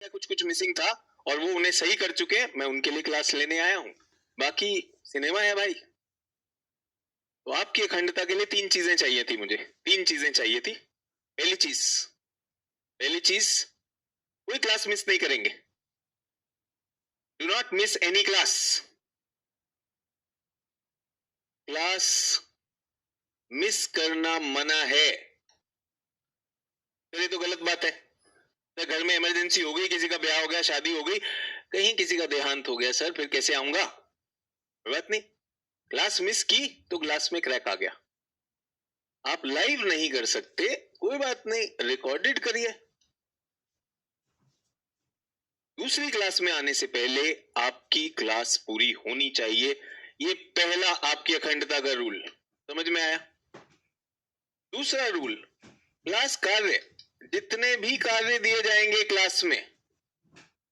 कुछ कुछ मिसिंग था और वो उन्हें सही कर चुके हैं, मैं उनके लिए क्लास लेने आया हूँ। बाकी सिनेमा है भाई। तो आपकी अखंडता के लिए 3 चीजें चाहिए थी मुझे, 3 चीजें चाहिए थी। पहली चीज कोई क्लास मिस नहीं करेंगे। Do not miss any class. Class miss करना मना है। फिर ये तो गलत बात है। तो घर में इमरजेंसी हो गई, किसी का ब्याह हो गया, शादी हो गई, कहीं किसी का देहांत हो गया, सर फिर कैसे आऊंगा? बात नहीं। क्लास मिस की तो क्लास में क्रैक आ गया। आप लाइव नहीं कर सकते, कोई बात नहीं, रिकॉर्डेड करिए। दूसरी क्लास में आने से पहले आपकी क्लास पूरी होनी चाहिए। ये पहला आपकी अखंडता का रूल, समझ में आया? दूसरा रूल, क्लास कार्य, जितने भी कार्य दिए जाएंगे क्लास में,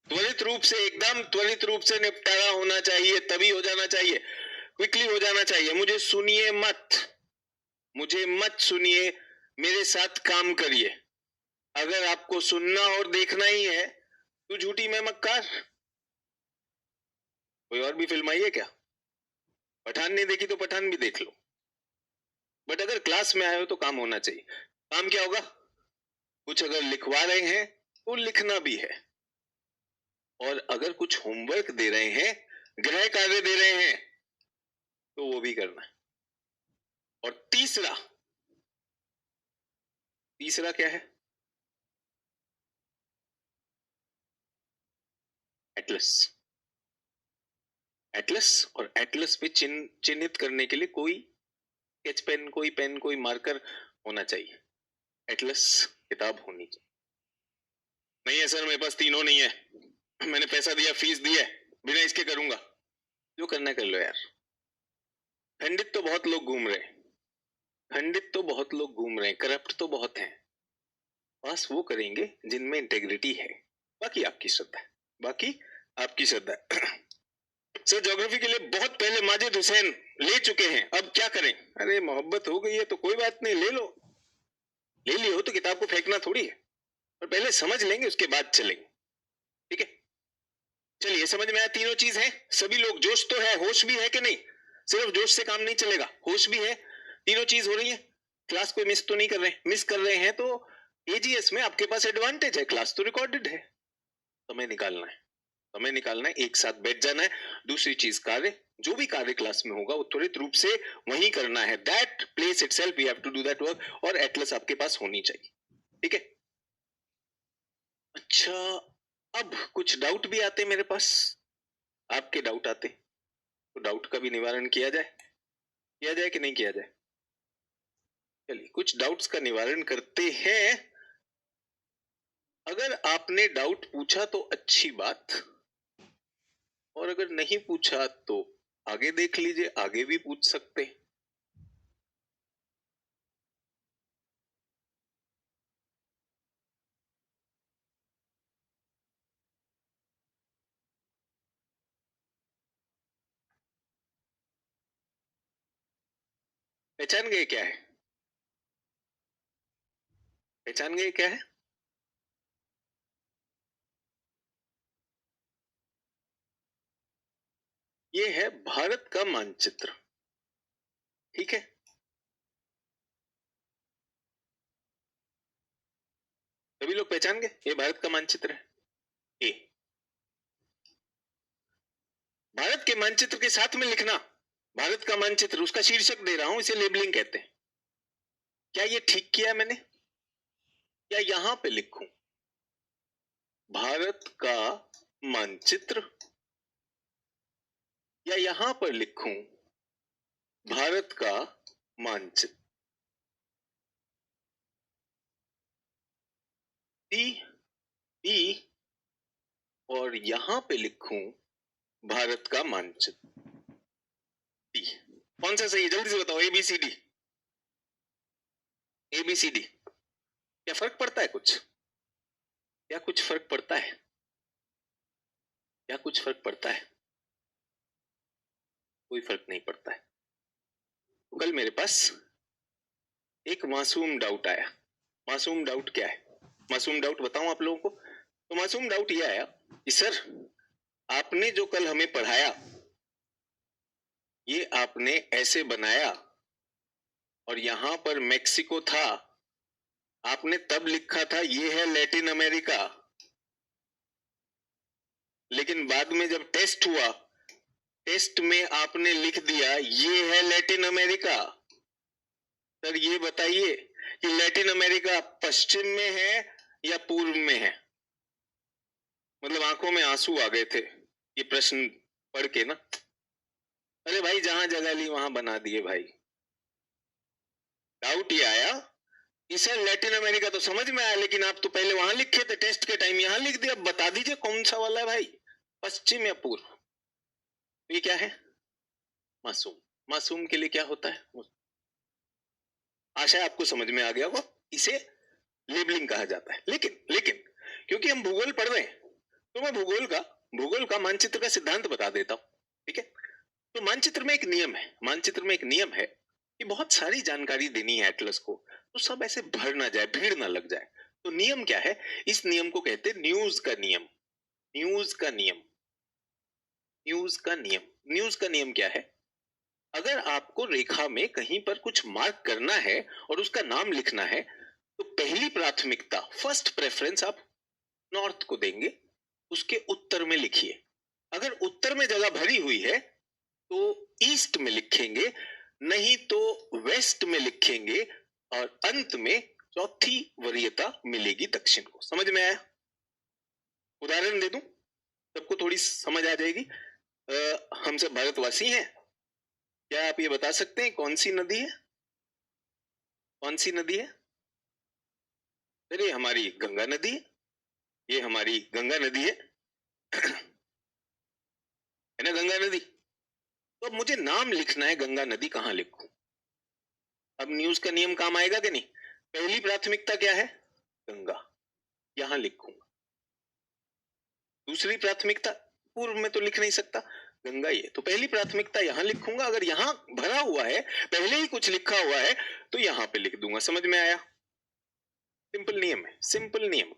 त्वरित रूप से, एकदम त्वरित रूप से निपटारा होना चाहिए, तभी हो जाना चाहिए, क्विकली हो जाना चाहिए। मुझे सुनिए मत, मुझे मत सुनिए, मेरे साथ काम करिए। अगर आपको सुनना और देखना ही है तो झूठी मैं मक्कार। कोई और भी फिल्म आई है क्या? पठान नहीं देखी तो पठान भी देख लो। बट अगर क्लास में आए हो तो काम होना चाहिए। काम क्या होगा? कुछ अगर लिखवा रहे हैं तो लिखना भी है, और अगर कुछ होमवर्क दे रहे हैं, गृह कार्य दे रहे हैं, तो वो भी करना है। और तीसरा क्या है? एटलस। एटलस, और एटलस पे चिन्हित करने के लिए कोई स्केच पेन, कोई पेन, कोई मार्कर होना चाहिए। एटलस किताब होनी चाहिए। नहीं है सर मेरे पास, तीनों नहीं है, मैंने पैसा दिया, फीस दी है, बिना इसके करूंगा। जो करना कर लो यार। खंडित तो बहुत लोग घूम रहे हैं, खंडित तो बहुत लोग घूम रहे हैं, करप्ट तो बहुत हैं। बस वो करेंगे जिनमें इंटेग्रिटी है। बाकी आपकी श्रद्धा है, बाकी आपकी श्रद्धा है। सर ज्योग्राफी के लिए बहुत पहले माजिद हुसैन ले चुके हैं, अब क्या करें? अरे मोहब्बत हो गई है तो कोई बात नहीं, ले लो। ले लियो तो किताब को फेंकना थोड़ी है, पर पहले समझ लेंगे उसके बाद चलेंगे। ठीक है, चलिए समझ में आया। तीनों चीज है, सभी लोग, जोश तो है, होश भी है कि नहीं? सिर्फ जोश से काम नहीं चलेगा, होश भी है। तीनों चीज हो रही है। क्लास कोई मिस तो नहीं कर रहे? मिस कर रहे हैं तो एजीएस में आपके पास एडवांटेज है, क्लास तो रिकॉर्डेड है। समय निकालना है, समय निकालना है, एक साथ बैठ जाना है। दूसरी चीज, कार्य, जो भी कार्य क्लास में होगा वो त्वरित रूप से वही करना है। That place itself we have to do that work, और एटलस आपके पास होनी चाहिए। ठीक है, अच्छा, अब कुछ डाउट भी आते मेरे पास, आपके डाउट आते, तो डाउट का भी निवारण किया जाए, किया जाए कि नहीं किया जाए? चलिए कुछ डाउट्स का निवारण करते हैं। अगर आपने डाउट पूछा तो अच्छी बात, और अगर नहीं पूछा तो आगे देख लीजिए, आगे भी पूछ सकते हैं। पहचान गए क्या है? पहचान गए क्या है? ये है भारत का मानचित्र। ठीक है, सभी लोग पहचान गए, ये भारत का मानचित्र है। ए, भारत के मानचित्र के साथ में लिखना, भारत का मानचित्र, उसका शीर्षक दे रहा हूं, इसे लेबलिंग कहते हैं। क्या ये ठीक किया मैंने? या यहां पे लिखूं भारत का मानचित्र, या यहां पर लिखूं भारत का मानचित्र? टी ई, और यहां पे लिखूं भारत का मानचित्र टी। कौन सा सही है जल्दी से बताओ? ABCD, ABCD। क्या फर्क पड़ता है कुछ? क्या कुछ फर्क पड़ता है? क्या कुछ फर्क पड़ता है? कोई फर्क नहीं पड़ता है। कल मेरे पास एक मासूम डाउट आया। मासूम डाउट क्या है? मासूम डाउट बताऊं आप लोगों को? तो मासूम डाउट ये आया कि सर आपने जो कल हमें पढ़ाया ये आपने ऐसे बनाया और यहां पर मेक्सिको था, आपने तब लिखा था ये है लैटिन अमेरिका, लेकिन बाद में जब टेस्ट हुआ टेस्ट में आपने लिख दिया ये है लैटिन अमेरिका। सर ये बताइए कि लैटिन अमेरिका पश्चिम में है या पूर्व में है? मतलब आंखों में आंसू आ गए थे ये प्रश्न पढ़ के ना। अरे भाई जहां जगह ली वहां बना दिए भाई। डाउट ये आया कि सर लैटिन अमेरिका तो समझ में आया, लेकिन आप तो पहले वहां लिखे थे टेस्ट के टाइम, यहां लिख दिया। अब बता दीजिए कौन सा वाला है भाई, पश्चिम या पूर्व? तो ये क्या है? मासूम। मासूम के लिए क्या होता है? आशा है आपको समझ में आ गया होगा। इसे लेबलिंग कहा जाता है। लेकिन लेकिन क्योंकि हम भूगोल पढ़ रहे हैं तो मैं भूगोल का मानचित्र का सिद्धांत बता देता हूं। ठीक है? तो मानचित्र में एक नियम है, मानचित्र में एक नियम है कि बहुत सारी जानकारी देनी है एटलस को, तो सब ऐसे भर ना जाए, भीड़ ना लग जाए। तो नियम क्या है? इस नियम को कहते हैं न्यूज का नियम। न्यूज का नियम। न्यूज का नियम। न्यूज का नियम क्या है? अगर आपको रेखा में कहीं पर कुछ मार्क करना है और उसका नाम लिखना है तो पहली प्राथमिकता, फर्स्ट प्रेफरेंस आप नॉर्थ को देंगे, उसके उत्तर में लिखिए। अगर उत्तर में जगह भरी हुई है तो ईस्ट में लिखेंगे, नहीं तो वेस्ट में लिखेंगे, और अंत में चौथी वरीयता मिलेगी दक्षिण को। समझ में आया? उदाहरण दे दूं, सबको थोड़ी समझ आ जाएगी। हम सब भारतवासी हैं, क्या आप ये बता सकते हैं कौन सी नदी है? कौन सी नदी है? अरे हमारी गंगा नदी है, ये हमारी गंगा नदी है है ना गंगा नदी। तो अब मुझे नाम लिखना है, गंगा नदी कहां लिखूं? अब न्यूज का नियम काम आएगा कि नहीं? पहली प्राथमिकता क्या है? गंगा, यहां लिखूंगा। दूसरी प्राथमिकता, पूर्व में तो लिख नहीं सकता, गंगा ये, तो पहली प्राथमिकता यहां लिखूंगा। अगर यहां भरा हुआ है, पहले ही कुछ लिखा हुआ है, तो यहां पे लिख दूंगा। समझ में आया? सिंपल नियम है, सिंपल नियम।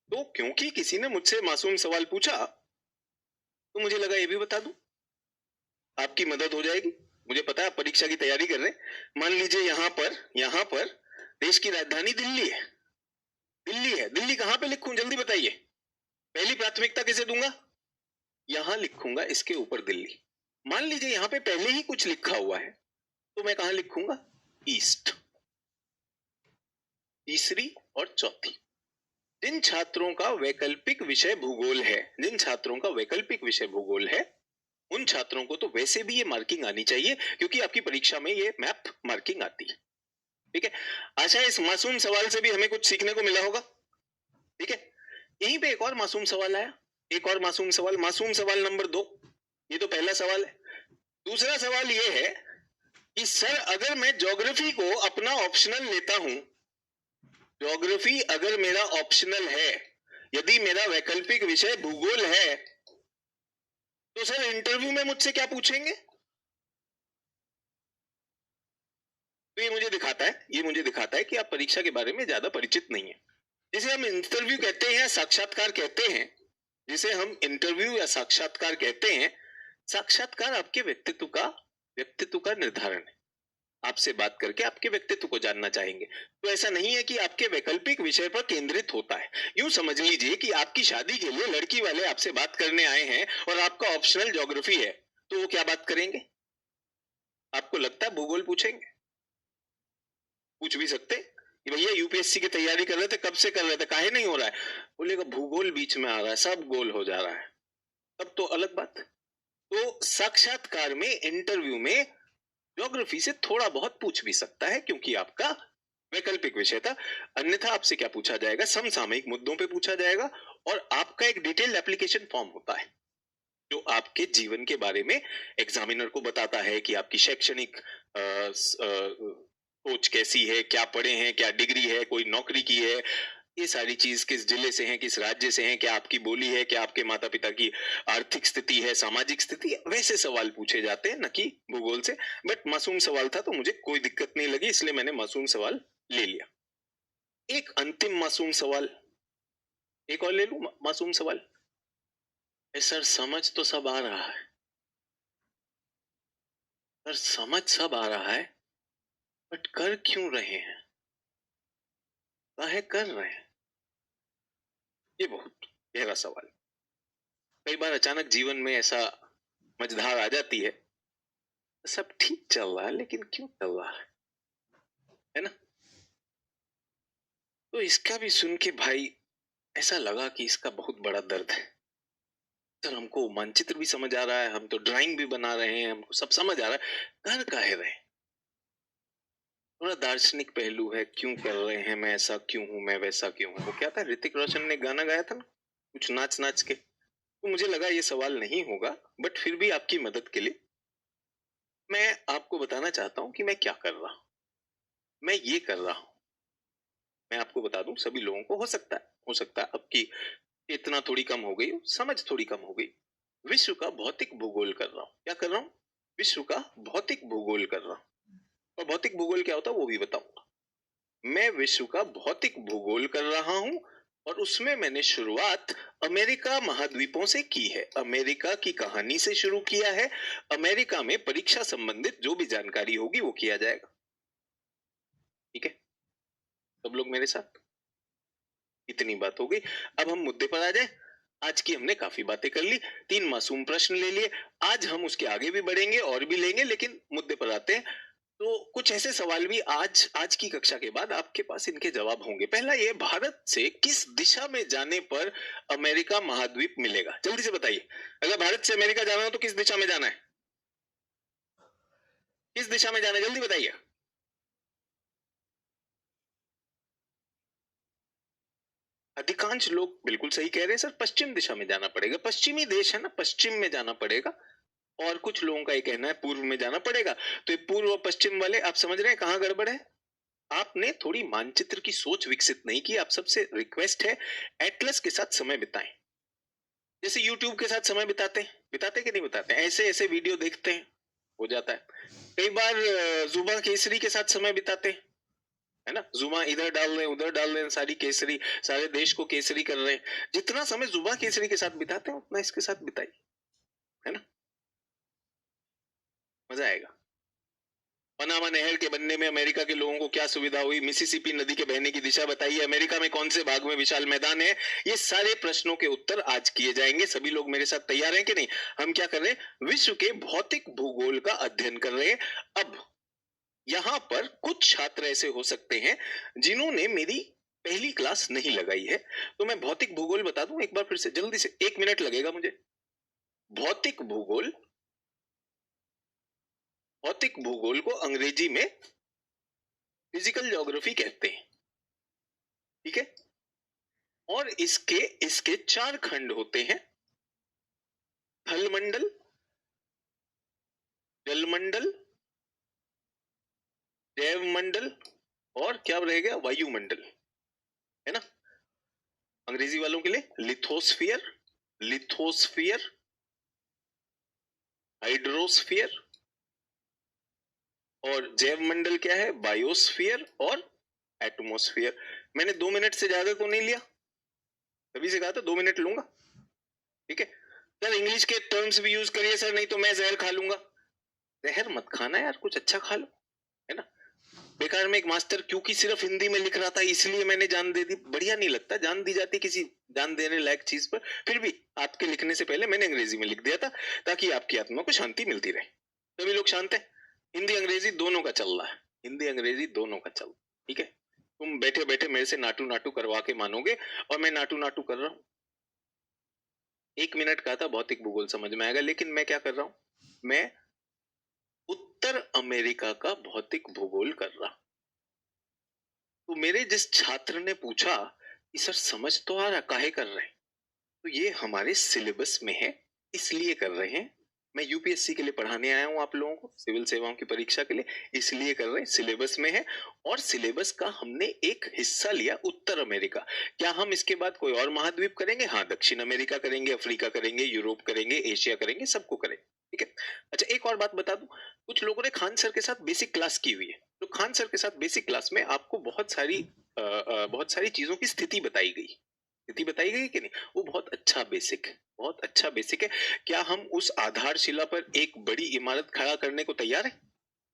तो क्योंकि किसी ने मुझसे मासूम सवाल पूछा तो मुझे लगा ये भी बता दूं, आपकी मदद हो जाएगी। मुझे पता है आप परीक्षा की तैयारी कर रहे हैं। मान लीजिए यहां पर देश की राजधानी दिल्ली है। दिल्ली है, दिल्ली कहां पे लिखूं जल्दी बताइए? पहली प्राथमिकता किसे दूंगा? यहां लिखूंगा, इसके ऊपर दिल्ली। मान लीजिए यहां पे पहले ही कुछ लिखा हुआ है तो मैं कहां लिखूंगा? ईस्ट। तीसरी और चौथी, जिन छात्रों का वैकल्पिक विषय भूगोल है, जिन छात्रों का वैकल्पिक विषय भूगोल है, उन छात्रों को तो वैसे भी ये मार्किंग आनी चाहिए, क्योंकि आपकी परीक्षा में ये मैप मार्किंग आती है। ठीक है? आशा है इस मासूम सवाल से भी हमें कुछ सीखने को मिला होगा। ठीक है? यहीं पे एक और मासूम सवाल आया, एक और मासूम सवाल, मासूम सवाल नंबर 2। ये तो पहला सवाल है। दूसरा सवाल ये है कि सर अगर मैं ज्योग्राफी को अपना ऑप्शनल लेता हूं, ज्योग्राफी अगर मेरा ऑप्शनल है, यदि मेरा वैकल्पिक विषय भूगोल है, तो सर इंटरव्यू में मुझसे क्या पूछेंगे? तो ये मुझे दिखाता है कि आप परीक्षा के बारे में ज्यादा परिचित नहीं है। जिसे हम इंटरव्यू कहते हैं, साक्षात्कार कहते हैं, जिसे हम इंटरव्यू या साक्षात्कार कहते हैं, साक्षात्कार आपके व्यक्तित्व का निर्धारण है। आपसे बात करके आपके व्यक्तित्व को जानना चाहेंगे। तो ऐसा नहीं है कि आपके वैकल्पिक विषय पर केंद्रित होता है। यूं समझ लीजिए कि आपकी शादी के लिए लड़की वाले आपसे बात करने आए हैं और आपका ऑप्शनल ज्योग्राफी है, तो वो क्या बात करेंगे? आपको लगता है भूगोल पूछेंगे? पूछ भी सकते कि भैया यूपीएससी की तैयारी कर रहे थे, कब से कर रहे थे, काहे नहीं हो रहा है? बोलेगा भूगोल बीच में आ रहा है, सब गोल हो जा रहा है। तब तो अलग बात। तो साक्षात्कार में, इंटरव्यू में ज्योग्राफी से थोड़ा बहुत पूछ भी सकता है, क्योंकि आपका वैकल्पिक विषय था। अन्यथा आपसे क्या पूछा जाएगा? समसामयिक मुद्दों पे पूछा जाएगा, और आपका एक डिटेल्ड एप्लीकेशन फॉर्म होता है जो आपके जीवन के बारे में एग्जामिनर को बताता है कि आपकी शैक्षणिक सोच कैसी है, क्या पढ़े हैं, क्या डिग्री है, कोई नौकरी की है, ये सारी चीज, किस जिले से हैं, किस राज्य से हैं, क्या आपकी बोली है, क्या आपके माता पिता की आर्थिक स्थिति है, सामाजिक स्थिति है, वैसे सवाल पूछे जाते हैं, न कि भूगोल से। बट मासूम सवाल था तो मुझे कोई दिक्कत नहीं लगी, इसलिए मैंने मासूम सवाल ले लिया। एक अंतिम मासूम सवाल, एक और ले लूं मासूम सवाल। सर समझ तो सब आ रहा है, सर समझ सब आ रहा है, बट कर क्यों रहे हैं, काहे कर रहे हैं? ये बहुत गहरा सवाल। कई बार अचानक जीवन में ऐसा मझधार आ जाती है, सब ठीक चल रहा है लेकिन क्यों चल रहा है ना? तो इसका भी सुन के भाई ऐसा लगा कि इसका बहुत बड़ा दर्द है। सर हमको मानचित्र भी समझ आ रहा है, हम तो ड्राइंग भी बना रहे हैं, हमको सब समझ आ रहा है, कर काहे रहे? थोड़ा दार्शनिक पहलू है, क्यों कर रहे हैं, मैं ऐसा क्यों हूं, मैं वैसा क्यों हूं। वो क्या था, ऋतिक रोशन ने गाना गाया था ना, कुछ नाच नाच के। तो मुझे लगा ये सवाल नहीं होगा, बट फिर भी आपकी मदद के लिए मैं आपको बताना चाहता हूँ कि मैं क्या कर रहा हूँ। मैं ये कर रहा हूँ, मैं आपको बता दूं, सभी लोगों को हो सकता है आपकी इतना थोड़ी कम हो गई, समझ थोड़ी कम हो गई। विश्व का भौतिक भूगोल कर रहा हूँ। क्या कर रहा हूँ? विश्व का भौतिक भूगोल कर रहा हूँ। और भौतिक भूगोल क्या होता है वो भी बताऊंगा। मैं विश्व का भौतिक भूगोल कर रहा हूँ, और उसमें मैंने शुरुआत अमेरिका महाद्वीपों से की है। अमेरिका की कहानी से शुरू किया है। अमेरिका में परीक्षा संबंधित जो भी जानकारी होगी वो किया जाएगा। ठीक है, सब लोग मेरे साथ? इतनी बात हो गई, अब हम मुद्दे पर आ जाए। आज की हमने काफी बातें कर ली, 3 मासूम प्रश्न ले लिए। आज हम उसके आगे भी बढ़ेंगे और भी लेंगे, लेकिन मुद्दे पर आते हैं। तो कुछ ऐसे सवाल भी आज आज की कक्षा के बाद आपके पास इनके जवाब होंगे। पहला ये, भारत से किस दिशा में जाने पर अमेरिका महाद्वीप मिलेगा? जल्दी से बताइए। अगर भारत से अमेरिका जाना हो तो किस दिशा में जाना है? किस दिशा में जाना है, जल्दी बताइए। अधिकांश लोग बिल्कुल सही कह रहे हैं सर, पश्चिम दिशा में जाना पड़ेगा। पश्चिमी देश है ना, पश्चिम में जाना पड़ेगा। और कुछ लोगों का ये कहना है पूर्व में जाना पड़ेगा। तो ये पूर्व और पश्चिम वाले, आप समझ रहे हैं कहां गड़बड़ है? आपने थोड़ी मानचित्र की सोच विकसित नहीं की। आप सबसे रिक्वेस्ट है, एटलस के साथ समय बिताएं। जैसे यूट्यूब के साथ समय बिताते हैं, बिताते कि नहीं बिताते? ऐसे ऐसे वीडियो देखते हैं, हो जाता है। कई बार जुबा केसरी के साथ समय बिताते हैं, है ना? जुबा इधर डाल रहे हैं, उधर डाल रहे हैं, सारी केसरी, सारे देश को केसरी कर रहे हैं। जितना समय जुबा केसरी के साथ बिताते हैं उतना इसके साथ बिताइए, है ना? मजा आएगा। पनामा नहर के बनने में अमेरिका के लोगों को क्या सुविधा हुई? मिसिसिपी नदी के बहने की दिशा बताइए। अमेरिका में कौन से भाग में विशाल मैदान है? ये सारे प्रश्नों के उत्तर आज किए जाएंगे। सभी लोग मेरे साथ तैयार हैं कि नहीं? हम क्या कर रहे हैं? विश्व के भौतिक भूगोल का अध्ययन कर रहे हैं। अब यहाँ पर कुछ छात्र ऐसे हो सकते हैं जिन्होंने मेरी पहली क्लास नहीं लगाई है, तो मैं भौतिक भूगोल बता दूं एक बार फिर से जल्दी से, 1 मिनट लगेगा मुझे। भौतिक भूगोल, भौतिक भूगोल को अंग्रेजी में फिजिकल ज्योग्राफी कहते हैं। ठीक है, और इसके इसके 4 खंड होते हैं: थलमंडल, जलमंडल, जैवमंडल, और क्या रह गया, वायुमंडल, है ना? अंग्रेजी वालों के लिए लिथोस्फियर, लिथोस्फियर, हाइड्रोस्फियर, और जैवमंडल क्या है, बायोस्फियर और एटमोस्फियर। मैंने 2 मिनट से ज्यादा तो नहीं लिया, तभी से कहा था 2 मिनट लूंगा। ठीक है सर, इंग्लिश के टर्म्स भी यूज करिए सर, नहीं तो मैं जहर खा लूंगा। जहर मत खाना यार, कुछ अच्छा खा लो, है ना? बेकार में एक मास्टर क्योंकि सिर्फ हिंदी में लिख रहा था इसलिए मैंने जान दे दी, बढ़िया नहीं लगता। जान दी जाती किसी जान देने लायक चीज पर, फिर भी आपके लिखने से पहले मैंने अंग्रेजी में लिख दिया था ताकि आपकी आत्मा को शांति मिलती रहे। सभी लोग शांत है? हिंदी अंग्रेजी दोनों का चल रहा है, हिंदी अंग्रेजी दोनों का चल। ठीक है, तुम बैठे बैठे मेरे से नाटू नाटू करवा के मानोगे, और मैं नाटू नाटू कर रहा हूँ। 1 मिनट का था, भौतिक भूगोल समझ में आएगा, लेकिन मैं क्या कर रहा हूँ? मैं उत्तर अमेरिका का भौतिक भूगोल कर रहा हूं। तो मेरे जिस छात्र ने पूछा कि सर समझ तो आ रहा, काहे कर रहे हैं? तो ये हमारे सिलेबस में है, इसलिए कर रहे हैं। मैं यूपीएससी के लिए पढ़ाने आया हूं आप लोगों को, सिविल सेवाओं की परीक्षा के लिए, इसलिए कर रहे हैं, सिलेबस में है। और सिलेबस का हमने एक हिस्सा लिया उत्तर अमेरिका। क्या हम इसके बाद कोई और महाद्वीप करेंगे? हाँ, दक्षिण अमेरिका करेंगे, अफ्रीका करेंगे, यूरोप करेंगे, एशिया करेंगे, सबको करेंगे। ठीक है, अच्छा एक और बात बता दूं, कुछ लोगों ने खान सर के साथ बेसिक क्लास की हुई है, तो खान सर के साथ बेसिक क्लास में आपको बहुत सारी चीजों की स्थिति बताई गई। स्थिति बताई गई कि नहीं, वो बहुत अच्छा बेसिक है, बहुत अच्छा बेसिक है। क्या हम उस आधारशिला पर एक बड़ी इमारत खड़ा करने को तैयार है?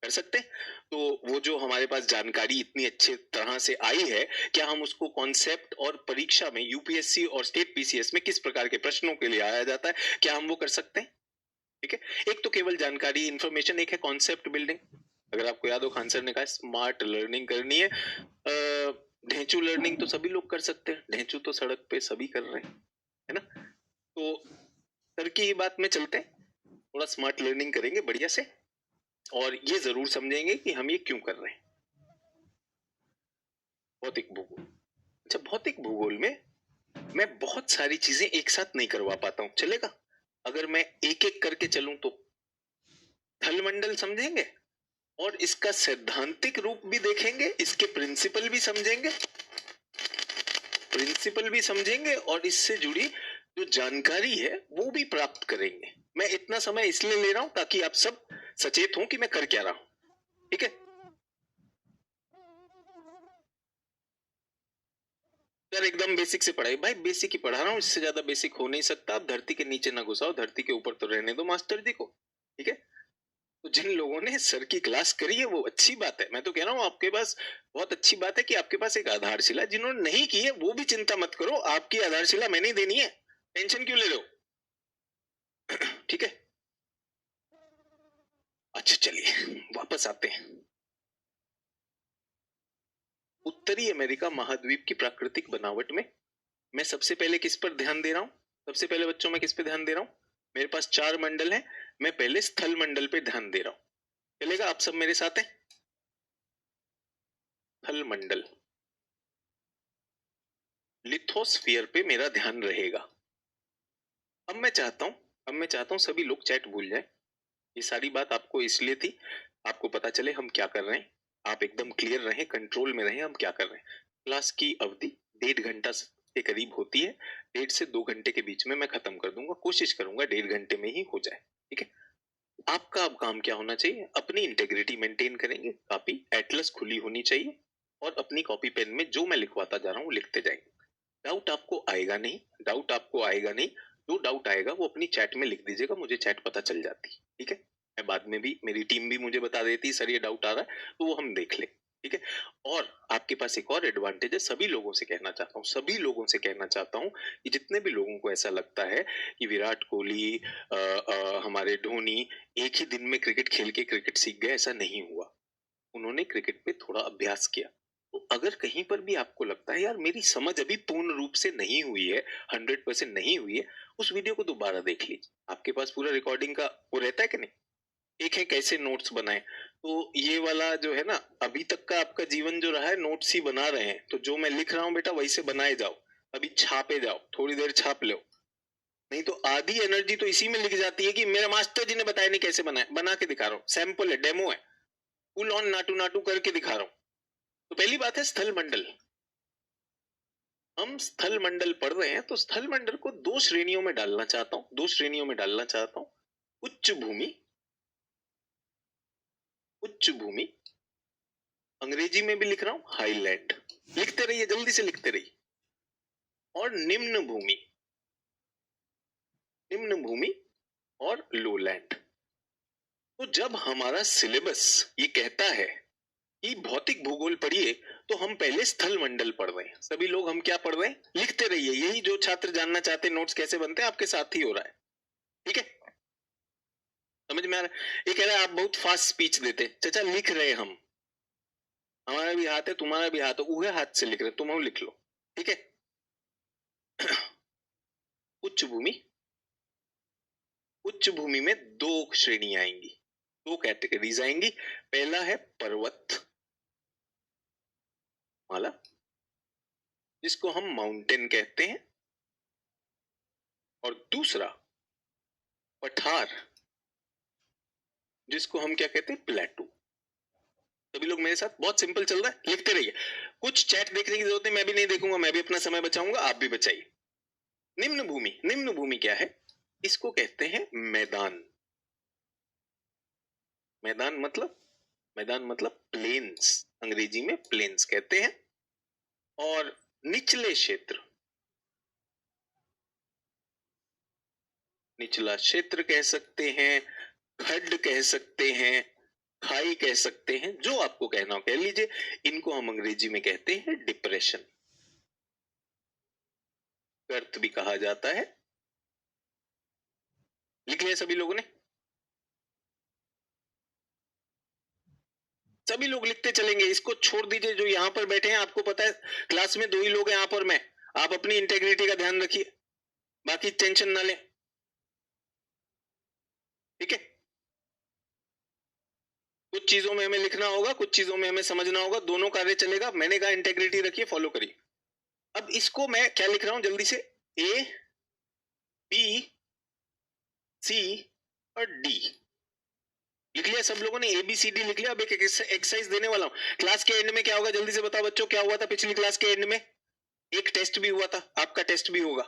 कर सकते हैं? तो वो जो हमारे पास जानकारी इतनी अच्छी तरह से आई है, क्या हम उसको कॉन्सेप्ट और परीक्षा में यूपीएससी और स्टेट पीसीएस में किस प्रकार के प्रश्नों के लिए आया जाता है, क्या हम वो कर सकते हैं? ठीक है, एक तो केवल जानकारी इंफॉर्मेशन, एक है कॉन्सेप्ट बिल्डिंग। अगर आपको याद हो, खान सर ने कहा स्मार्ट लर्निंग करनी है। ढेंचू लर्निंग तो सभी लोग कर सकते हैं, ढेंचू तो सड़क पे सभी कर रहे हैं, है ना? तो सर की ही बात में चलते हैं, थोड़ा स्मार्ट लर्निंग करेंगे बढ़िया से, और ये जरूर समझेंगे कि हम ये क्यों कर रहे हैं। भौतिक भूगोल, अच्छा भौतिक भूगोल में मैं बहुत सारी चीजें एक साथ नहीं करवा पाता हूँ, चलेगा? अगर मैं एक एक करके चलूं तो थलमंडल समझेंगे, और इसका सैद्धांतिक रूप भी देखेंगे, इसके प्रिंसिपल भी समझेंगे, और इससे जुड़ी जो जानकारी है वो भी प्राप्त करेंगे। मैं इतना समय इसलिए ले रहा हूं ताकि आप सब सचेत हों कि मैं कर क्या रहा हूं, ठीक है? यार एकदम बेसिक से पढ़ाई, भाई बेसिक ही पढ़ा रहा हूँ, इससे ज्यादा बेसिक हो नहीं सकता। आप धरती के नीचे ना घुसाओ, धरती के ऊपर तो रहने दो मास्टर जी को, ठीक है? तो जिन लोगों ने सर की क्लास करी है वो अच्छी बात है, मैं तो कह रहा हूँ आपके पास बहुत अच्छी बात है कि आपके पास एक आधारशिला। जिन्होंने नहीं की है वो भी चिंता मत करो, आपकी आधारशिला मैंने ही देनी है, टेंशन क्यों ले रहे हो? ठीक है, अच्छा चलिए वापस आते हैं। उत्तरी अमेरिका महाद्वीप की प्राकृतिक बनावट में मैं सबसे पहले किस पर ध्यान दे रहा हूं? सबसे पहले बच्चों में किस पे ध्यान दे रहा हूं? मेरे पास 4 मंडल हैं, मैं पहले स्थल मंडल पे ध्यान दे रहा हूं। चलेगा? आप सब मेरे साथ हैं? स्थल मंडल, लिथोस्फीयर पे मेरा ध्यान रहेगा। अब मैं चाहता हूं सभी लोग चैट भूल जाए। ये सारी बात आपको इसलिए थी, आपको पता चले हम क्या कर रहे हैं, आप एकदम क्लियर रहें, कंट्रोल में रहें हम क्या कर रहे हैं। क्लास की अवधि 1.5 घंटा के करीब होती है, 1.5 से 2 घंटे के बीच में मैं खत्म कर दूंगा, कोशिश करूंगा 1.5 घंटे में ही हो जाए, ठीक है? आपका अब काम क्या होना चाहिए? अपनी इंटेग्रिटी मेंटेन करेंगे, कॉपी एटलस खुली होनी चाहिए, और अपनी कॉपी पेन में जो मैं लिखवाता जा रहा हूँ लिखते जाएंगे। डाउट आपको आएगा नहीं, डाउट आपको आएगा नहीं, जो डाउट आएगा वो अपनी चैट में लिख दीजिएगा, मुझे चैट पता चल जाती, ठीक है? मैं बाद में भी, मेरी टीम भी मुझे बता देती सर ये डाउट आ रहा है, तो वो हम देख ले, ठीक है? और आपके पास एक और एडवांटेज है, सभी लोगों से कहना चाहता हूँ, सभी लोगों से कहना चाहता हूँ कि जितने भी लोगों को ऐसा लगता है कि विराट कोहली, हमारे धोनी एक ही दिन में क्रिकेट खेल के क्रिकेट सीख गए, ऐसा नहीं हुआ। उन्होंने क्रिकेट पे थोड़ा अभ्यास किया। तो अगर कहीं पर भी आपको लगता है यार मेरी समझ अभी पूर्ण रूप से नहीं हुई है, 100% नहीं हुई है, उस वीडियो को दोबारा देख लीजिए, आपके पास पूरा रिकॉर्डिंग का वो रहता है कि नहीं? एक है कैसे नोट्स बनाए, तो ये वाला जो है ना, अभी तक का आपका जीवन जो रहा है नोट्स ही बना रहे हैं, तो जो मैं लिख रहा हूँ बेटा वैसे बनाए जाओ, अभी छापे जाओ, थोड़ी देर छाप लो, नहीं तो आधी एनर्जी तो इसी में लिख जाती है कि मेरे मास्टर जी ने बताया नहीं कैसे बनाए, बना के दिखा रहा हूँ, सैंपल है, डेमो है, फुल ऑन नाटू नाटू करके दिखा रहा हूँ। तो पहली बात है स्थल मंडल, हम स्थल मंडल पढ़ रहे हैं तो स्थल मंडल को 2 श्रेणियों में डालना चाहता हूं, 2 श्रेणियों में डालना चाहता हूं। उच्च भूमि, उच्च भूमि, अंग्रेजी में भी लिख रहा हूं हाईलैंड, लिखते रहिए, जल्दी से लिखते रहिए। और निम्न भूमि, निम्न भूमि और लोलैंड। तो जब हमारा सिलेबस ये कहता है कि भौतिक भूगोल पढ़िए, तो हम पहले स्थल मंडल पढ़ रहे हैं। सभी लोग हम क्या पढ़ रहे हैं? लिखते रहिए, यही जो छात्र जानना चाहते हैं नोट्स कैसे बनते हैं आपके साथ ही हो रहा है, ठीक है? समझ में आ रहा है? ये कह रहा है आप बहुत फास्ट स्पीच देते। चाचा लिख रहे हम, हमारा भी हाथ है तुम्हारा भी हाथ है, उहे हाथ से लिख रहे, तुम लिख लो, ठीक है? उच्च भूमि, उच्च भूमि में 2 श्रेणियां आएंगी, 2 कैटेगरीज आएंगी। पहला है पर्वत माला, जिसको हम माउंटेन कहते हैं, और दूसरा पठार, जिसको हम क्या कहते हैं? प्लेटू। सभी लोग मेरे साथ? बहुत सिंपल चल रहा है, लिखते रहिए। कुछ चैट देखने की जरूरत है, मैं भी नहीं देखूंगा, मैं भी अपना समय बचाऊंगा, आप भी बचाइए। निम्न भूमि, निम्न भूमि क्या है? इसको कहते हैं मैदान। मैदान मतलब, मैदान मतलब प्लेन्स, अंग्रेजी में प्लेन्स कहते हैं। और निचले क्षेत्र, निचला क्षेत्र कह सकते हैं, खड्ड कह सकते हैं, खाई कह सकते हैं, जो आपको कहना हो कह लीजिए। इनको हम अंग्रेजी में कहते हैं डिप्रेशन, गर्त भी कहा जाता है। लिख लिया सभी लोगों ने? सभी लोग लिखते चलेंगे, इसको छोड़ दीजिए। जो यहां पर बैठे हैं, आपको पता है क्लास में 2 ही लोग हैं, आप और मैं। आप अपनी इंटेग्रिटी का ध्यान रखिए, बाकी टेंशन ना लें, ठीक है? कुछ चीजों में हमें लिखना होगा, कुछ चीजों में हमें समझना होगा, दोनों कार्य चलेगा। मैंने कहा इंटेग्रिटी रखिए, फॉलो करिए। अब इसको मैं क्या लिख रहा हूं जल्दी से, ए बी सी और डी लिख लिया सब लोगों ने? ABCD लिख लिया। अब एक एक्सरसाइज देने वाला हूं। क्लास के एंड में क्या होगा जल्दी से बताओ बच्चों, क्या हुआ था पिछली क्लास के एंड में? एक टेस्ट भी हुआ था, आपका टेस्ट भी होगा।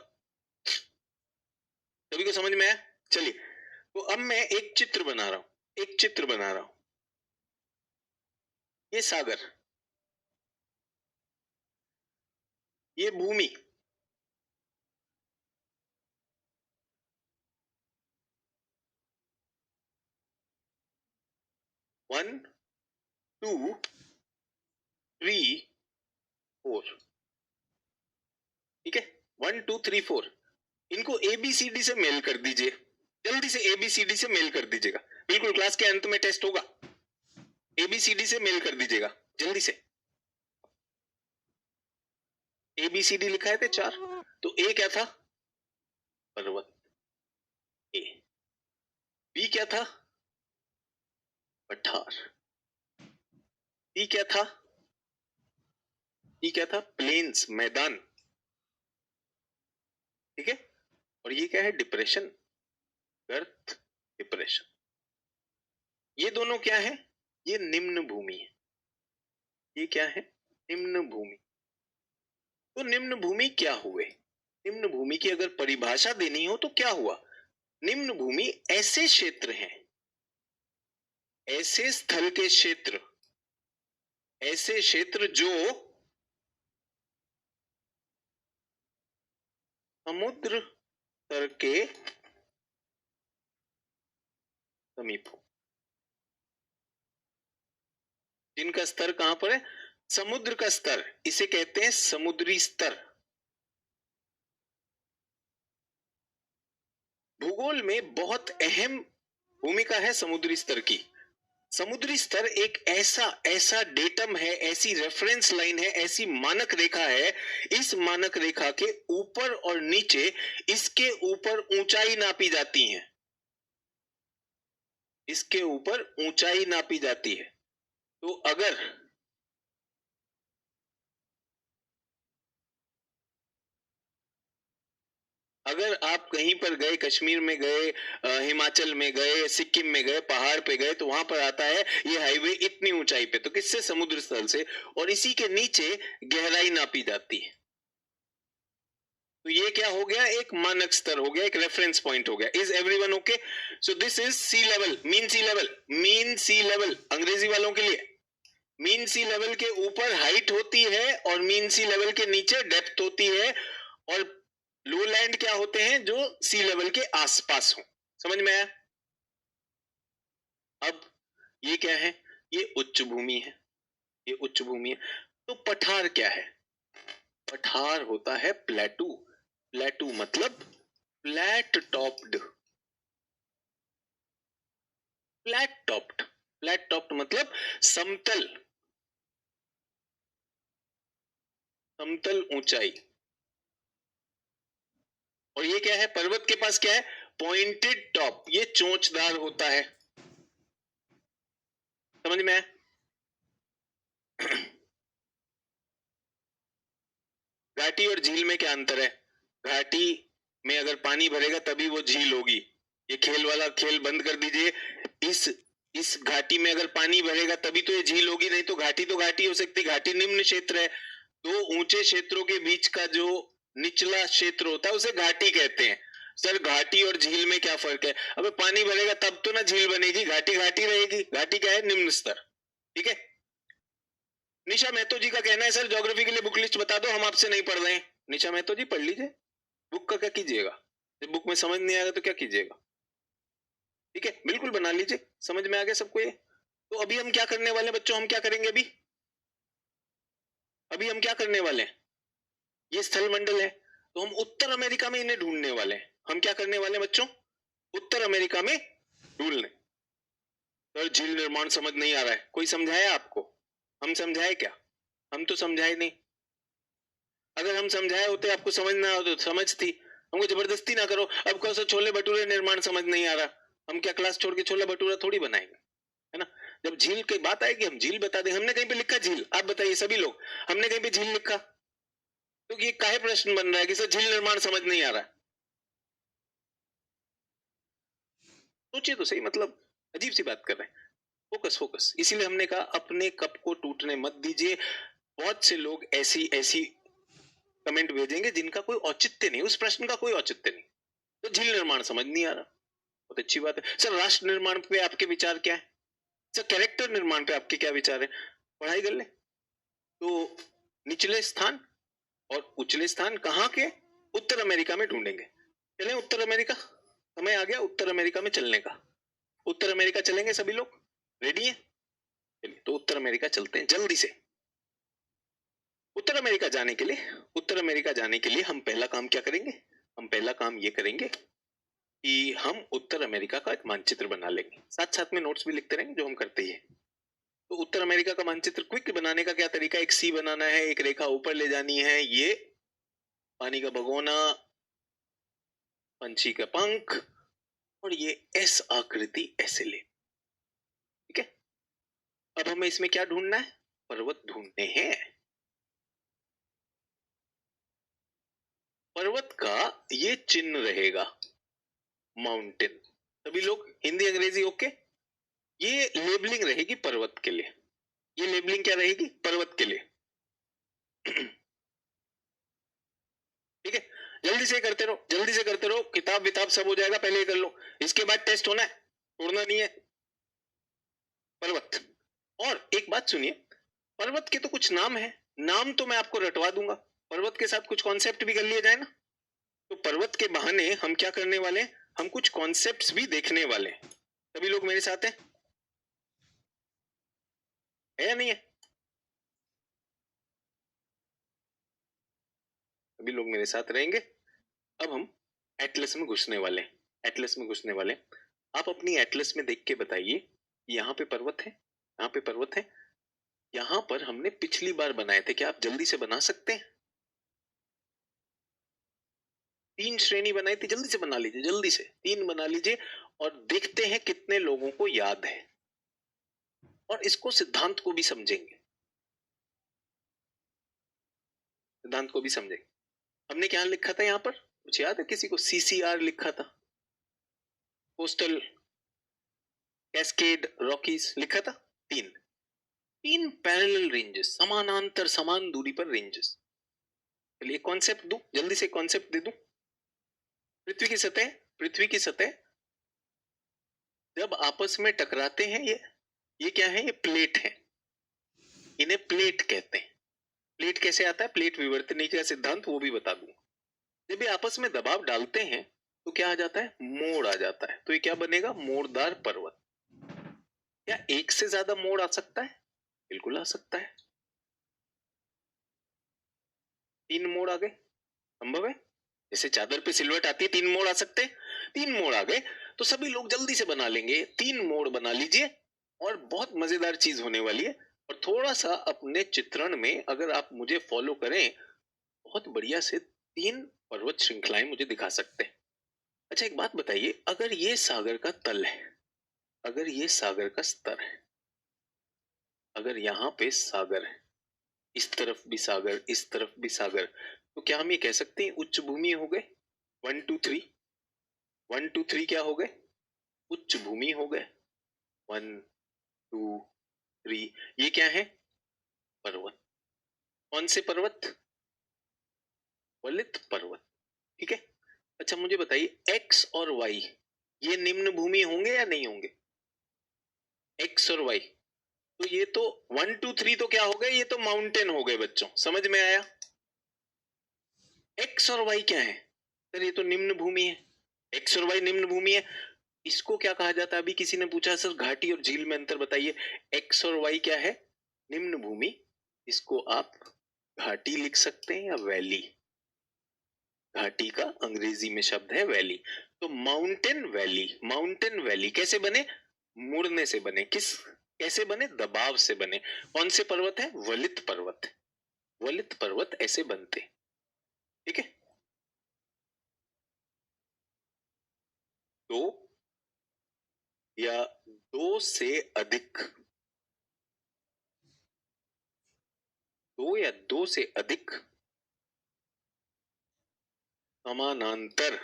सभी को समझ में आया? चलिए, तो अब मैं एक चित्र बना रहा हूं, एक चित्र बना रहा हूं। ये सागर, ये भूमि, वन टू थ्री फोर, ठीक है? 1 2 3 4, इनको ABCD से मेल कर दीजिए। जल्दी से ABCD से मेल कर दीजिएगा, बिल्कुल क्लास के अंत में टेस्ट होगा। ABCD से मेल कर दीजिएगा जल्दी से। ABCD लिखा है थे 4, तो A क्या था? पर्वत, ए। बी क्या था? पठार। सी क्या था? सी क्या था? प्लेन्स, मैदान, ठीक है? और ये क्या है? डिप्रेशन, गर्त, डिप्रेशन। ये दोनों क्या है? ये निम्न भूमि है। ये क्या है? निम्न भूमि। तो निम्न भूमि क्या हुए? निम्न भूमि की अगर परिभाषा देनी हो तो क्या हुआ? निम्न भूमि ऐसे क्षेत्र हैं, ऐसे स्थल के क्षेत्र, ऐसे क्षेत्र जो समुद्र स्तर के समीप हो। जिनका स्तर कहां पर है? समुद्र का स्तर, इसे कहते हैं समुद्री स्तर। भूगोल में बहुत अहम भूमिका है समुद्री स्तर की। समुद्री स्तर एक ऐसा ऐसा डेटम है, ऐसी रेफरेंस लाइन है, ऐसी मानक रेखा है। इस मानक रेखा के ऊपर और नीचे, इसके ऊपर ऊंचाई नापी जाती है, इसके ऊपर ऊंचाई नापी जाती है। तो अगर आप कहीं पर गए, कश्मीर में गए, हिमाचल में गए, सिक्किम में गए, पहाड़ पे गए, तो वहां पर आता है ये हाईवे इतनी ऊंचाई पे, तो किससे? समुद्र स्थल से। और इसी के नीचे गहराई नापी जाती है। तो ये क्या हो गया? एक मानक स्तर हो गया, एक रेफरेंस पॉइंट हो गया। Is everyone okay? So this is sea level, mean sea level, mean sea level अंग्रेजी वालों के लिए। मीन सी लेवल के ऊपर हाइट होती है और मीन सी लेवल के नीचे डेप्थ होती है। और लो लैंड क्या होते हैं? जो सी लेवल के आसपास हो। समझ में आया? अब ये क्या है? ये उच्च भूमि है, ये उच्च भूमि है। तो पठार क्या है? पठार होता है प्लेटू। प्लेटू मतलब flat topped, flat topped, flat topped मतलब समतल, समतल ऊंचाई। और ये क्या है? पर्वत के पास क्या है? पॉइंटेड टॉप, ये चोंचदार होता है। समझ में आया? घाटी और झील में क्या अंतर है? घाटी में अगर पानी भरेगा तभी वो झील होगी। ये खेल वाला खेल बंद कर दीजिए। इस घाटी में अगर पानी भरेगा तभी तो ये झील होगी, नहीं तो घाटी हो सकती। घाटी निम्न क्षेत्र है। दो ऊंचे क्षेत्रों के बीच का जो निचला क्षेत्र होता है उसे घाटी कहते हैं। सर घाटी और झील में क्या फर्क है? अबे पानी भरेगा तब तो ना झील बनेगी, घाटी घाटी रहेगी। घाटी क्या है? निम्न स्तर, ठीक है? निशा महतो जी का कहना है सर ज्योग्राफी के लिए बुक लिस्ट बता दो, हम आपसे नहीं पढ़ रहे हैं। निशा महतो जी पढ़ लीजिए, बुक का क्या कीजिएगा, जब बुक में समझ नहीं आएगा तो क्या कीजिएगा? ठीक है, बिल्कुल बना लीजिए। समझ में आ गया सबको ये? तो अभी हम क्या करने वाले हैं बच्चों? हम क्या करेंगे अभी? अभी हम क्या करने वाले हैं? ये स्थल मंडल है, तो हम उत्तर अमेरिका में इन्हें ढूंढने वाले हैं। हम क्या करने वाले हैं बच्चों? उत्तर अमेरिका में ढूंढने। सर झील निर्माण समझ नहीं आ रहा है, कोई समझाया आपको? हम समझाए क्या? हम तो समझाए नहीं। अगर हम समझाए होते आपको समझ ना हो तो समझती। हमको जबरदस्ती ना करो। अब कौन सा छोले भटूरे निर्माण समझ नहीं आ रहा, हम क्या क्लास छोड़ के छोले भटूरा थोड़ी बनाएंगे, है ना? जब झील की बात आएगी हम झील बता दें। हमने कहीं पे लिखा झील? आप बताइए सभी लोग, हमने कहीं पे झील लिखा? तो ये काहे प्रश्न बन रहा है कि सर झील निर्माण समझ नहीं आ रहा? सोचिए तो सही, मतलब अजीब सी बात कर रहे हैं। फोकस फोकस, इसीलिए हमने कहा अपने कप को टूटने मत दीजिए। बहुत से लोग ऐसी ऐसी कमेंट भेजेंगे जिनका कोई औचित्य नहीं, उस प्रश्न का कोई औचित्य नहीं। तो झील निर्माण समझ नहीं आ रहा, बहुत अच्छी बात है। सर राष्ट्र निर्माण पे आपके विचार क्या है? सर कैरेक्टर निर्माण पे आपके क्या विचार है? पढ़ाई कर ले। तो निचले स्थान और उचले स्थान कहाँ के? उत्तर अमेरिका में ढूंढेंगे। चलें उत्तर अमेरिका, समय आ गया उत्तर अमेरिका में चलने का। उत्तर अमेरिका चलेंगे सभी लोग, रेडी है? चलिए तो उत्तर अमेरिका चलते हैं जल्दी से। उत्तर अमेरिका जाने के लिए, उत्तर अमेरिका जाने के लिए हम पहला काम क्या करेंगे? हम पहला काम ये करेंगे कि हम उत्तर अमेरिका का एक मानचित्र बना लेंगे। साथ साथ में नोट्स भी लिखते रहेंगे जो हम करते ही है। तो उत्तर अमेरिका का मानचित्र क्विक बनाने का क्या तरीका? एक सी बनाना है, एक रेखा ऊपर ले जानी है, ये पानी का भगोना, पंछी का पंख, और ये एस आकृति ऐसे ले। ठीक है, अब हमें इसमें क्या ढूंढना है? पर्वत ढूंढने हैं। पर्वत का ये चिन्ह रहेगा, माउंटेन। सभी लोग हिंदी अंग्रेजी ओके? ये लेबलिंग रहेगी पर्वत के लिए। ये लेबलिंग क्या रहेगी? पर्वत के लिए। ठीक है, जल्दी से करते रहो, जल्दी से करते रहो, किताब विताब सब हो जाएगा, पहले ही कर लो। इसके बाद टेस्ट होना है, छोड़ना नहीं है। पर्वत, और एक बात सुनिए, पर्वत के तो कुछ नाम है, नाम तो मैं आपको रटवा दूंगा, पर्वत के साथ कुछ कॉन्सेप्ट भी कर लिए जाए ना। तो पर्वत के बहाने हम क्या करने वाले हैं? हम कुछ कॉन्सेप्ट्स भी देखने वाले हैं। सभी लोग मेरे साथ हैं? है या नहीं है? सभी लोग मेरे साथ रहेंगे। अब हम एटलस में घुसने वाले हैं, एटलस में घुसने वाले हैं। आप अपनी एटलस में देख के बताइए, यहाँ पे पर्वत है, यहाँ पे पर्वत है, यहाँ पर हमने पिछली बार बनाए थे, क्या आप जल्दी से बना सकते हैं? 3 श्रेणी बनाई थी, जल्दी से बना लीजिए, जल्दी से 3 बना लीजिए, और देखते हैं कितने लोगों को याद है, और इसको सिद्धांत को भी समझेंगे, सिद्धांत को भी समझेंगे। हमने क्या लिखा था यहाँ पर, कुछ याद है किसी को? CCR लिखा था, कोस्टल कैस्केड रॉकीज लिखा था। 3 पैरेलल रेंजेस, समानांतर समान दूरी पर रेंजेस। चलिए कॉन्सेप्ट दूं, जल्दी से कॉन्सेप्ट दे दूं। पृथ्वी की सतह, पृथ्वी की सतह जब आपस में टकराते हैं, ये क्या है? ये प्लेट है, इन्हें प्लेट कहते हैं। प्लेट कैसे आता है? प्लेट विवर्तनी का सिद्धांत वो भी बता दूंगा। जब ये आपस में दबाव डालते हैं तो क्या आ जाता है? मोड़ आ जाता है। तो ये क्या बनेगा? मोड़दार पर्वत। क्या एक से ज्यादा मोड़ आ सकता है? बिल्कुल आ सकता है। 3 मोड़ आ गए, संभव है? जैसे चादर पे सिलवट आती है, 3 मोड़ आ सकते हैं। 3 मोड़ आ गए तो सभी लोग जल्दी से बना लेंगे। 3 मोड़ बना लीजिए, और बहुत मजेदार चीज होने वाली है। और थोड़ा सा अपने चित्रण में अगर आप मुझे फॉलो करें, बहुत बढ़िया से 3 पर्वत श्रृंखलाएं मुझे दिखा सकते हैं। अच्छा एक बात बताइए, अगर ये सागर का तल है, अगर ये सागर का स्तर है, अगर यहाँ पे सागर है, इस तरफ भी सागर, इस तरफ भी सागर, तो क्या हम ये कह सकते हैं उच्च भूमि हो गए? 1 2 3, 1 2 3 क्या हो गए? उच्च भूमि हो गए। 1 2 3, ये क्या है? पर्वत। कौन से पर्वत? वलित पर्वत। ठीक है, अच्छा मुझे बताइए एक्स और वाई ये निम्न भूमि होंगे या नहीं होंगे? एक्स और वाई, तो ये तो 1 2 3 तो क्या हो गए? ये तो माउंटेन हो गए बच्चों, समझ में आया? एक्स और वाई क्या है? सर ये तो निम्न भूमि है। एक्स और वाई निम्न भूमि है, इसको क्या कहा जाता है? अभी किसी ने पूछा सर घाटी और झील में अंतर बताइए। एक्स और वाई क्या है? निम्न भूमि। इसको आप घाटी लिख सकते हैं या वैली। घाटी का अंग्रेजी में शब्द है वैली। तो माउंटेन वैली, माउंटेन वैली कैसे बने? मुड़ने से बने। कैसे बने? दबाव से बने। कौन से पर्वत है? वलित पर्वत। वलित पर्वत ऐसे बनते। ठीक है। दो या दो से अधिक, दो या दो से अधिक समानांतर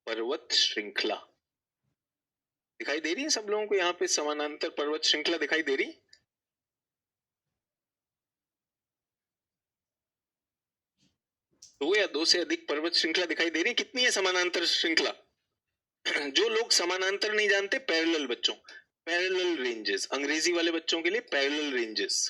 पर्वत श्रृंखला दिखाई दे रही है सब लोगों को? यहाँ पे समानांतर पर्वत श्रृंखला दिखाई दे रही? दो या दो से अधिक पर्वत श्रृंखला दिखाई दे रही? कितनी है समानांतर श्रृंखला? जो लोग समानांतर नहीं जानते, पैरेलल बच्चों, पैरेलल रेंजेस, अंग्रेजी वाले बच्चों के लिए पैरेलल रेंजेस।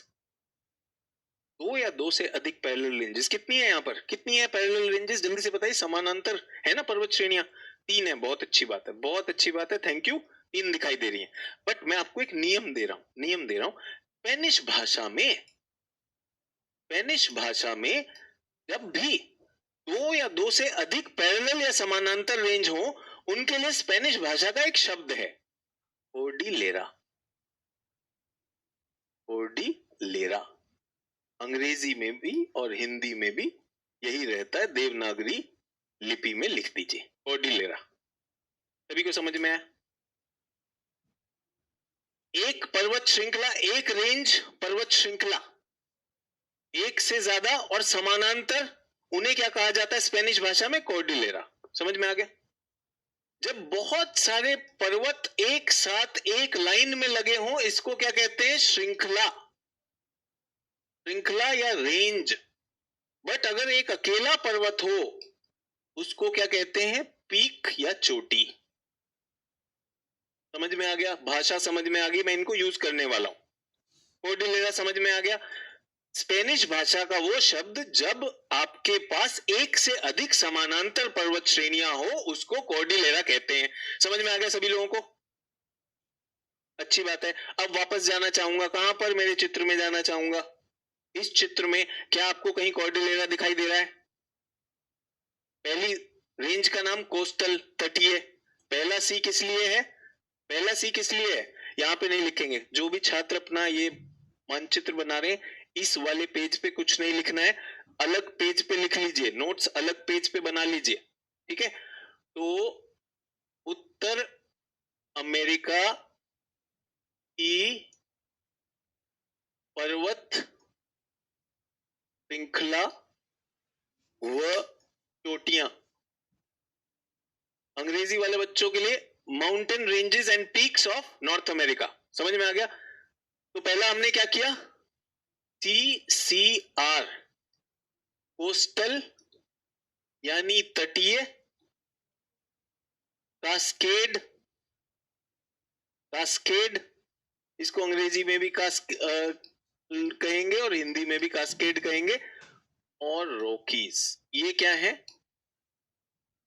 दो या दो से अधिक पैरेलल रेंजेस कितनी है? यहाँ पर कितनी है पैरेलल रेंजेस? जल्दी से बताइए। समानांतर है ना पर्वत श्रेणियां? 3 है। बहुत अच्छी बात है, बहुत अच्छी बात है, थैंक यू। 3 दिखाई दे रही है। बट मैं आपको एक नियम दे रहा हूं, नियम दे रहा हूं। स्पेनिश भाषा में, स्पेनिश भाषा में जब भी दो या दो से अधिक पैरेलल या समानांतर रेंज हो, उनके लिए स्पेनिश भाषा का एक शब्द है, कोर्डिलेरा। कोर्डिलेरा अंग्रेजी में भी और हिंदी में भी यही रहता है। देवनागरी लिपि में लिख दीजिए कोर्डिलेरा। सभी को समझ में आया? एक पर्वत श्रृंखला, एक रेंज पर्वत श्रृंखला, एक से ज्यादा और समानांतर, उन्हें क्या कहा जाता है स्पेनिश भाषा में? कोर्डिलेरा। समझ में आ गया? जब बहुत सारे पर्वत एक साथ एक लाइन में लगे हों, इसको क्या कहते हैं? श्रृंखला, श्रृंखला या रेंज। बट अगर एक अकेला पर्वत हो, उसको क्या कहते हैं? पीक या चोटी। समझ में आ गया? भाषा समझ में आ गई, मैं इनको यूज करने वाला हूं। कोर्डिलेरा समझ में आ गया? स्पेनिश भाषा का वो शब्द जब आपके पास एक से अधिक समानांतर पर्वत श्रेणियां हो, उसको कोर्डिलेरा कहते हैं। समझ में आ गया सभी लोगों को? अच्छी बात है। अब वापस जाना चाहूंगा, कहां पर? मेरे चित्र में जाना चाहूंगा। इस चित्र में क्या आपको कहीं कोर्डिलेरा दिखाई दे रहा है? पहली रेंज का नाम कोस्टल, तटीय। पहला सी किस लिए है? पहला सी किस लिए है? यहाँ पे नहीं लिखेंगे। जो भी छात्र अपना ये मानचित्र बना रहे हैं, इस वाले पेज पे कुछ नहीं लिखना है, अलग पेज पे लिख लीजिए। नोट्स अलग पेज पे बना लीजिए। ठीक है। तो उत्तर अमेरिका की पर्वत श्रृंखला व चोटियां, अंग्रेजी वाले बच्चों के लिए mountain ranges and peaks of north America. समझ में आ गया? तो पहला हमने क्या किया? CCR, कोस्टल यानी तटीय, कास्केड, कास्केड इसको अंग्रेजी में भी कहेंगे और हिंदी में भी कास्केड कहेंगे, और रॉकीज, ये क्या है?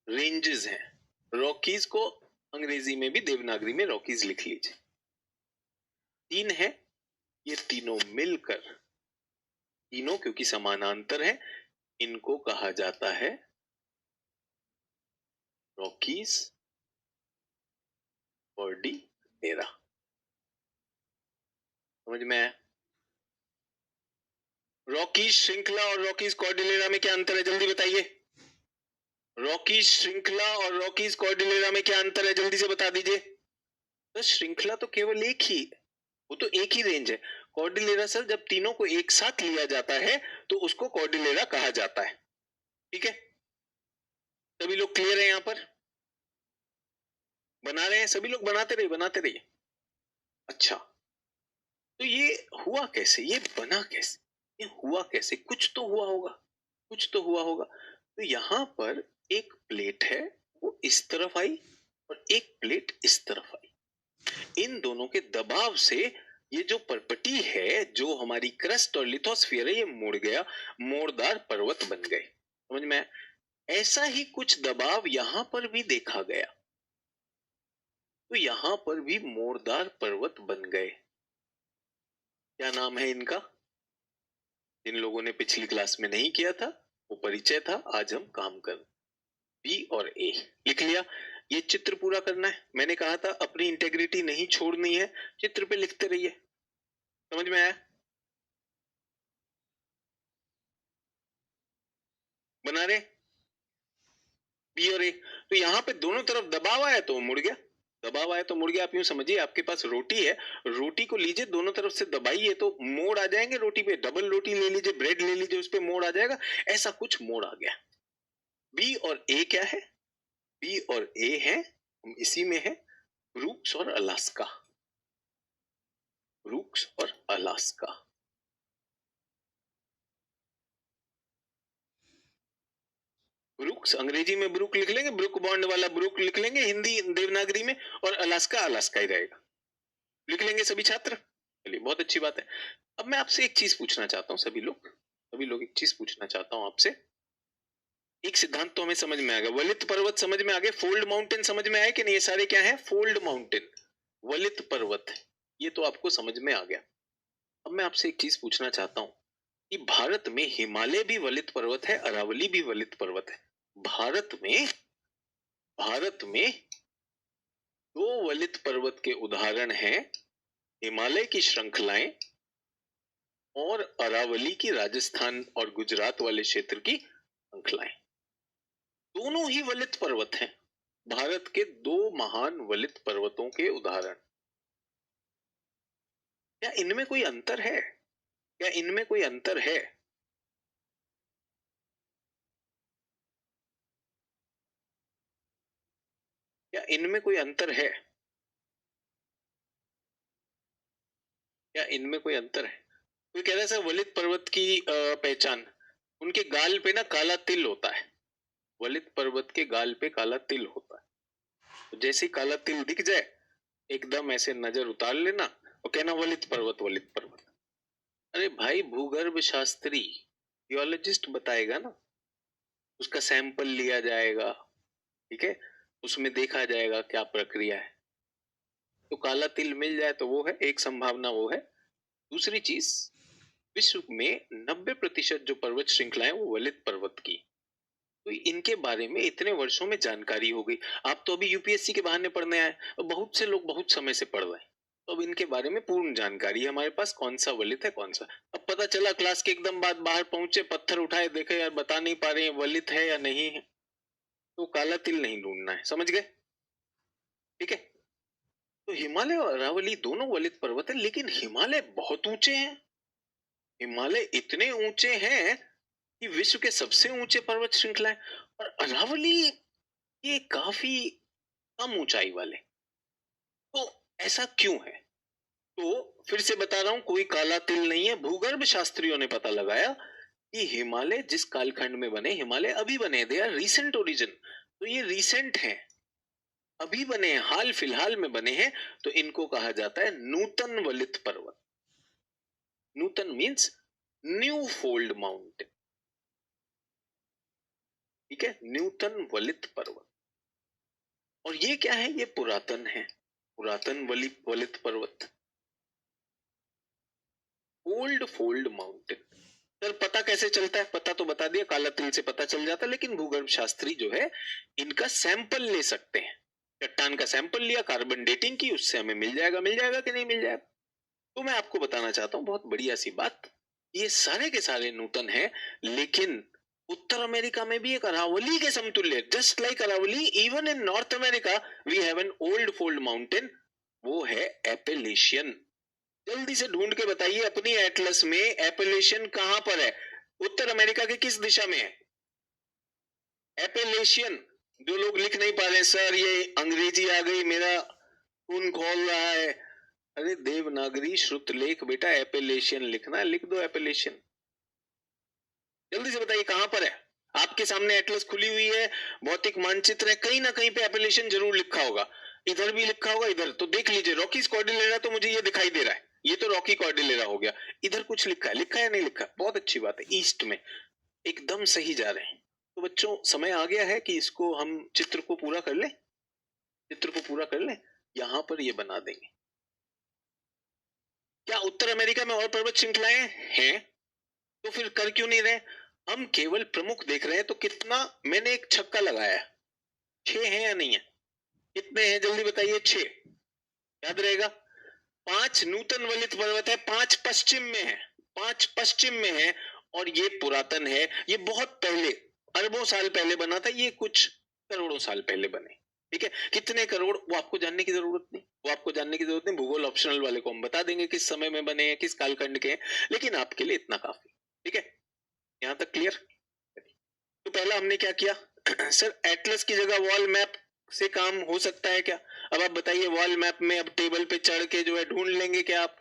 रेंजेस हैं। रॉकीज को अंग्रेजी में भी देवनागरी में रॉकीज लिख लीजिए। 3 है, ये तीनों मिलकर, तीनों क्योंकि समानांतर है, इनको कहा जाता है रॉकीज कोर्डिलेरा। समझ में आया? रॉकीज श्रृंखला और रॉकीज कोर्डिलेरा में क्या अंतर है? जल्दी बताइए। रॉकीज श्रृंखला और रॉकीज कोर्डिलेरा में क्या अंतर है? जल्दी से बता दीजिए। तो श्रृंखला तो केवल एक ही, वो तो एक ही रेंज है। कोर्डिलेरा सर जब तीनों को एक साथ लिया जाता है तो उसको कोर्डिलेरा कहा जाता है। ठीक है, सभी लोग क्लियर है? यहां पर बना रहे हैं सभी लोग? बनाते रहिए, बनाते रहिए। अच्छा, तो ये हुआ कैसे? ये बना कैसे? ये हुआ कैसे? कुछ तो हुआ होगा, कुछ तो हुआ होगा। तो यहां पर एक प्लेट है, वो इस तरफ आई और एक प्लेट इस तरफ आई। इन दोनों के दबाव से ये जो परपटी है, जो हमारी क्रस्ट और लिथोस्फीयर है, ये मुड़ गया, मोड़दार पर्वत बन गए। समझ में आया? ऐसा ही कुछ दबाव यहां पर भी देखा गया, तो यहां पर भी मोरदार पर्वत बन गए। क्या नाम है इनका? जिन लोगों ने पिछली क्लास में नहीं किया था वो परिचय था, आज हम काम कर। बी और ए लिख लिया। ये चित्र पूरा करना है, मैंने कहा था अपनी इंटेग्रिटी नहीं छोड़नी है, चित्र पे लिखते रहिए। समझ में आया? बना रहे बी और ए। तो यहाँ पे दोनों तरफ दबाव आया तो मुड़ गया, दबाव आया तो मुड़ गया। आप यूं समझिए आपके पास रोटी है, रोटी को लीजिए दोनों तरफ से दबाइए तो मोड़ आ जाएंगे रोटी पे। डबल रोटी ले लीजिए, ब्रेड ले लीजिए, उस पे मोड़ आ जाएगा। ऐसा कुछ मोड़ आ गया। बी और ए क्या है? बी और ए है, इसी में है ब्रूक्स और अलास्का। ब्रूक्स और अलास्का। ब्रूक्स अंग्रेजी में ब्रूक लिख लेंगे, ब्रूक बॉन्ड वाला ब्रूक लिख लेंगे हिंदी देवनागरी में, और अलास्का अलास्का ही रहेगा। लिख लेंगे सभी छात्र? चलिए बहुत अच्छी बात है। अब मैं आपसे एक चीज पूछना चाहता हूँ, सभी लोग एक चीज पूछना चाहता हूँ आपसे। एक सिद्धांत तो हमें समझ में आ गया, वलित पर्वत समझ में आ गए, फोल्ड माउंटेन समझ में आए कि नहीं? ये सारे क्या है? फोल्ड माउंटेन, वलित पर्वत, ये तो आपको समझ में आ गया। अब मैं आपसे एक चीज पूछना चाहता हूँ कि भारत में हिमालय भी वलित पर्वत है, अरावली भी वलित पर्वत है। भारत में दो वलित पर्वत के उदाहरण हैं, हिमालय की श्रृंखलाएं और अरावली की राजस्थान और गुजरात वाले क्षेत्र की श्रृंखलाएं। दोनों ही वलित पर्वत हैं, भारत के दो महान वलित पर्वतों के उदाहरण। क्या इनमें कोई अंतर है? क्या इनमें कोई अंतर है? क्या इनमें कोई अंतर है? क्या इनमें कोई अंतर है? कोई कह रहा है सर वलित पर्वत की पहचान, उनके गाल पे ना काला तिल होता है। वलित पर्वत के गाल पे काला तिल होता है, तो जैसे ही काला तिल दिख जाए एकदम ऐसे नजर उतार लेना और कहना वलित पर्वत वलित पर्वत। अरे भाई भूगर्भ शास्त्री जियोलॉजिस्ट बताएगा ना, उसका सैंपल लिया जाएगा, ठीक है, उसमें देखा जाएगा क्या प्रक्रिया है, तो काला तिल मिल जाए तो वो है एक संभावना, वो है। दूसरी चीज, विश्व में 90% जो पर्वत श्रृंखलाएं वो वलित पर्वत की, तो इनके बारे में इतने वर्षों में जानकारी हो गई। आप तो अभी यूपीएससी के बहाने पढ़ने आए और बहुत से लोग बहुत समय से पढ़ रहे हैं, तो अब इनके बारे में पूर्ण जानकारी है हमारे पास, कौन सा वलित है कौन सा। अब पता चला क्लास के एकदम बाद बाहर पहुंचे, पत्थर उठाए, देखे यार बता नहीं पा रहे हैं वलित है या नहीं है, तो काला तिल नहीं ढूंढना है, समझ गए? ठीक है। तो हिमालय और अरावली दोनों वलित पर्वत है, लेकिन हिमालय बहुत ऊंचे हैं। हिमालय इतने ऊंचे हैं कि विश्व के सबसे ऊंचे पर्वत श्रृंखला है, और अरावली ये काफी कम ऊंचाई वाले। तो ऐसा क्यों है? तो फिर से बता रहा हूं, कोई काला तिल नहीं है। भूगर्भ शास्त्रियों ने पता लगाया कि हिमालय जिस कालखंड में बने, हिमालय अभी बने, दे आर रिसेंट ओरिजिन, तो ये रिसेंट हैं, अभी बने हैं, हाल फिलहाल में बने हैं, तो इनको कहा जाता है नूतन वलित पर्वत। नूतन मीन्स न्यू फोल्ड माउंटेन, ठीक है, न्यूतन वलित पर्वत। और ये क्या है? ये पुरातन है, पुरातन वलित पर्वत, ओल्ड फोल्ड माउंटेन। सर पता कैसे चलता है? पता तो बता दिया, काला तिल से पता चल जाता है, लेकिन भूगर्भ शास्त्री जो है इनका सैंपल ले सकते हैं। चट्टान का सैंपल लिया, कार्बन डेटिंग की, उससे हमें मिल जाएगा कि नहीं मिल जाएगा? तो मैं आपको बताना चाहता हूँ बहुत बढ़िया सी बात, ये सारे के सारे नूतन है, लेकिन उत्तर अमेरिका में भी एक अरावली के समतुल्य, just like Aravalli, even in North America we have an old fold mountain, वो है एपेलेशियन। जल्दी से ढूंढ के बताइए अपनी एटलस में एपेलेशियन कहां पर है, उत्तर अमेरिका के किस दिशा में है एपेलेशियन? जो लोग लिख नहीं पा रहे सर ये अंग्रेजी आ गई, मेरा खून खोल रहा है, अरे देवनागरी श्रुतलेख बेटा, एपेलेशियन लिखना, लिख दो एपेलेशियन। जल्दी से बताइए कहां पर है? आपके सामने एटलस खुली हुई है, भौतिक मानचित्र है, कहीं ना कहीं पे एपेलेशियन जरूर लिखा होगा, इधर भी लिखा होगा, इधर तो देख लीजिए, रॉकीज कॉर्डिलेरा तो मुझे ये दिखाई दे रहा है, ये तो रॉकी कॉर्डिलेरा हो गया, इधर कुछ लिखा है या नहीं लिखा? बहुत अच्छी बात है, ईस्ट में, एकदम सही जा रहे हैं। तो बच्चों समय आ गया है कि इसको हम चित्र को पूरा कर लें, चित्र को पूरा कर लें। यहां पर ये बना देंगे। क्या उत्तर अमेरिका में और पर्वत श्रृंखलाएं हैं? तो फिर कर क्यों नहीं रहे? हम केवल प्रमुख देख रहे हैं। तो कितना, मैंने एक छक्का लगाया, 6 है या नहीं है? कितने हैं जल्दी बताइए? 6 याद रहेगा। 5 नूतन वलित पर्वत है, 5 पश्चिम में है, 5 पश्चिम में है। और ये पुरातन है, ये बहुत पहले, अरबों साल पहले बना था, ये कुछ करोड़ों साल पहले बने। ठीक है, कितने करोड़ वो आपको जानने की जरूरत नहीं, वो आपको जानने की जरूरत नहीं। भूगोल ऑप्शनल वाले को हम बता देंगे किस समय में बने हैं, किस कालखंड के हैं, लेकिन आपके लिए इतना काफी। ठीक है, यहां तक क्लियर? तो पहला हमने क्या किया सर, एटलस की जगह वॉल मैप से काम हो सकता है क्या? अब आप बताइए, वॉल मैप में अब टेबल पे चढ़ के जो है ढूंढ लेंगे क्या आप?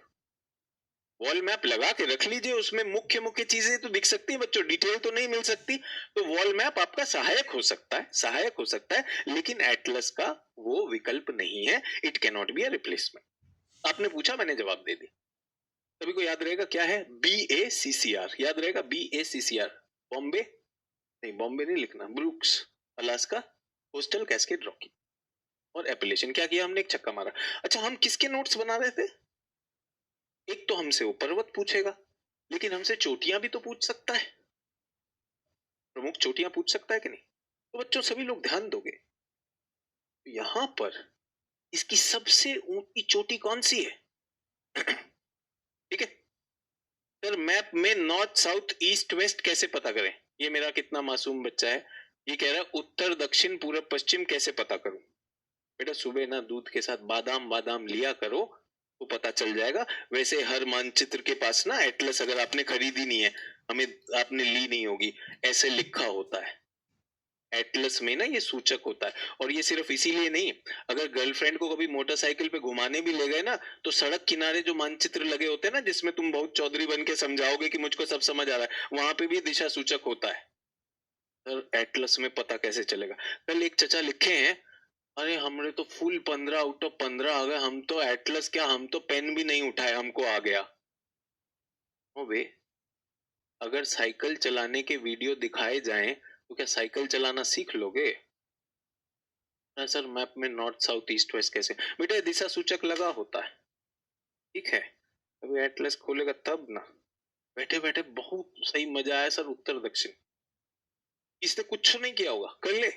वॉल मैप लगा के रख लीजिए, उसमें मुख्य मुख्य चीजें तो दिख सकती है बच्चों, डिटेल तो नहीं मिल सकती। तो वॉल मैप आपका सहायक हो सकता है, सहायक हो सकता है, लेकिन एटलस का वो विकल्प नहीं है। It can not be a replacement. आपने पूछा, मैंने जवाब दे दिया। सभी को याद रहेगा क्या है? BACCR याद रहेगा, BACCR। बॉम्बे नहीं, बॉम्बे नहीं लिखना, Brooks, Alaska, coastal cascade Rocky और एपेलेशन। क्या किया हमने? एक छक्का मारा। अच्छा, हम किसके नोट्स बना रहे थे? एक तो हमसे वो पर्वत पूछेगा, लेकिन हमसे चोटियां भी तो पूछ सकता है, प्रमुख चोटियां पूछ सकता है कि नहीं? तो बच्चों सभी लोग ध्यान दोगे, यहां पर इसकी सबसे ऊंची चोटी कौन सी है? ठीक है सर, मैप में नॉर्थ साउथ ईस्ट वेस्ट कैसे पता करें? ये मेरा कितना मासूम बच्चा है, ये कह रहा है उत्तर दक्षिण पूरब पश्चिम कैसे पता करूं? बेटा सुबह ना दूध के साथ बादाम बादाम लिया करो, तो पता चल जाएगा। वैसे हर मानचित्र के पास ना एटलस, अगर आपने खरीदी नहीं है, हमें आपने ली नहीं होगी, ऐसे लिखा होता है। एटलस में ना ये सूचक होता है। और ये सिर्फ इसीलिए नहीं, अगर गर्लफ्रेंड को कभी मोटरसाइकिल पे घुमाने भी ले गए ना, तो सड़क किनारे जो मानचित्र लगे होते हैं ना, जिसमें तुम बहुत चौधरी बन के समझाओगे कि मुझको सब समझ आ रहा है, वहां पे भी दिशा सूचक होता है। सर एटलस में पता कैसे चलेगा? कल एक चचा लिखे हैं, अरे हमरे तो फुल 15 आउट ऑफ 15 आ गए, हम तो एटलस क्या, हम तो पेन भी नहीं उठाए, हमको आ गया। ओ बे, अगर साइकिल चलाने के वीडियो दिखाए जाएं तो क्या साइकिल चलाना सीख लोगे? सर मैप में नॉर्थ साउथ ईस्ट वेस्ट कैसे? बेटा दिशा सूचक लगा होता है, ठीक है। अभी एटलस खोलेगा तब ना। बैठे बैठे बहुत सही मजा आया सर, उत्तर दक्षिण। इसने कुछ नहीं किया होगा, कर ले,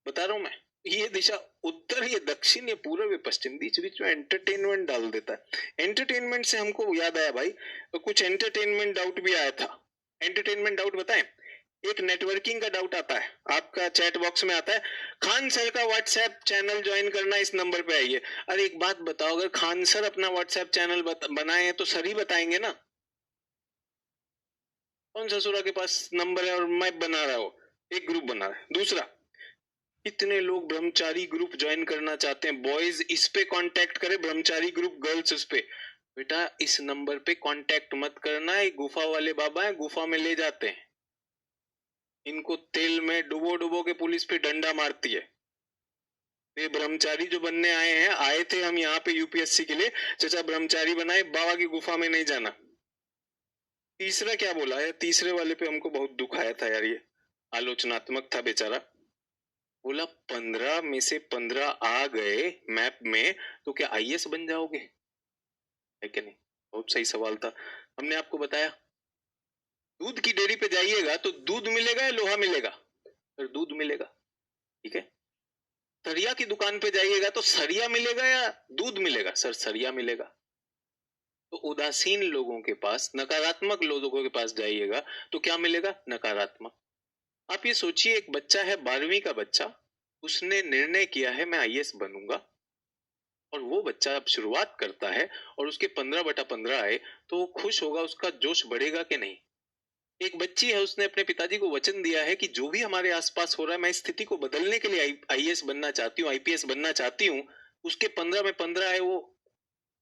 बता रहा हूं मैं। ये दिशा उत्तर, ये दक्षिण, ये पूर्व, ये पश्चिम, बीच बीच में एंटरटेनमेंट डाल देता है। एंटरटेनमेंट से हमको याद आया भाई, तो कुछ एंटरटेनमेंट डाउट भी आया था। एंटरटेनमेंट डाउट बताएं। एक नेटवर्किंग का डाउट आता है, आपका चैट बॉक्स में आता है, खान सर का व्हाट्सएप चैनल ज्वाइन करना, इस नंबर पे आइए। अरे एक बात बताओ, अगर खान सर अपना व्हाट्सएप चैनल बनाए हैं तो सर ही बताएंगे ना। कौन ससुरा के पास नंबर है और मैं बना रहा हूं, एक ग्रुप बना रहा है। दूसरा, कितने लोग ब्रह्मचारी ग्रुप ज्वाइन करना चाहते हैं? बॉयज इस पे कांटेक्ट करें, ब्रह्मचारी ग्रुप गर्ल्स उस पे। बेटा इस नंबर पे कांटेक्ट मत करना, ये गुफा वाले बाबा है, गुफा में ले जाते हैं इनको, तेल में डुबो डुबो के पुलिस पे डंडा मारती है। ये ब्रह्मचारी जो बनने आए हैं, आए थे हम यहाँ पे यूपीएससी के लिए, चाचा ब्रह्मचारी बनाए, बाबा की गुफा में नहीं जाना। तीसरा क्या बोला है? तीसरे वाले पे हमको बहुत दुख आया था यार, ये आलोचनात्मक था बेचारा। बोला 15 में से 15 आ गए मैप में तो क्या आईएएस बन जाओगे? है कि नहीं? बहुत सही सवाल था। हमने आपको बताया, दूध की डेयरी पे जाइएगा तो दूध मिलेगा या लोहा मिलेगा? फिर दूध मिलेगा, ठीक है। सरिया की दुकान पे जाइएगा तो सरिया मिलेगा या दूध मिलेगा? सर सरिया मिलेगा। तो उदासीन लोगों के पास, नकारात्मक लोगों के पास जाइएगा तो क्या मिलेगा? नकारात्मक। आप ये सोचिए, एक बच्चा है 12वीं का बच्चा, उसने निर्णय किया है मैं आईएएस बनूंगा, और वो बच्चा अब शुरुआत करता है और उसके 15/15 आए, तो वो खुश होगा, उसका जोश बढ़ेगा कि नहीं? एक बच्ची है, उसने अपने पिताजी को वचन दिया है कि जो भी हमारे आसपास हो रहा है, मैं इस स्थिति को बदलने के लिए आईएएस बनना चाहती हूँ, आईपीएस बनना चाहती हूँ। उसके 15/15 आए, वो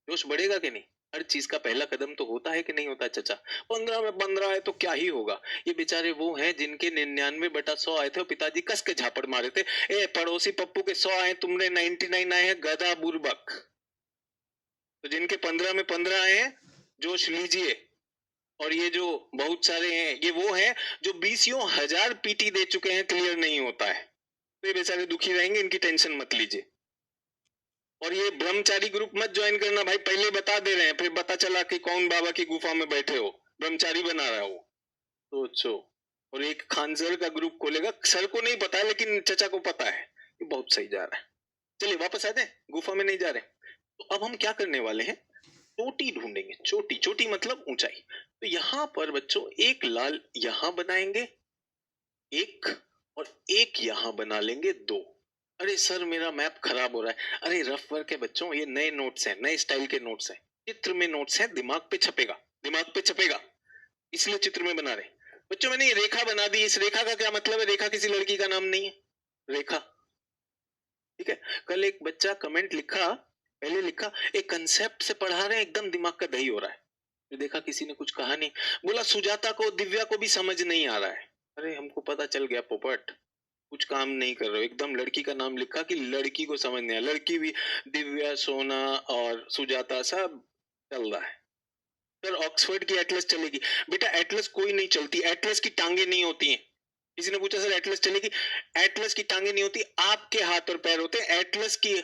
जोश बढ़ेगा कि नहीं? हर चीज का पहला कदम तो होता है कि नहीं होता चाचा? 15/15 आए तो क्या ही होगा। ये बेचारे वो हैं जिनके 99/100 आए थे और पिताजी कस के झापड़ मारे थे, ए पड़ोसी पप्पू के 100 आए, तुमने 99 आए हैं, गधा बुर्बक। तो जिनके 15/15 आए हैं, जोश लीजिए, और ये जो बहुत सारे हैं ये वो हैं जो 20,000 पीटी दे चुके हैं, क्लियर नहीं होता है, तो ये बेचारे दुखी रहेंगे, इनकी टेंशन मत लीजिए। और ये ब्रह्मचारी ग्रुप मत ज्वाइन करना भाई, पहले बता दे रहे हैं, फिर पता चला कि कौन बाबा की गुफा में बैठे हो, ब्रह्मचारी बना रहा हो। सोचो। और एक खानसर का ग्रुप खोलेगा, सर को नहीं पता है लेकिन चचा को पता है, ये बहुत सही जा रहा है। चलिए वापस आ जाए, गुफा में नहीं जा रहे। तो अब हम क्या करने वाले हैं, चोटी ढूंढेंगे। चोटी, चोटी मतलब ऊंचाई। तो यहाँ पर बच्चों एक लाल यहाँ बनाएंगे, एक, और एक यहाँ बना लेंगे, दो। अरे सर मेरा मैप खराब हो रहा है। अरे रफ वर्क है बच्चों, ये नए नोट्स हैं, नए स्टाइल के नोट्स हैं, चित्र में नोट्स हैं, दिमाग पे छपेगा, दिमाग पे छपेगा, इसलिए चित्र में बना रहे बच्चों। मैंने ये रेखा बना दी, इस रेखा का क्या मतलब है, रेखा किसी लड़की का नाम नहीं है, रेखा, ठीक है। कल एक बच्चा कमेंट लिखा, पहले लिखा एक कंसेप्ट से पढ़ा रहे हैं, एकदम दिमाग का दही हो रहा है, फिर देखा किसी ने कुछ कहा नहीं, बोला सुजाता को दिव्या को भी समझ नहीं आ रहा है। अरे हमको पता चल गया पोपट, कुछ काम नहीं कर रहे हो, एकदम लड़की का नाम लिखा कि लड़की को समझ नहीं आया, लड़की भी दिव्या, सोना और सुजाता सब चल रहा है। सर ऑक्सफोर्ड की एटलस चलेगी, बेटा एटलस कोई नहीं चलती, एटलस की टांगे नहीं होती हैं। किसी ने पूछा सर एटलस चलेगी, एटलस की टांगे नहीं होती, आपके हाथ और पैर होते हैं। एटलस की,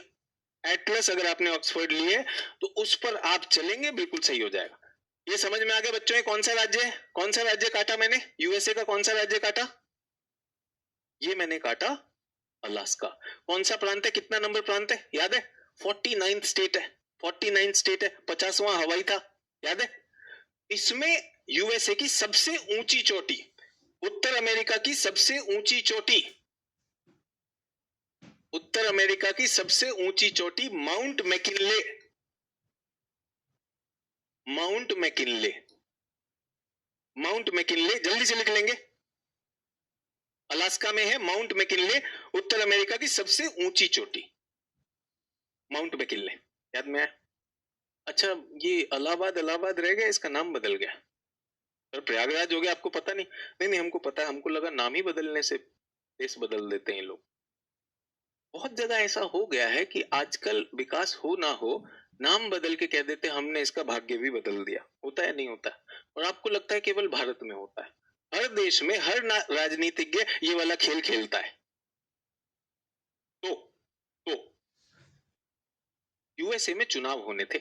एटलस अगर आपने ऑक्सफोर्ड लिए तो उस पर आप चलेंगे, बिल्कुल सही हो जाएगा। ये समझ में आ गया बच्चों, कौन सा राज्य है, कौन सा राज्य काटा मैंने, यूएसए का कौन सा राज्य काटा, ये मैंने काटा अलास्का। कौन सा प्रांत है, कितना नंबर प्रांत है याद है, 49th स्टेट है, 49th स्टेट है, 50वां हवाई था, याद है। इसमें यूएसए की सबसे ऊंची चोटी, उत्तर अमेरिका की सबसे ऊंची चोटी, उत्तर अमेरिका की सबसे ऊंची चोटी mount McKinley, mount McKinley, mount McKinley, जल्दी से लिख लेंगे, अलास्का में है माउंट मैकिनले, उत्तर अमेरिका की सबसे ऊंची चोटी माउंट मैकिनले, याद में आया। अच्छा ये इलाहाबाद, इलाहाबाद रह गया, इसका नाम बदल गया, सर प्रयागराज हो गया, आपको पता नहीं, नहीं नहीं हमको पता है, हमको लगा नाम ही बदलने से देश बदल देते हैं लोग। बहुत जगह ऐसा हो गया है कि आजकल विकास हो ना हो, नाम बदल के कह देते हमने इसका भाग्य भी बदल दिया, होता है नहीं होता। और आपको लगता है केवल भारत में होता है, हर देश में हर राजनीतिज्ञ ये वाला खेल खेलता है। तो यूएसए में चुनाव होने थे,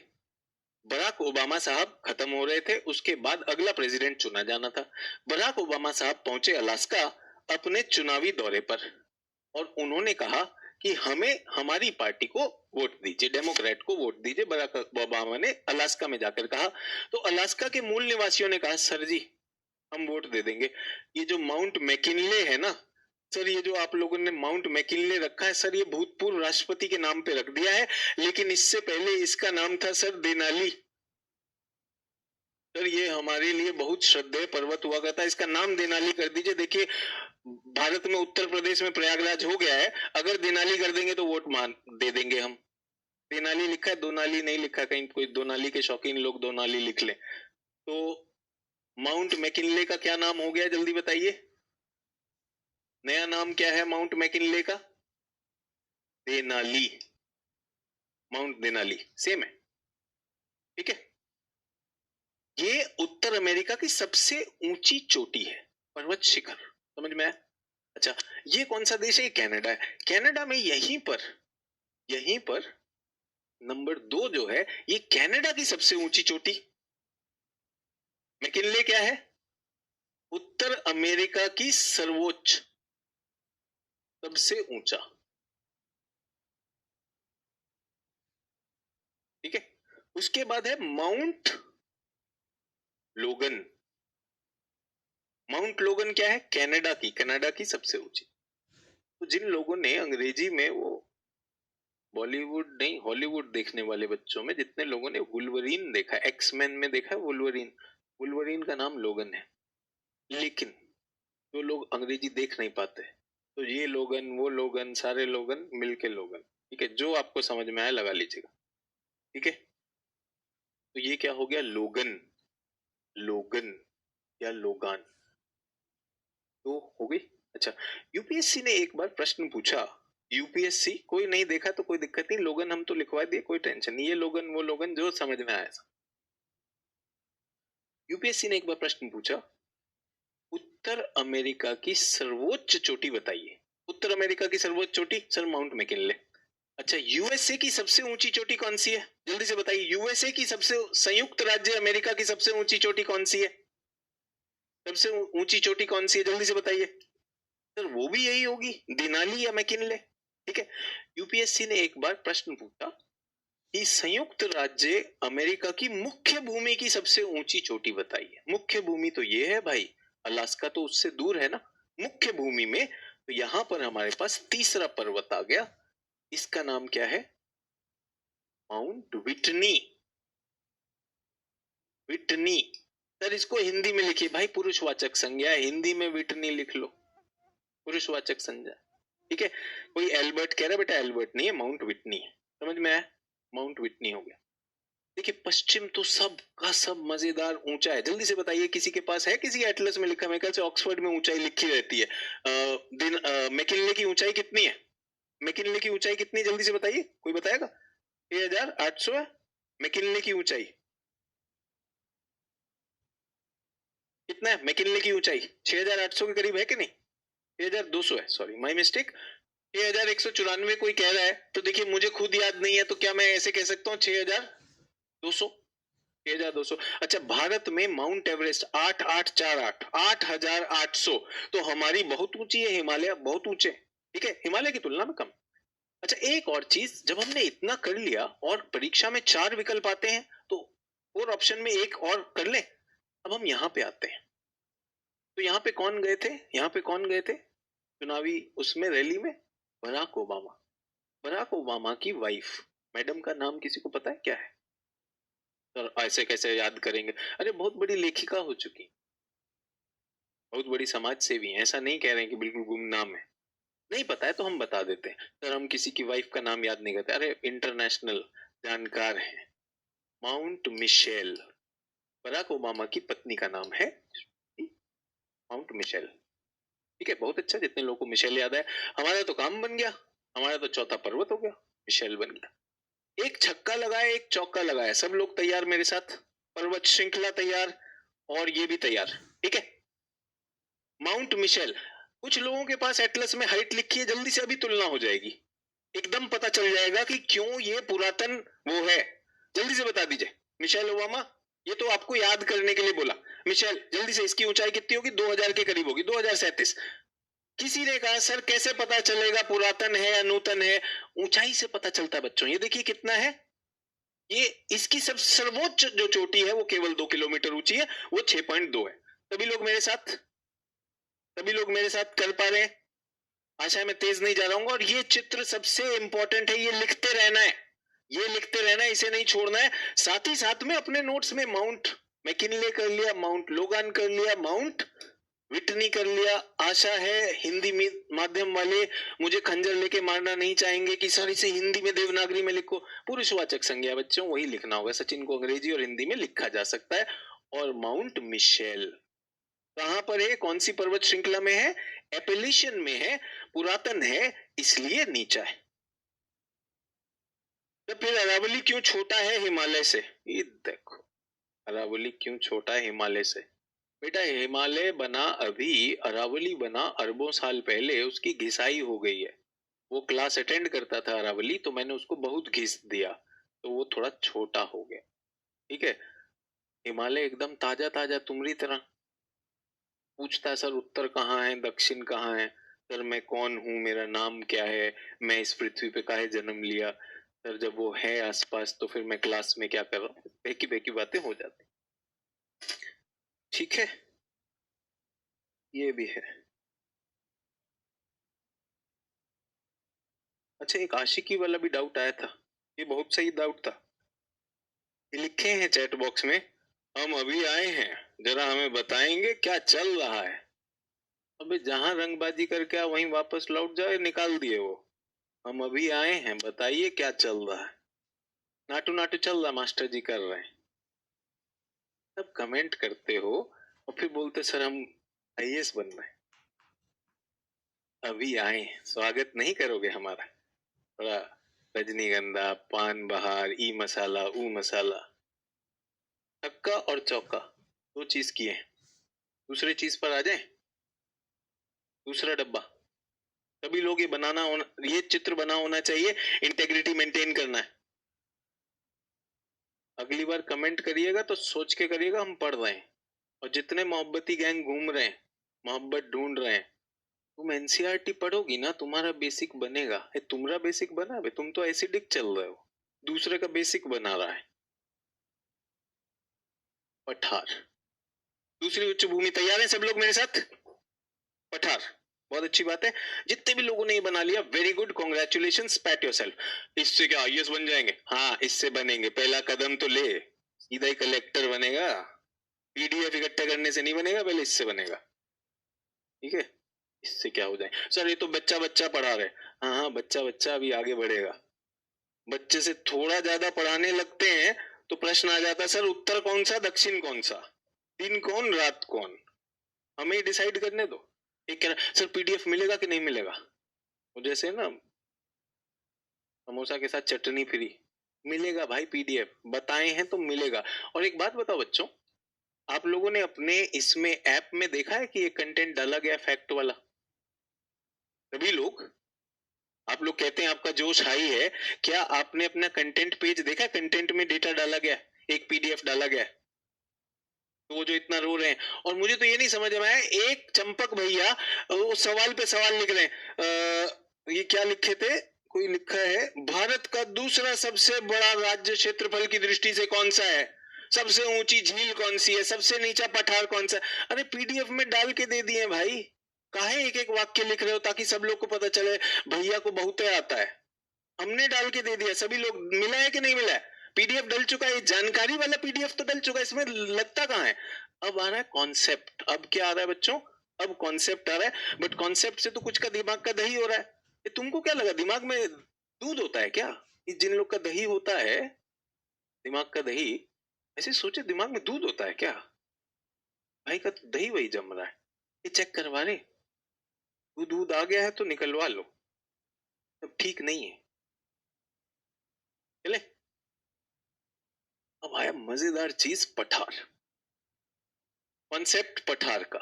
बराक ओबामा साहब खत्म हो रहे थे, उसके बाद अगला प्रेसिडेंट चुना जाना था। बराक ओबामा साहब पहुंचे अलास्का अपने चुनावी दौरे पर, और उन्होंने कहा कि हमें हमारी पार्टी को वोट दीजिए, डेमोक्रेट को वोट दीजिए, बराक ओबामा ने अलास्का में जाकर कहा। तो अलास्का के मूल निवासियों ने कहा सर जी हम वोट दे देंगे, ये जो माउंट मैकिनले है ना सर, ये जो आप लोगों ने माउंट मैकिनले रखा है सर, ये भूतपूर्व राष्ट्रपति के नाम पे रख दिया है, लेकिन इससे पहले इसका नाम था सर देनाली। सर ये हमारे लिए बहुत श्रद्धेय पर्वत हुआ करता है, इसका नाम देनाली कर दीजिए। देखिए भारत में उत्तर प्रदेश में प्रयागराज हो गया है, अगर देनाली कर देंगे तो वोट मान दे देंगे हम। देनाली लिखा है, दो नाली नहीं लिखा, कहीं कोई दो नाली के शौकीन लोग दो नाली लिख ले। तो माउंट मैकिनले का क्या नाम हो गया जल्दी बताइए, नया नाम क्या है माउंट मैकिनले का, देनाली, माउंट देनाली सेम है, ठीक है। ये उत्तर अमेरिका की सबसे ऊंची चोटी है, पर्वत शिखर, समझ में आया। अच्छा ये कौन सा देश है, ये कनाडा है। कनाडा में यहीं पर नंबर 2 जो है, ये कनाडा की सबसे ऊंची चोटी। मैकिनले क्या है, उत्तर अमेरिका की सर्वोच्च, सबसे ऊंचा, ठीक है। उसके बाद है माउंट लोगन। माउंट लोगन क्या है, कनाडा की सबसे ऊंची। तो जिन लोगों ने अंग्रेजी में, वो बॉलीवुड नहीं हॉलीवुड देखने वाले बच्चों में जितने लोगों ने वुल्वरीन देखा, एक्समैन में देखा है वुल्वरीन, वुल्वरीन का नाम लोगन है। लेकिन जो लोग अंग्रेजी देख नहीं पाते, तो ये लोगन वो लोगन सारे लोगन मिलके लोगन, ठीक है, जो आपको समझ में आया लगा लीजिएगा, ठीक है। तो ये क्या हो गया, लोगन, लोगन या लोगान, तो हो गई। अच्छा यूपीएससी ने एक बार प्रश्न पूछा, यूपीएससी कोई नहीं देखा तो कोई दिक्कत नहीं, लोगन हम तो लिखवा दिए, कोई टेंशन नहीं, ये लोगन वो लोगन जो समझ में आया। यूपीएससी ने एक बार प्रश्न पूछा, उत्तर अमेरिका की सर्वोच्च चोटी बताइए। उत्तर अमेरिका की सर्वोच्च चोटी, सर माउंट मैकिनले। अच्छा, यूएसए की सबसे ऊंची चोटी कौन सी है, जल्दी से बताइए। यूएसए की सबसे, संयुक्त राज्य अमेरिका की सबसे ऊंची चोटी कौन सी है? सबसे ऊंची चोटी कौन सी है, जल्दी से बताइए। सर वो भी यही होगी, दिनाली या मैकिनले। ठीक है। यूपीएससी ने एक बार प्रश्न पूछा कि संयुक्त राज्य अमेरिका की मुख्य भूमि की सबसे ऊंची चोटी बताइए। मुख्य भूमि तो ये है भाई, अलास्का तो उससे दूर है ना। मुख्य भूमि में तो यहां पर हमारे पास तीसरा पर्वत आ गया, इसका नाम क्या है? Mount Whitney. विटनी। सर इसको हिंदी में लिखिए भाई, पुरुषवाचक संज्ञा है, हिंदी में विटनी लिख लो, पुरुषवाचक संज्ञा। ठीक है। कोई एल्बर्ट कह रहा है, बेटा एल्बर्ट नहीं है, माउंट विटनी है। समझ में आया? माउंट विटनी हो गया। देखिए पश्चिम तो सब का सब मजेदार ऊंचा है, जल्दी से बताइए। किसी के पास है, किसी एटलस में लिखा? मेरे ख्याल से ऑक्सफोर्ड में ऊंचाई लिखी रहती है। मैकिनले की ऊंचाई कितनी है? मैकिनले की ऊंचाई कितनी है, जल्दी से बताइए, कोई बताएगा? 6,800 है मैकिनले की ऊंचाई। कितना है मैकिनले की ऊंचाई? 6,800 के करीब है कि नहीं? 6,200 है, सॉरी माई मिस्टेक। 6,194 कोई कह रहा है, तो देखिए मुझे खुद याद नहीं है, तो क्या मैं ऐसे कह सकता हूँ 6,200? 6,200। अच्छा, भारत में माउंट एवरेस्ट 8,848, 8,800, तो हमारी बहुत ऊंची है, हिमालय बहुत ऊंचे। ठीक है, हिमालय की तुलना में कम। अच्छा, एक और चीज, जब हमने इतना कर लिया और परीक्षा में 4 विकल्प आते हैं, तो और ऑप्शन में एक और कर ले। अब हम यहाँ पे आते हैं, तो यहाँ पे कौन गए थे? यहाँ पे कौन गए थे चुनावी उसमें, रैली में? Barack Obama. बराक ओबामा की वाइफ, मैडम का नाम किसी को पता है क्या है? सर ऐसे कैसे याद करेंगे? अरे बहुत बड़ी लेखिका हो चुकी, बहुत बड़ी समाज सेवी है, ऐसा नहीं कह रहे हैं कि बिल्कुल गुमनाम है। नहीं पता है तो हम बता देते हैं। सर हम किसी की वाइफ का नाम याद नहीं करते, अरे इंटरनेशनल जानकार है, माउंट मिशेल। बराक ओबामा की पत्नी का नाम है माउंट मिशेल। ठीक है, बहुत अच्छा, जितने लोगों को मिशेल याद है। हमारा तो काम बन गया, हमारा तो चौथा पर्वत हो गया, मिशेल बन गया। एक छक्का लगाया, एक चौका लगाया, सब लोग तैयार मेरे साथ? पर्वत श्रृंखला तैयार, और ये भी तैयार। ठीक है, माउंट मिशेल। कुछ लोगों के पास एटलस में हाइट लिखी है, जल्दी से अभी तुलना हो जाएगी, एकदम पता चल जाएगा कि क्यों ये पुरातन वो है। जल्दी से बता दीजिए। मिशेल ओबामा, ये तो आपको याद करने के लिए बोला। मिशेल, जल्दी से, इसकी ऊंचाई कितनी होगी? 2,000 के करीब होगी, 2,037। किसी ने कहा सर कैसे पता चलेगा पुरातन है या नूतन है? ऊंचाई से पता चलता है बच्चों, ये देखिए कितना है। ये इसकी सब सर्वोच्च जो चोटी है वो केवल 2 किलोमीटर ऊंची है, वो 6.2 है। सभी लोग मेरे साथ, सभी लोग मेरे साथ कर पा रहे हैं? आशा है मैं तेज नहीं जा रहा हूँ। और ये चित्र सबसे इंपॉर्टेंट है, ये लिखते रहना है, ये लिखते रहना है, इसे नहीं छोड़ना है। साथ ही साथ में अपने नोट्स में माउंट मैकिनले कर लिया, माउंट लोगान कर लिया, माउंट विटनी कर लिया। आशा है हिंदी माध्यम वाले मुझे खंजर लेके मारना नहीं चाहेंगे कि सर इसे हिंदी में देवनागरी में लिखो। पुरुषवाचक संज्ञा बच्चों वही लिखना होगा, सचिन को अंग्रेजी और हिंदी में लिखा जा सकता है। और माउंट मिशेल कहां पर है, कौन सी पर्वत श्रृंखला में है? एपेलिशन में है, पुरातन है इसलिए नीचा है। तो फिर अरावली क्यों छोटा है हिमालय से? ये देखो, अरावली क्यों छोटा है हिमालय से? बेटा हिमालय बना अभी, अरावली बना अरबों साल पहले, उसकी घिसाई हो गई है। वो क्लास अटेंड करता था अरावली, तो मैंने उसको बहुत घिस दिया, तो वो थोड़ा छोटा हो गया। ठीक है, हिमालय एकदम ताजा ताजा तुम्हारी तरह पूछता है, सर उत्तर कहाँ है, दक्षिण कहाँ है, सर मैं कौन हूँ, मेरा नाम क्या है, मैं इस पृथ्वी पे काहे जन्म लिया। सर जब वो है आसपास तो फिर मैं क्लास में क्या कर रहा हूँ, बेकी बेकी बातें हो जाती। ठीक है, ये भी है। अच्छा, एक आशिकी वाला भी डाउट आया था, ये बहुत सही डाउट था। ये लिखे हैं चैट बॉक्स में, हम अभी आए हैं, जरा हमें बताएंगे क्या चल रहा है। अबे जहां रंगबाजी करके आ वहीं वापस लौट जाए, निकाल दिए वो। हम अभी आए हैं, बताइए क्या चल रहा है। नाटू नाटू चल रहा, मास्टर जी कर रहे हैं। सब कमेंट करते हो और फिर बोलते सर हम आईएएस बन रहे हैं। अभी आए, स्वागत नहीं करोगे हमारा? थोड़ा रजनीगंधा, पान बहार, ई मसाला ऊ मसाला, छक्का और चौका। दो चीज किए, दूसरे चीज पर आ जाए, दूसरा डब्बा। सभी लोग ये बनाना होना, ये चित्र बना होना चाहिए, इंटेग्रिटी मेंटेन करना है। अगली बार कमेंट करिएगा तो सोच के करिएगा हम पढ़ रहे हैं। और जितने मोहब्बती गैंग घूम रहे हैं, मोहब्बत ढूंढ रहे हैं, तुम एनसीईआरटी पढ़ोगी ना, तुम्हारा बेसिक बनेगा। तुम्हारा बेसिक बना है, तुम तो एसिडिक चल रहे हो, दूसरे का बेसिक बना रहा है। पठार, दूसरी उच्च भूमि। तैयार है सब लोग मेरे साथ? पठार, बहुत अच्छी बात है। जितने भी लोगों ने ये बना लिया, very good, congratulation, PAT yourself. इससे क्या आईएएस बन जाएंगे? हाँ, इससे बनेंगे। पहला कदम तो ले, सीधा ही कलेक्टर बनेगा। पीडीएफ इकट्ठा करने से नहीं बनेगा, पहले इससे बनेगा। ठीक है, इससे क्या हो जाए सर, ये तो बच्चा बच्चा पढ़ा रहे। हाँ हाँ, बच्चा बच्चा अभी आगे बढ़ेगा। बच्चे से थोड़ा ज्यादा पढ़ाने लगते हैं तो प्रश्न आ जाता है, सर उत्तर कौन सा, दक्षिण कौन सा, दिन कौन, रात कौन, हमें डिसाइड करने दो। एक कह रहा सर पीडीएफ मिलेगा कि नहीं मिलेगा, वो जैसे ना समोसा के साथ चटनी फ्री। मिलेगा भाई, पीडीएफ बताए हैं तो मिलेगा। और एक बात बताओ बच्चों, आप लोगों ने अपने इसमें ऐप में देखा है कि ये कंटेंट डाला गया फैक्ट वाला? सभी लोग, आप लोग कहते हैं आपका जोश हाई है, क्या आपने अपना कंटेंट पेज देखा? कंटेंट में डेटा डाला गया, एक पीडीएफ डाला गया। तो वो जो इतना रो रहे हैं, और मुझे तो ये नहीं समझ में आया, एक चंपक भैया वो सवाल पे सवाल लिख रहे हैं। ये क्या लिखे थे, कोई लिखा है, भारत का दूसरा सबसे बड़ा राज्य क्षेत्रफल की दृष्टि से कौन सा है, सबसे ऊंची झील कौन सी है, सबसे नीचा पठार कौन सा है। अरे पीडीएफ में डाल के दे दिए भाई, काहे एक एक वाक्य लिख रहे हो, ताकि सब लोग को पता चले भैया को बहुत आता है। हमने डाल के दे दिया, सभी लोग, मिला है कि नहीं मिला है? पीडीएफ डल चुका है, जानकारी वाला पीडीएफ तो डल चुका है, इसमें लगता कहाँ है? अब आ रहा है कॉन्सेप्ट। अब क्या आ रहा है बच्चों? अब कॉन्सेप्ट आ रहा है, बट कॉन्सेप्ट से तो कुछ का दिमाग का दही हो रहा है। ये तुमको क्या लगा दिमाग में दूध होता है क्या? ये जिन लोग का दही होता है, दिमाग का दही, ऐसे सोचे दिमाग में दूध होता है क्या? भाई का तो दही वही जम रहा है। ये चेक करवा रहे, दूध आ गया है तो निकलवा लो, तब ठीक नहीं है। चले, अब आया मजेदार चीज, पठार, कॉन्सेप्ट पठार का।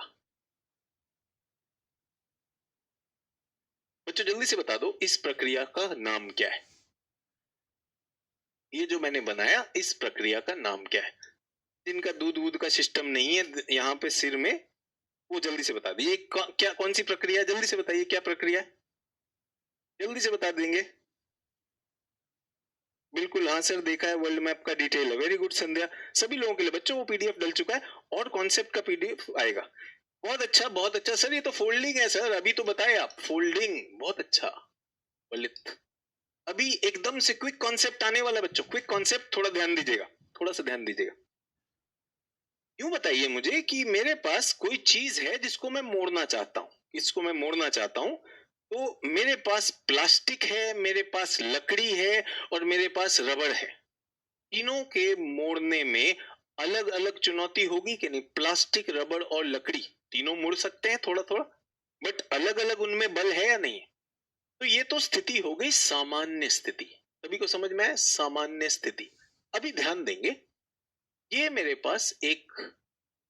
बच्चों जल्दी से बता दो, इस प्रक्रिया का नाम क्या है? ये जो मैंने बनाया, इस प्रक्रिया का नाम क्या है? जिनका दूध का सिस्टम नहीं है यहाँ पे सिर में, वो जल्दी से बता दिए क्या, कौन सी प्रक्रिया, जल्दी से बताइए क्या प्रक्रिया है, जल्दी से बता देंगे। बिल्कुल, हाँ सर देखा है, वर्ल्ड मैप का डिटेल है। वेरी गुड संध्या, सभी लोगों के लिए बच्चों वो पीडीएफ डल चुका है, और कॉन्सेप्ट का पीडीएफ आएगा। बहुत अच्छा बहुत अच्छा सर, ये तो फोल्डिंग है सर, अभी तो बताए आप, फोल्डिंग, बहुत अच्छा ललित। अभी एकदम से क्विक कॉन्सेप्ट आने वाला बच्चों, क्विक कॉन्सेप्ट, थोड़ा ध्यान दीजिएगा, थोड़ा सा ध्यान दीजिएगा। यूं बताइए मुझे कि मेरे पास कोई चीज है जिसको मैं मोड़ना चाहता हूं, इसको मैं मोड़ना चाहता हूं, तो मेरे पास प्लास्टिक है, मेरे पास लकड़ी है, और मेरे पास रबड़ है। तीनों के मोड़ने में अलग अलग चुनौती होगी कि नहीं? प्लास्टिक, रबड़ और लकड़ी, तीनों मुड़ सकते हैं थोड़ा थोड़ा, बट अलग अलग उनमें बल है या नहीं है? तो ये तो स्थिति हो गई सामान्य स्थिति, सभी को समझ में आया, सामान्य स्थिति। अभी ध्यान देंगे, ये मेरे पास एक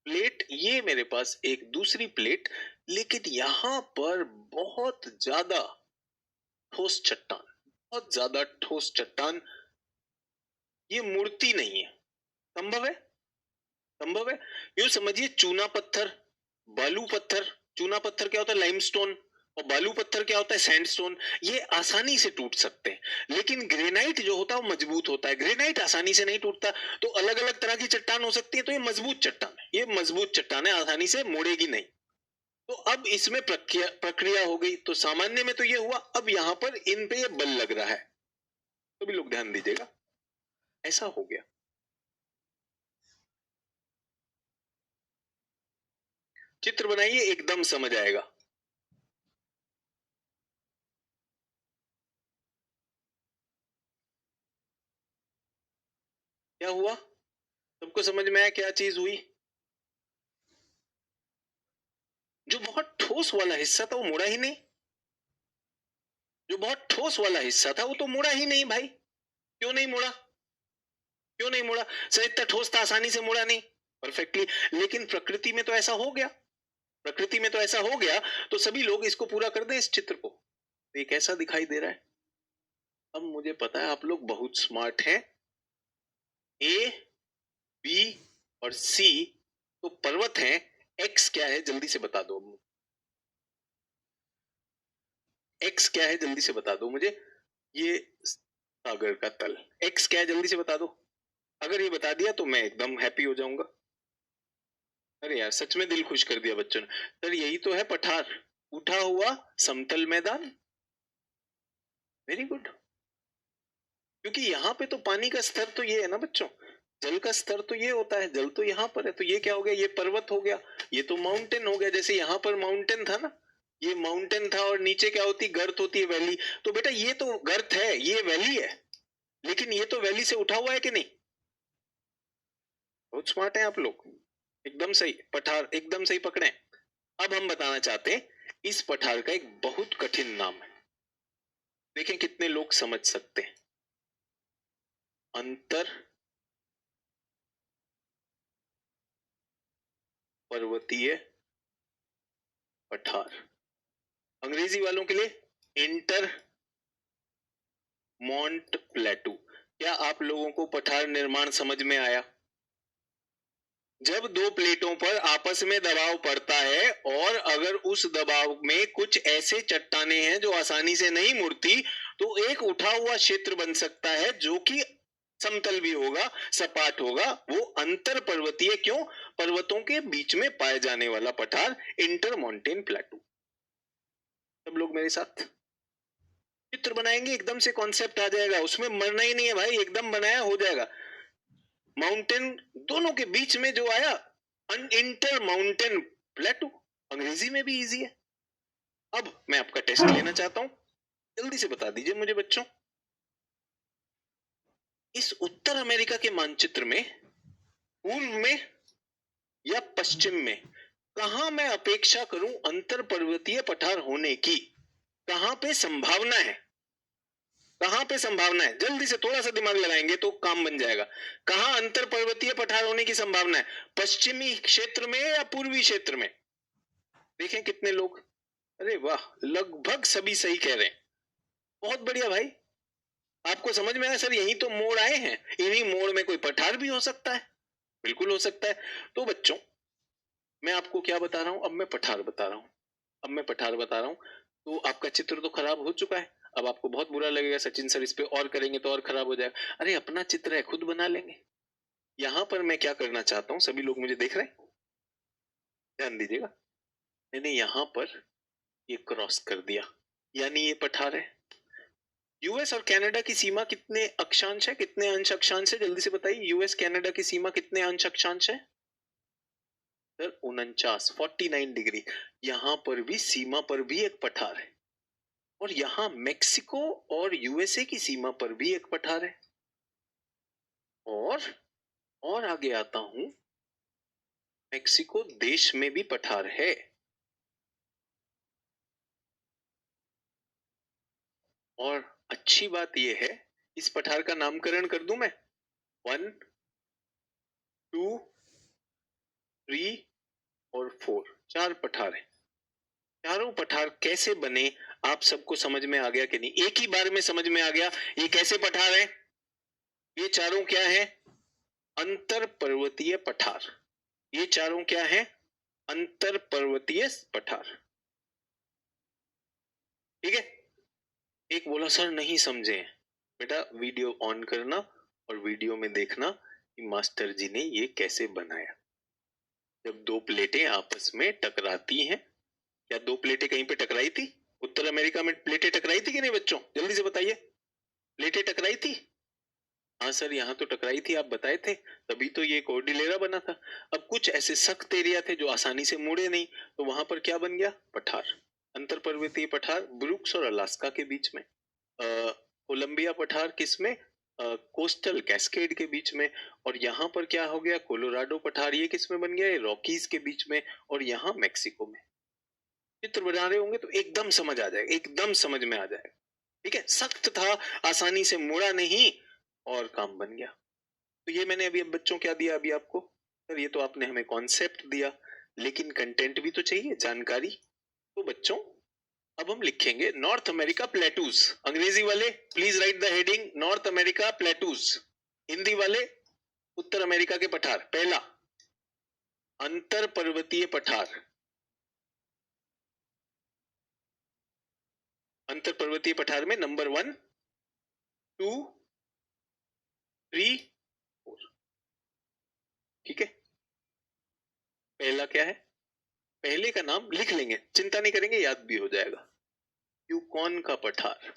प्लेट, ये मेरे पास एक दूसरी प्लेट, लेकिन यहां पर बहुत ज्यादा ठोस चट्टान, बहुत ज्यादा ठोस चट्टान, ये मुड़ती नहीं है। संभव है, संभव है। यूं समझिए, चूना पत्थर, बालू पत्थर, चूना पत्थर क्या होता है, लाइमस्टोन, और बालू पत्थर क्या होता है, सैंडस्टोन। ये आसानी से टूट सकते हैं, लेकिन ग्रेनाइट जो होता है वो मजबूत होता है, ग्रेनाइट आसानी से नहीं टूटता। तो अलग अलग तरह की चट्टान हो सकती है, तो ये मजबूत चट्टान है, ये मजबूत चट्टान है, आसानी से मुड़ेगी नहीं। तो अब इसमें प्रक्रिया हो गई, तो सामान्य में तो ये हुआ, अब यहां पर इन पे ये बल लग रहा है, तो भी लोग ध्यान दीजिएगा, ऐसा हो गया। चित्र बनाइए, एकदम समझ आएगा। क्या हुआ, सबको समझ में आया क्या चीज हुई? जो बहुत ठोस वाला हिस्सा था वो मुड़ा ही नहीं, जो बहुत ठोस वाला हिस्सा था वो तो मुड़ा ही नहीं भाई। क्यों नहीं मुड़ा, क्यों नहीं मुड़ा? सर इतना ठोस था, आसानी से मुड़ा नहीं। परफेक्टली। लेकिन प्रकृति में तो ऐसा हो गया, प्रकृति में तो ऐसा हो गया, तो सभी लोग इसको पूरा कर दें, इस चित्र को। तो ये कैसा दिखाई दे रहा है? अब मुझे पता है आप लोग बहुत स्मार्ट हैं। ए, बी और सी तो पर्वत हैं, एक्स क्या है जल्दी से बता दो। एक्स क्या है जल्दी से बता दो मुझे। ये सागर का तल। एक्स क्या है जल्दी से बता दो। अगर ये बता दिया तो मैं एकदम हैप्पी हो जाऊंगा। अरे यार सच में दिल खुश कर दिया बच्चों ने। सर यही तो है पठार, उठा हुआ समतल मैदान। Very good. क्योंकि यहाँ पे तो पानी का स्तर तो ये है ना बच्चों, जल का स्तर तो ये होता है, जल तो यहाँ पर है, तो ये क्या हो गया, ये पर्वत हो गया, ये तो माउंटेन हो गया। जैसे यहाँ पर माउंटेन था ना, ये माउंटेन था और नीचे क्या होती, गर्त होती है, वैली। तो बेटा ये तो गर्त है, ये वैली है, लेकिन ये तो वैली से उठा हुआ है कि नहीं। बहुत स्मार्ट है आप लोग, एकदम सही पठार, एकदम सही पकड़े। अब हम बताना चाहते हैं इस पठार का एक बहुत कठिन नाम है, देखें कितने लोग समझ सकते हैं। अंतर पर्वतीय पठार। अंग्रेजी वालों के लिए इंटर मॉन्ट प्लेटू। क्या आप लोगों को पठार निर्माण समझ में आया? जब दो प्लेटों पर आपस में दबाव पड़ता है और अगर उस दबाव में कुछ ऐसे चट्टाने हैं जो आसानी से नहीं मुड़ती, तो एक उठा हुआ क्षेत्र बन सकता है जो कि समतल भी होगा, सपाट होगा। वो अंतर पर्वतीय, क्यों, पर्वतों के बीच में पाए जाने वाला पठार, इंटर माउंटेन प्लेटू। सब लोग मेरे साथ चित्र बनाएंगे, एकदम से कॉन्सेप्ट आ जाएगा, उसमें मरना ही नहीं है भाई, एकदम बनाया हो जाएगा। माउंटेन दोनों के बीच में जो आया, इंटर माउंटेन प्लेटू, अंग्रेजी में भी इजी है। अब मैं आपका टेस्ट लेना चाहता हूं, जल्दी से बता दीजिए मुझे बच्चों, इस उत्तर अमेरिका के मानचित्र में पूर्व में या पश्चिम में कहां मैं अपेक्षा करूं अंतर पर्वतीय पठार होने की, कहां पे संभावना है, कहां पे संभावना है, जल्दी से थोड़ा सा दिमाग लगाएंगे तो काम बन जाएगा। कहां अंतर पर्वतीय पठार होने की संभावना है, पश्चिमी क्षेत्र में या पूर्वी क्षेत्र में। देखें कितने लोग, अरे वाह, लगभग सभी सही कह रहे हैं, बहुत बढ़िया भाई। आपको समझ में आया, सर यही तो मोड़ आए हैं, इन्हीं मोड़ में कोई पठार भी हो सकता है, बिल्कुल हो सकता है। तो बच्चों मैं आपको क्या बता रहा हूं, अब मैं पठार बता रहा हूं, अब मैं पठार बता रहा हूं। तो आपका चित्र तो खराब हो चुका है, अब आपको बहुत बुरा लगेगा, सचिन सर इस पे और करेंगे तो और खराब हो जाएगा। अरे अपना चित्र है, खुद बना लेंगे। यहां पर मैं क्या करना चाहता हूं, सभी लोग मुझे देख रहे हैं, ध्यान दीजिएगा। मैंने यहां पर ये क्रॉस कर दिया, यानी ये पठार है। यूएस और कनाडा की सीमा कितने अक्षांश है, कितने अंश अक्षांश है, जल्दी से बताइए। यूएस कनाडा की सीमा कितने अंश अक्षांश है? Sir 49 degree. यहां पर भी सीमा पर भी एक पठार है, और यहां मेक्सिको और यूएसए की सीमा पर भी एक पठार है। और आगे आता हूं, मेक्सिको देश में भी पठार है। और अच्छी बात यह है, इस पठार का नामकरण कर दूं मैं, 1 2 3 और 4, 4 पठार है। चारों पठार कैसे बने, आप सबको समझ में आ गया कि नहीं? एक ही बार में समझ में आ गया ये कैसे पठार है। ये चारों क्या है, अंतर पर्वतीय पठार। ये चारों क्या है, अंतर पर्वतीय पठार। ठीक है। एक बोला सर नहीं समझे, बेटा वीडियो ऑन करना और वीडियो में देखना कि मास्टर जी ने ये कैसे बनाया। जब दो प्लेटें आपस में टकराती हैं, क्या दो प्लेटें कहीं पे टकराई थी, उत्तर अमेरिका में प्लेटें टकराई थी कि नहीं बच्चों, जल्दी से बताइए। प्लेटें टकराई थी, हाँ सर यहाँ तो टकराई थी, आप बताए थे, तभी तो ये कॉर्डिलेरा बना था। अब कुछ ऐसे सख्त एरिया थे जो आसानी से मुड़े नहीं, तो वहां पर क्या बन गया, पठार। अंतर पर्वतीय पठार ब्रुक्स और अलास्का के बीच में, कोलंबिया पठार किसमें, कोस्टल कैस्केड के बीच में, और यहाँ पर क्या हो गया, कोलोराडो पठार, ये किसमें बन गया, रॉकीज के बीच में, और यहाँ मैक्सिको में। चित्र बना रहे होंगे तो एकदम समझ आ जाएगा, एकदम समझ में आ जाएगा। ठीक है, सख्त था, आसानी से मुड़ा नहीं और काम बन गया। तो ये मैंने अभी अब बच्चों क्या दिया अभी आपको, सर ये तो आपने हमें कॉन्सेप्ट दिया, लेकिन कंटेंट भी तो चाहिए, जानकारी। तो बच्चों अब हम लिखेंगे नॉर्थ अमेरिका प्लेटूज। अंग्रेजी वाले please right the heading north America plateaus. Hindi वाले उत्तर अमेरिका के पठार। पहला अंतर पर्वतीय पठार। अंतर पर्वतीय पठार में नंबर 1, 2, 3, 4। ठीक है, पहला क्या है? पहले का नाम लिख लेंगे, चिंता नहीं करेंगे, याद भी हो जाएगा। यूकॉन का पठार,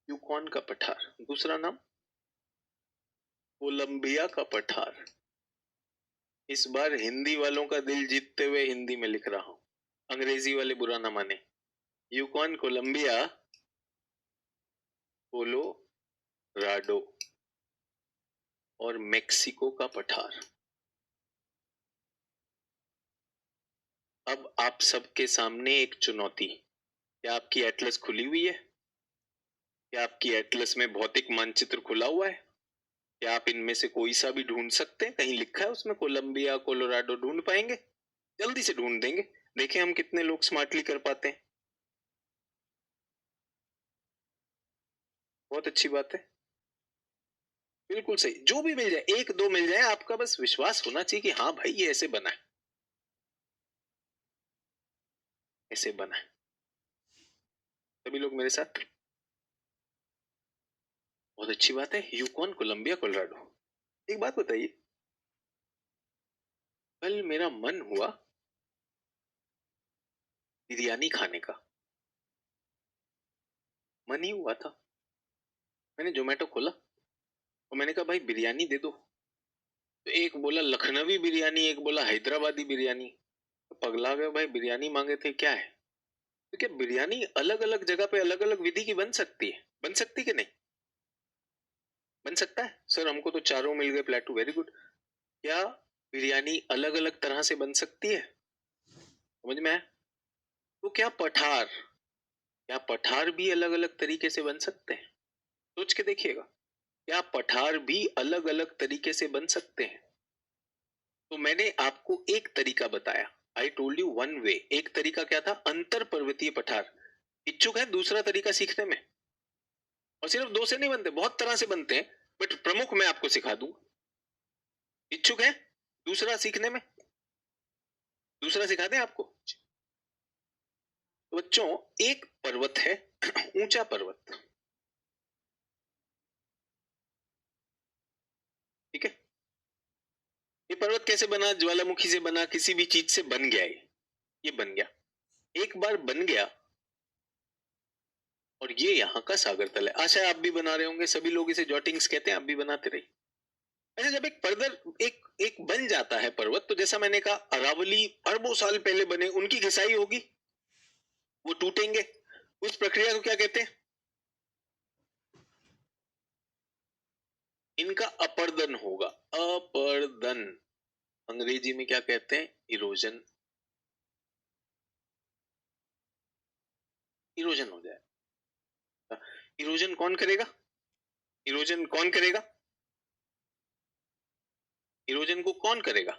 यूकॉन का पठार। दूसरा नाम कोलंबिया का पठार। इस बार हिंदी वालों का दिल जीतते हुए हिंदी में लिख रहा हूं, अंग्रेजी वाले बुरा ना माने। यूकॉन, कोलंबिया, कोलोराडो और मेक्सिको का पठार। अब आप सबके सामने एक चुनौती। क्या आपकी एटलस खुली हुई है? क्या आपकी एटलस में भौतिक मानचित्र खुला हुआ है? क्या आप इनमें से कोई सा भी ढूंढ सकते हैं? कहीं लिखा है उसमें कोलंबिया, कोलोराडो? ढूंढ पाएंगे? जल्दी से ढूंढ देंगे, देखें हम कितने लोग स्मार्टली कर पाते हैं। बहुत अच्छी बात है, बिल्कुल सही। जो भी मिल जाए, एक दो मिल जाए, आपका बस विश्वास होना चाहिए कि हाँ भाई ये ऐसे बना है, ऐसे बना है। सभी लोग मेरे साथ? बहुत अच्छी बात है। Yukon, Columbia, Colorado. एक बात बताइए, कल मेरा मन हुआ बिरयानी खाने का, मन ही हुआ था। मैंने जोमेटो खोला और मैंने कहा भाई बिरयानी दे दो। तो एक बोला लखनवी बिरयानी, एक बोला हैदराबादी बिरयानी। तो पगला गया भाई, बिरयानी मांगे थे क्या है? तो क्या बिरयानी अलग अलग जगह पे अलग अलग विधि की बन सकती है? बन सकती कि नहीं? बन सकता है सर, हमको तो चारों मिल गए प्लेटू, वेरी गुड। क्या बिरयानी अलग अलग तरह से बन सकती है? समझ में आया? तो क्या पठार, क्या पठार भी अलग अलग तरीके से बन सकते हैं? सोच के देखिएगा, क्या पठार भी अलग अलग तरीके से बन सकते हैं? तो मैंने आपको एक तरीका बताया, I told you one way. एक तरीका क्या था? अंतर पर्वतीय पठार। इच्छुक है दूसरा तरीका सीखने में? और सिर्फ दो से नहीं बनते, बहुत तरह से बनते हैं, बट प्रमुख मैं आपको सिखा दूं। इच्छुक है दूसरा सीखने में? दूसरा सिखा दें आपको? तो बच्चों एक पर्वत है ऊंचा पर्वत, ठीक है? ये पर्वत कैसे बना? ज्वालामुखी से बना, किसी भी चीज से बन गया ये बन गया। एक बार बन गया और ये यहाँ का सागर तल है। आशा है आप भी बना रहे होंगे, सभी लोग इसे जॉटिंग्स कहते हैं, आप भी बनाते रहिए। अच्छा, जब एक पर्वत एक एक बन जाता है पर्वत, तो जैसा मैंने कहा अरावली अरबों साल पहले बने, उनकी घिसाई होगी, वो टूटेंगे। उस प्रक्रिया को क्या कहते हैं? इनका अपर्दन होगा, अपर्दन। अंग्रेजी में क्या कहते हैं? इरोजन। इरोजन हो जाए। इरोजन कौन करेगा? इरोजन कौन करेगा? इरोजन को कौन करेगा?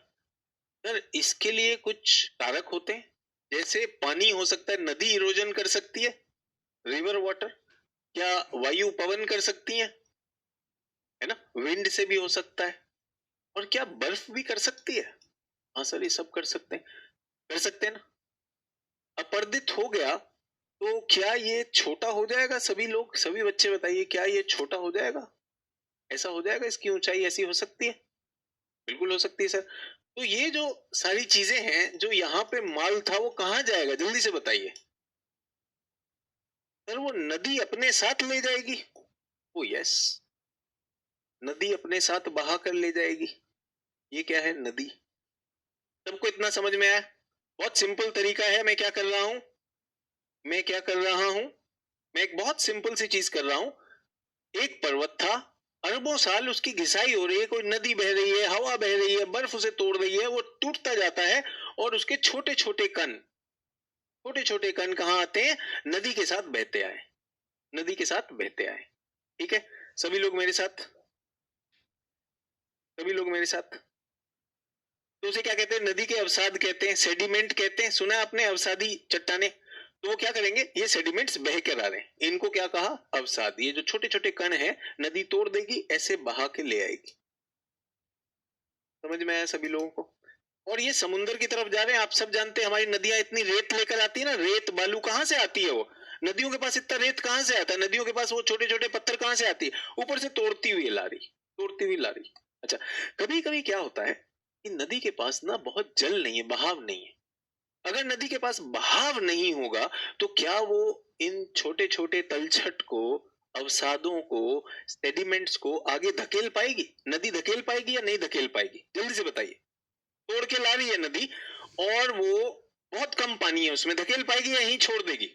सर इसके लिए कुछ कारक होते हैं, जैसे पानी हो सकता है, नदी इरोजन कर सकती है, रिवर वाटर। क्या वायु पवन कर सकती है? है ना, विंड से भी हो सकता है। और क्या बर्फ भी कर सकती है? हाँ सर ये सब कर सकते हैं, कर सकते हैं ना। अपर्दित हो गया तो क्या ये छोटा हो जाएगा? सभी लोग, सभी बच्चे बताइए, क्या ये छोटा हो जाएगा? ऐसा हो जाएगा? इसकी ऊंचाई ऐसी हो सकती है? बिल्कुल हो सकती है सर। तो ये जो सारी चीजें हैं, जो यहाँ पे माल था वो कहाँ जाएगा? जल्दी से बताइए सर। वो नदी अपने साथ ले जाएगी। ओ यस, नदी अपने साथ बहा कर ले जाएगी। ये क्या है? नदी। सबको इतना समझ में आया? बहुत सिंपल तरीका है। मैं क्या कर रहा हूं? मैं क्या कर रहा हूं? मैं एक बहुत सिंपल सी चीज कर रहा हूं। एक पर्वत था, अरबों साल उसकी घिसाई हो रही है, कोई नदी बह रही है, हवा बह रही है, बर्फ उसे तोड़ रही है, वो टूटता जाता है और उसके छोटे छोटे कण, छोटे छोटे कण कहाँ आते हैं? नदी के साथ बहते आए, नदी के साथ बहते आए। ठीक है, सभी लोग मेरे साथ? सभी लोग मेरे साथ? तो उसे क्या कहते हैं? नदी के अवसाद कहते हैं, सेडिमेंट कहते हैं। सुना है आपने अवसादी चट्टाने? तो वो क्या करेंगे, ये सेडिमेंट्स बह कर आ रहे हैं, इनको क्या कहा? अवसाद। ये जो छोटे छोटे कण हैं, नदी तोड़ देगी, ऐसे बहा के ले आएगी। समझ में आया सभी लोगों को? और ये समुद्र की तरफ जा रहे हैं। आप सब जानते हैं हमारी नदियां इतनी रेत लेकर आती है ना, रेत बालू कहाँ से आती है? वो नदियों के पास इतना रेत कहाँ से आता है? नदियों के पास वो छोटे छोटे पत्थर कहाँ से आती है? ऊपर से तोड़ती हुई ला रही, तोड़ती हुई ला रही। अच्छा, कभी कभी क्या होता है कि नदी के पास ना बहुत जल नहीं है, बहाव नहीं है। अगर नदी के पास बहाव नहीं होगा तो क्या वो इन छोटे छोटे तलछट को, अवसादों को, सेडिमेंट्स को आगे धकेल पाएगी? नदी धकेल पाएगी या नहीं धकेल पाएगी? जल्दी से बताइए। तोड़ के ला रही है नदी, और वो बहुत कम पानी है उसमें, धकेल पाएगी या यहीं छोड़ देगी?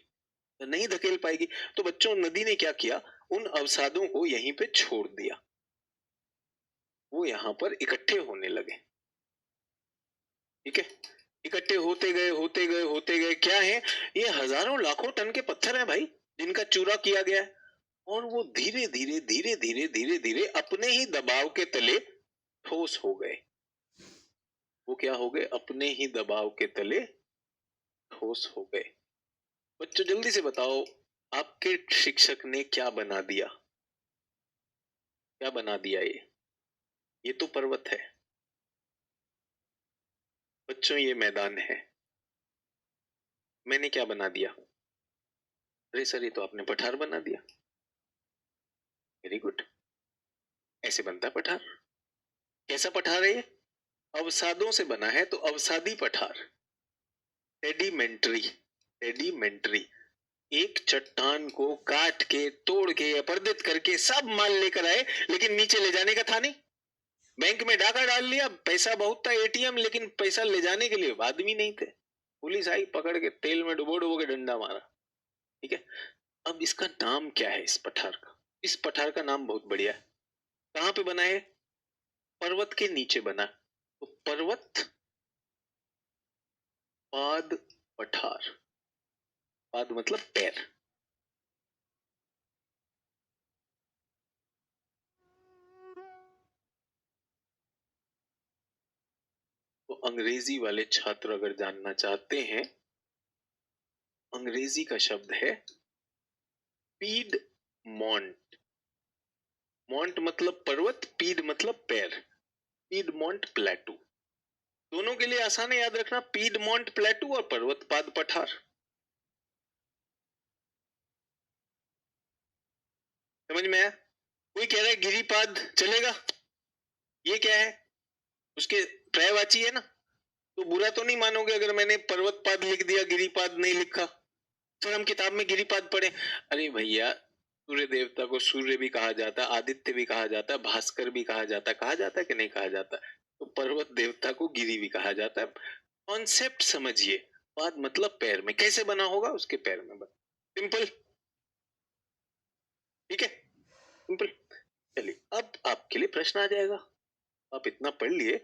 तो नहीं धकेल पाएगी। तो बच्चों, नदी ने क्या किया? उन अवसादों को यहीं पे छोड़ दिया, वो यहां पर इकट्ठे होने लगे। ठीक है, इकट्ठे होते गए होते गए होते गए। क्या है ये? हजारों लाखों टन के पत्थर हैं भाई, जिनका चूरा किया गया है। और वो धीरे धीरे धीरे धीरे धीरे धीरे अपने ही दबाव के तले ठोस हो गए। वो क्या हो गए? अपने ही दबाव के तले ठोस हो गए। बच्चों जल्दी से बताओ, आपके शिक्षक ने क्या बना दिया? क्या बना दिया? ये तो पर्वत है बच्चों, ये मैदान है। मैंने क्या बना दिया? अरे सर, ये तो आपने पठार बना दिया। वेरी गुड, ऐसे बनता है पठार। कैसा पठार है ये? अवसादों से बना है, तो अवसादी पठार, सेडिमेंट्री। सेडिमेंट्री। एक चट्टान को काट के, तोड़ के, अपरदित करके सब माल लेकर आए, लेकिन नीचे ले जाने का था नहीं। बैंक में डाका डाल लिया, पैसा बहुत था, एटीएम, लेकिन पैसा ले जाने के लिए आदमी नहीं थे। पुलिस आई, पकड़ के तेल में डुबो डुबो के डंडा मारा। ठीक है, अब इसका नाम क्या है इस पठार का? इस पठार का नाम बहुत बढ़िया है। कहां पे बना है? पर्वत के नीचे बना। तो पर्वत पाद पठार। पाद मतलब पैर। तो अंग्रेजी वाले छात्र अगर जानना चाहते हैं, अंग्रेजी का शब्द है पीड मॉन्ट। मॉन्ट मतलब पर्वत, पीड मतलब पैर। पीड मॉन्ट प्लेटू, दोनों के लिए आसान है याद रखना, पीड मॉन्ट प्लेटू और पर्वत पाद पठार। समझ में आया? कोई कह रहा है गिरिपाद चलेगा, ये क्या है? उसके पर्यायवाची है ना, तो बुरा तो नहीं मानोगे अगर मैंने पर्वत पाद लिख दिया, गिरिपाद नहीं लिखा? फिर हम किताब में गिरिपाद पढ़े। अरे भैया, सूर्य देवता को सूर्य भी कहा जाता है, आदित्य भी कहा जाता है, भास्कर भी कहा जाता है। कहा जाता है कि नहीं कहा जाता? तो पर्वत देवता को गिरी भी कहा जाता है। कॉन्सेप्ट समझिए, पाद मतलब पैर में, कैसे बना होगा? उसके पैर में बना। सिंपल। ठीक है, सिंपल। चलिए, अब आपके लिए प्रश्न आ जाएगा। आप इतना पढ़ लिए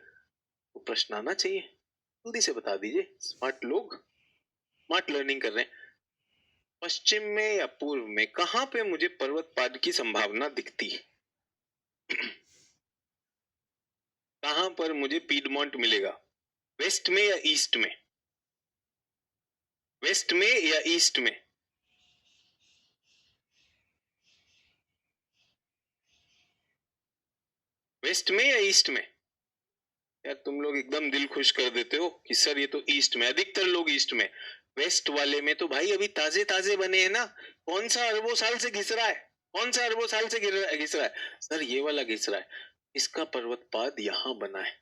तो प्रश्न आना चाहिए। जल्दी से बता दीजिए, स्मार्ट लोग स्मार्ट लर्निंग कर रहे हैं। पश्चिम में या पूर्व में कहां पे मुझे पर्वतपाद की संभावना दिखती है? कहां पर मुझे पीडमोंट मिलेगा? वेस्ट में या ईस्ट में? वेस्ट में या ईस्ट में? वेस्ट में या ईस्ट में? यार तुम लोग एकदम दिल खुश कर देते हो कि सर ये तो ईस्ट में। अधिकतर लोग ईस्ट में। वेस्ट वाले में तो भाई अभी ताजे ताजे बने हैं ना। कौन सा अरबों साल से घिस रहा है? कौन सा अरबों साल से घिस रहा है? सर ये वाला घिस रहा है। इसका पर्वतपाद यहां बना है।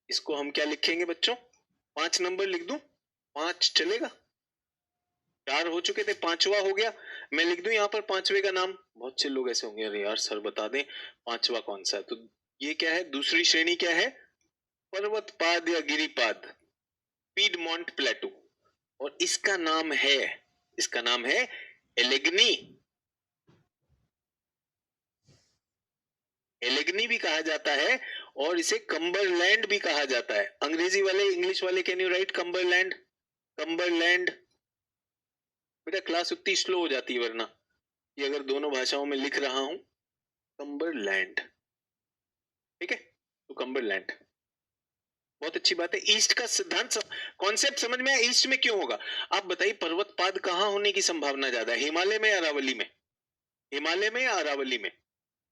इसको हम क्या लिखेंगे बच्चों? 5 नंबर लिख दूं? 5 चलेगा? 4 हो चुके थे, 5वां हो गया। मैं लिख दूं यहाँ पर 5वें का नाम? बहुत से लोग ऐसे होंगे, अरे यार सर बता दें 5वां कौन सा है। तो ये क्या है? दूसरी श्रेणी क्या है? पर्वतपाद या गिरिपाद, पीडमोंट प्लेटू। और इसका नाम है एलेग्नी। एलेग्नी भी कहा जाता है, और इसे कंबरलैंड भी कहा जाता है। अंग्रेजी वाले, इंग्लिश वाले, can you right Cumberland? Cumberland. बेटा क्लास उतनी स्लो हो जाती है वरना, ये अगर दोनों भाषाओं में लिख रहा हूं। कंबरलैंड। ठीक है, तो कम्बरलैंड। बहुत अच्छी बात है। ईस्ट का सिद्धांत कॉन्सेप्ट समझ में आया, ईस्ट में क्यों होगा? आप बताइए पर्वतपाद कहाँ होने की संभावना ज्यादा है, हिमालय में या अरावली में? हिमालय में या अरावली में?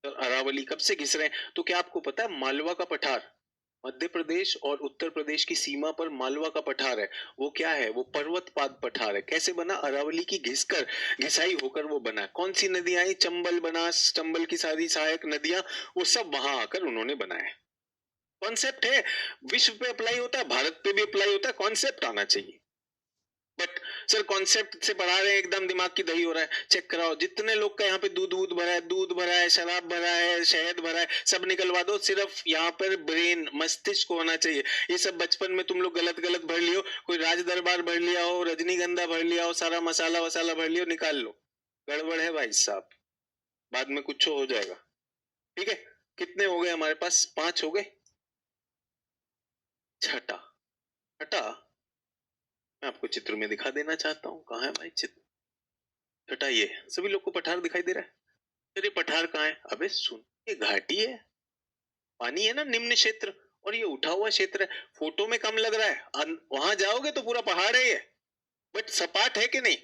तो अरावली कब से घिस रहे हैं? तो क्या आपको पता है मालवा का पठार, मध्य प्रदेश और उत्तर प्रदेश की सीमा पर मालवा का पठार है, वो क्या है? वो पर्वतपाद पठार है। कैसे बना? अरावली की घिसकर, घिसाई होकर वो बना। कौन सी नदियां आई? चंबल, बनास, चंबल की सारी सहायक नदियां, वो सब वहां आकर उन्होंने बनाया। कॉन्सेप्ट है, विश्व पे अप्लाई होता है, भारत पे भी अप्लाई होता है, कॉन्सेप्ट आना चाहिए। बट सर कॉन्सेप्ट से पढ़ा रहे हैं, एकदम दिमाग की दही हो रहा है। चेक कराओ, जितने लोग का यहाँ पे दूध वूध भरा है, दूध भरा है, शराब भरा है, शहद भरा है, सब निकलवा दो। सिर्फ यहाँ पर ब्रेन, मस्तिष्क होना चाहिए। ये सब बचपन में तुम लोग गलत गलत भर लियो, कोई राज दरबार भर लिया हो, रजनीगंधा भर लिया हो, सारा मसाला वसाला भर लियो, निकाल लो। गड़बड़ है भाई साहब, बाद में कुछ हो जाएगा। ठीक है, कितने हो गए हमारे पास? 5 हो गए। छठा, छठा मैं आपको चित्र में दिखा देना चाहता हूँ। कहाँ है भाई चित्र? छठा ये, सभी लोग को पठार दिखाई दे रहा है? अरे पठार कहाँ है? अबे सुन, ये घाटी है, पानी है ना, निम्न क्षेत्र, और ये उठा हुआ क्षेत्र है। फोटो में कम लग रहा है, वहां जाओगे तो पूरा पहाड़ है ये, बट सपाट है कि नहीं?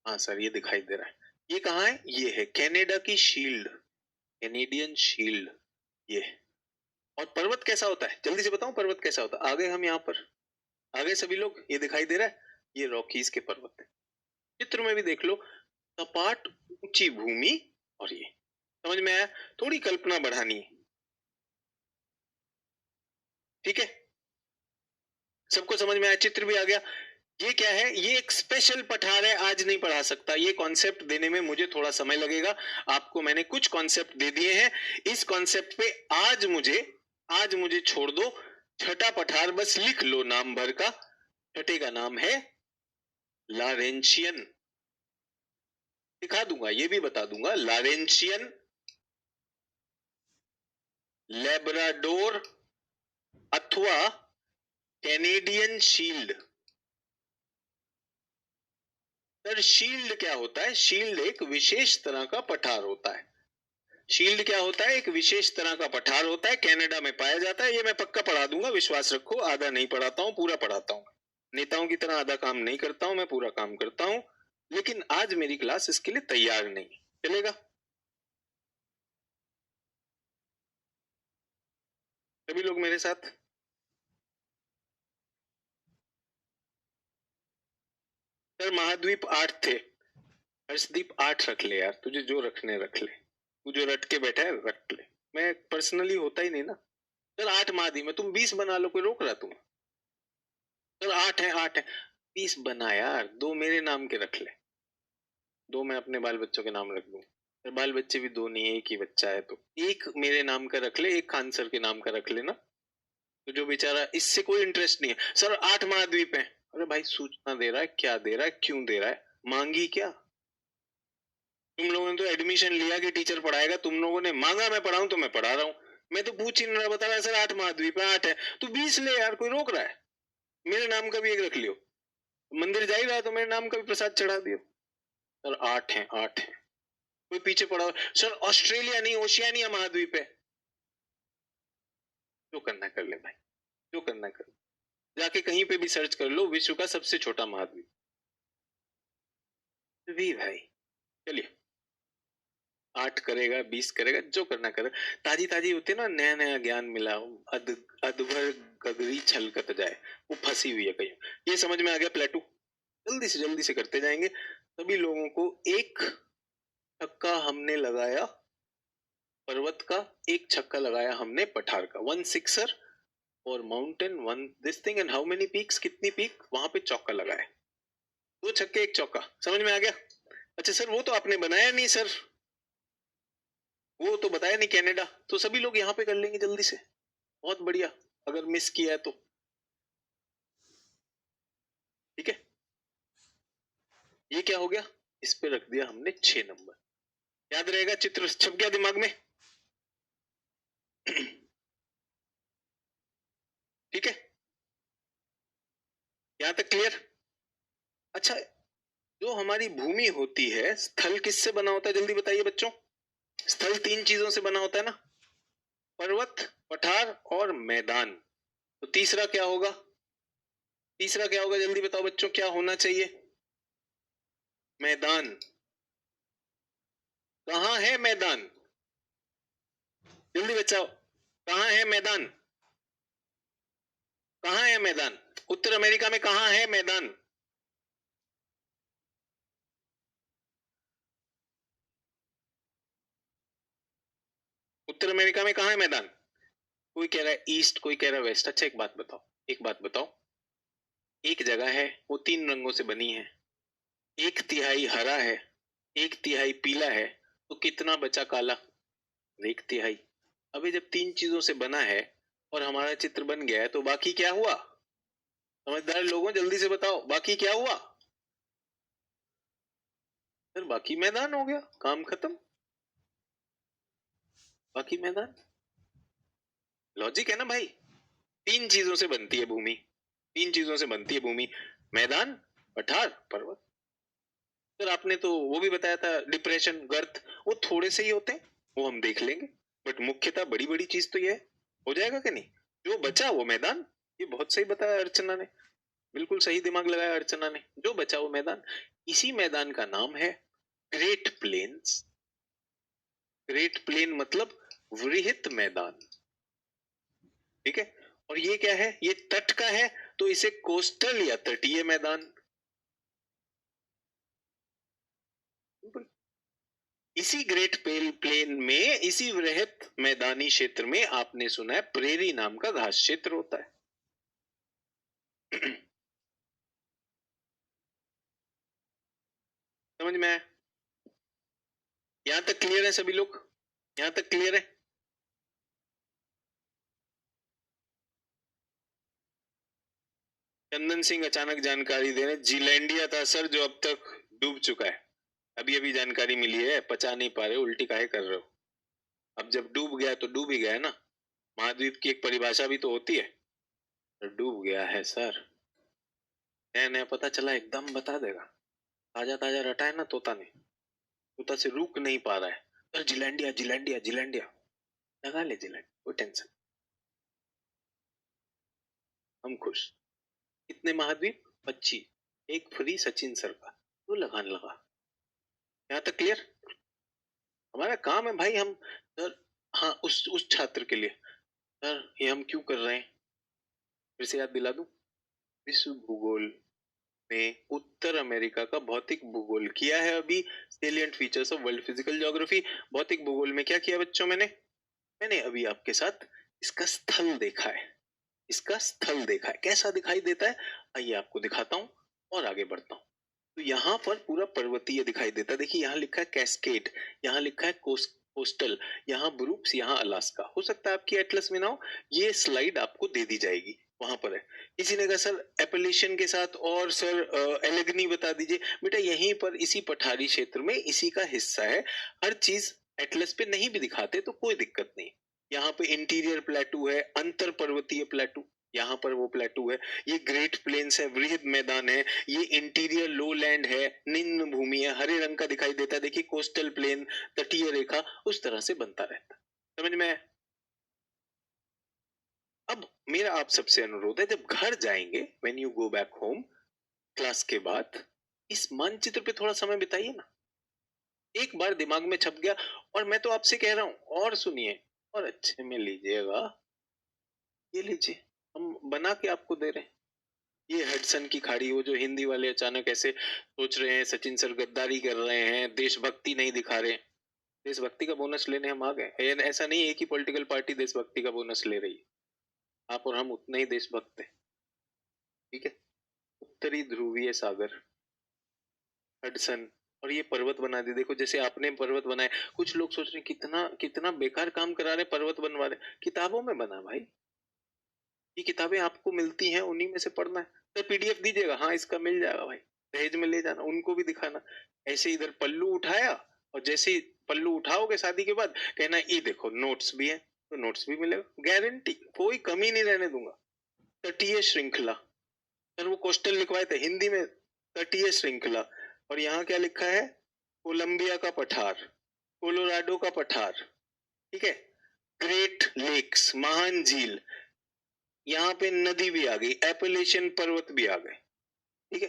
हाँ सर, ये दिखाई दे रहा है। ये कहाँ है? ये है कनाडा की शील्ड, कैनेडियन शील्ड ये। और पर्वत कैसा होता है, जल्दी से बताओ पर्वत कैसा होता है? आ गए हम यहाँ पर, आ गए सभी लोग? ये दिखाई दे रहा है, ये रॉकीज के पर्वत है। चित्र में भी देख लो, सपाट ऊंची भूमि, और ये समझ में आया? थोड़ी कल्पना बढ़ानी है, ठीक है? सबको समझ में आया? चित्र भी आ गया। ये क्या है? ये एक स्पेशल पठार है, आज नहीं पढ़ा सकता। ये कॉन्सेप्ट देने में मुझे थोड़ा समय लगेगा। आपको मैंने कुछ कॉन्सेप्ट दे दिए हैं, इस कॉन्सेप्ट पे आज मुझे छोड़ दो। छठा पठार बस लिख लो नाम भर का। छठे का नाम है लारेंशियन। दिखा दूंगा, ये भी बता दूंगा। लारेंशियन, लेब्राडोर अथवा कैनेडियन शील्ड। सर शील्ड क्या होता है? शील्ड एक विशेष तरह का पठार होता है। शील्ड क्या होता है? एक विशेष तरह का पठार होता है, कनाडा में पाया जाता है। ये मैं पक्का पढ़ा दूंगा, विश्वास रखो। आधा नहीं पढ़ाता हूँ, पूरा पढ़ाता हूँ। नेताओं की तरह आधा काम नहीं करता हूँ, मैं पूरा काम करता हूँ। लेकिन आज मेरी क्लास इसके लिए तैयार नहीं, चलेगा? सभी लोग मेरे साथ? सर महाद्वीप 8 थे। हर्षदीप 8 रख ले यार, तुझे जो रखने रख ले। तू जो रट के बैठा है रख ले, मैं पर्सनली होता ही नहीं ना। सर 8 महाद्वीप में, तुम 20 बना लो, कोई रोक रहा तुम? सर 8 है, 8 है। 20 बना यार, 2 मेरे नाम के रख ले, 2 मैं अपने बाल बच्चों के नाम रख दूं। सर बाल बच्चे भी 2 नहीं है, एक ही बच्चा है, तो एक मेरे नाम का रख ले, एक खान सर के नाम का रख लेना। तो जो बेचारा, इससे कोई इंटरेस्ट नहीं है। सर 8 महाद्वीप है। अरे भाई सूचना दे रहा है, क्या दे रहा है, क्यों दे रहा है? मांगी क्या? तुम लोगों ने तो एडमिशन लिया कि टीचर पढ़ाएगा, तुम लोगों ने मांगा मैं पढ़ाऊं तो मैं पढ़ा रहा हूँ। मैं तो पूछ ही नहीं रहा, बता रहा है सर 8 महाद्वीप है, 8 है। तो 20 ले यार, कोई रोक रहा है? मेरे नाम का भी एक रख लियो, मंदिर जा ही रहा है तो मेरे नाम का भी प्रसाद चढ़ा दियो। सर 8 है, 8 है। कोई पीछे पड़ा हो? सर ऑस्ट्रेलिया नहीं, ओशियानिया महाद्वीप है। जो करना कर ले भाई, जो करना कर। जाके कहीं पे भी सर्च कर लो, विश्व का सबसे छोटा महाद्वीप भी भाई। चलिए, 8 करेगा, 20 करेगा, जो करना करे। ताजी ताजी होती है ना, नया नया ज्ञान मिला, अधभर गगरी छलकत जाए, वो फंसी हुई है कहीं। ये समझ में आ गया प्लेटू? जल्दी से करते जाएंगे। सभी लोगों को एक छक्का हमने लगाया पर्वत का, एक छक्का लगाया हमने पठार का। 1 सिक्सर और mountain, 1 this thing, and how many peaks, कितनी पीक, वहां पे चौका लगाया। 2 छक्के 1 चौका, समझ में आ गया? अच्छा सर वो तो आपने बनाया नहीं सर, वो तो बताया नहीं कनाडा। तो सभी लोग यहाँ पे कर लेंगे जल्दी से, बहुत बढ़िया। अगर मिस किया है तो ठीक है। ये क्या हो गया? इस पे रख दिया हमने 6 नंबर। याद रहेगा, चित्र छप गया दिमाग में? ठीक है, यहां तक क्लियर? अच्छा, जो हमारी भूमि होती है, स्थल किससे बना होता है, जल्दी बताइए बच्चों? स्थल 3 चीजों से बना होता है ना? पर्वत, पठार और मैदान। तो तीसरा क्या होगा? तीसरा क्या होगा जल्दी बताओ बच्चों, क्या होना चाहिए? मैदान। कहाँ है मैदान? जल्दी बचाओ, कहाँ है मैदान? कहाँ है मैदान? उत्तर अमेरिका में कहाँ है मैदान? उत्तर अमेरिका में कहाँ है मैदान? कोई कह रहा है ईस्ट, कोई कह रहा है वेस्ट। अच्छा एक बात बताओ, एक बात बताओ, एक जगह है वो 3 रंगों से बनी है, 1/3 हरा है, 1/3 पीला है, तो कितना बचा काला? 1/3। अभी जब 3 चीजों से बना है और हमारा चित्र बन गया है तो बाकी क्या हुआ? समझदार लोगों जल्दी से बताओ, बाकी क्या हुआ? सर बाकी मैदान हो गया, काम खत्म। बाकी मैदान, लॉजिक है ना भाई। 3 चीजों से बनती है भूमि, 3 चीजों से बनती है भूमि, मैदान, पठार, पर्वत। सर आपने तो वो भी बताया था, डिप्रेशन, गर्त, वो थोड़े से ही होते हैं, वो हम देख लेंगे, बट मुख्यतः बड़ी बड़ी चीज तो ये है। हो जाएगा कि नहीं? जो बचा वो मैदान। ये बहुत सही बताया अर्चना ने, बिल्कुल सही दिमाग लगाया अर्चना ने। जो बचा वो मैदान, इसी मैदान का नाम है ग्रेट प्लेन्स। ग्रेट प्लेन मतलब वृहत मैदान, ठीक है। और ये क्या है? ये तट का है, तो इसे कोस्टल या तटीय मैदान। इसी ग्रेट प्लेन में, इसी वृहत मैदानी क्षेत्र में आपने सुना है प्रेरी नाम का घास क्षेत्र होता है। समझ में आया? यहां तक क्लियर है सभी लोग? यहां तक क्लियर है? चंदन सिंह अचानक जानकारी दे रहे, जीलैंडिया था सर जो अब तक डूब चुका है। अभी अभी जानकारी मिली है, पचा नहीं पा रहे, उल्टी काहे कर रहे हो? अब जब डूब गया तो डूब ही गया ना, महाद्वीप की एक परिभाषा भी तो होती है। तो डूब गया है सर, नया नया पता चला एकदम बता देगा। ताजा ताजा रटा है ना तोता ने, तोता से रुक नहीं पा रहा है। सर जिलैंडिया जिलैंडिया जिलैंडिया, लगा ले जिलैंड, कोई टेंशन, हम खुश। कितने महाद्वीप? 25, एक फ्री सचिन सर का, तो लगान लगा। यहाँ तक क्लियर? हमारा काम है भाई, हम सर, हाँ उस छात्र के लिए, सर ये हम क्यों कर रहे हैं, फिर से याद दिला दूं। विश्व भूगोल में उत्तर अमेरिका का भौतिक भूगोल किया है अभी, salient features of world physical geography. भौतिक भूगोल में क्या किया बच्चों मैंने? मैंने अभी आपके साथ इसका स्थल देखा है, इसका स्थल देखा है, कैसा दिखाई देता है आइए आपको दिखाता हूँ और आगे बढ़ता हूँ। तो यहाँ पर पूरा पर्वतीय दिखाई देता है, देखिए यहाँ लिखा है कैस्केड, यहाँ लिखा है कोस्टल, यहाँ ब्रूक्स, यहाँ अलास्का। हो सकता है आपकी एटलस में ना हो, ये स्लाइड आपको दे दी जाएगी, वहां पर है। किसी ने कहा सर एपेलेशन के साथ और सर एलेगनी बता दीजिए। बेटा यहीं पर इसी पठारी क्षेत्र में इसी का हिस्सा है, हर चीज एटलस पे नहीं भी दिखाते तो कोई दिक्कत नहीं। यहाँ पे इंटीरियर प्लेटू है, अंतर पर्वतीय प्लेटू, यहाँ पर वो प्लेटू है। ये ग्रेट प्लेन्स है, वृहद मैदान है। ये इंटीरियर लो लैंड है, निम्न भूमि है, हरे रंग का दिखाई देता है। देखिए कोस्टल प्लेन, तटीय रेखा, उस तरह से बनता रहता है। समझ में आया? अब मेरा आप सबसे अनुरोध है, जब घर जाएंगे, when you go back home class के बाद, इस मानचित्र पे थोड़ा समय बिताइए ना। एक बार दिमाग में छप गया, और मैं तो आपसे कह रहा हूं और सुनिए और अच्छे में लीजिएगा। ये लीजिए, हम बना के आपको दे रहे हैं। ये हडसन की खाड़ी, वो जो हिंदी वाले अचानक ऐसे सोच रहे हैं सचिन सर गद्दारी कर रहे हैं, देशभक्ति नहीं दिखा रहे। देशभक्ति का बोनस लेने हम आ गए, ऐसा नहीं है कि पॉलिटिकल पार्टी देशभक्ति का बोनस ले रही है, आप और हम उतने ही देशभक्त हैं, ठीक है। उत्तरी ध्रुवीय सागर, हडसन, और ये पर्वत बना दिए। देखो जैसे आपने पर्वत बनाए, कुछ लोग सोच रहे हैं कितना कितना बेकार काम करा रहे, पर्वत बनवा रहे, किताबों में बना भाई। ये किताबें आपको मिलती हैं, उन्हीं में से पढ़ना है। तो पीडीएफ दीजिएगा, हाँ इसका मिल जाएगा भाई, दहेज में ले जाना, उनको भी दिखाना। ऐसे इधर पल्लू उठाया, और जैसे ही पल्लू उठाओगे शादी के बाद, कहना ये देखो नोट्स भी है, तो नोट्स भी मिलेगा, गारंटी, कोई कमी नहीं रहने दूंगा। तटीय श्रृंखला, सर वो कोस्टल लिखवाए थे हिंदी में, तटीय श्रृंखला। और यहाँ क्या लिखा है? कोलंबिया का पठार, कोलोराडो का पठार, ठीक है। ग्रेट लेक्स, महान झील, यहाँ पे नदी भी आ गई, एपेलेशियन पर्वत भी आ गए, ठीक है,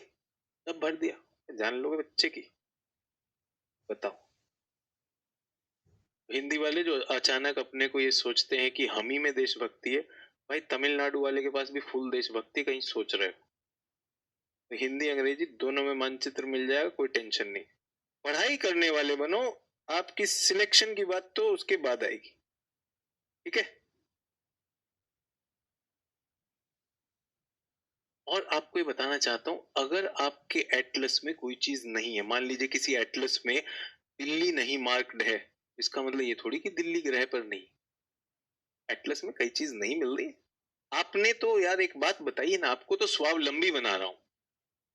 सब भर दिया। जान लोगे बच्चे की? बताओ। हिंदी वाले जो अचानक अपने को ये सोचते हैं कि हम ही में देशभक्ति है, भाई तमिलनाडु वाले के पास भी फुल देशभक्ति, कहीं सोच रहे हो? तो हिंदी अंग्रेजी दोनों में मानचित्र मिल जाएगा, कोई टेंशन नहीं। पढ़ाई करने वाले बनो, आपकी सिलेक्शन की बात तो उसके बाद आएगी, ठीक है। और आपको ये बताना चाहता हूं, अगर आपके एटलस में कोई चीज नहीं है, मान लीजिए किसी एटलस में दिल्ली नहीं मार्क्ड है, इसका मतलब ये थोड़ी कि दिल्ली ग्रह पर नहीं। एटलस में कई चीज नहीं मिल रही। आपने तो यार एक बात बताइए ना, आपको तो स्वावलंबी बना रहा हूं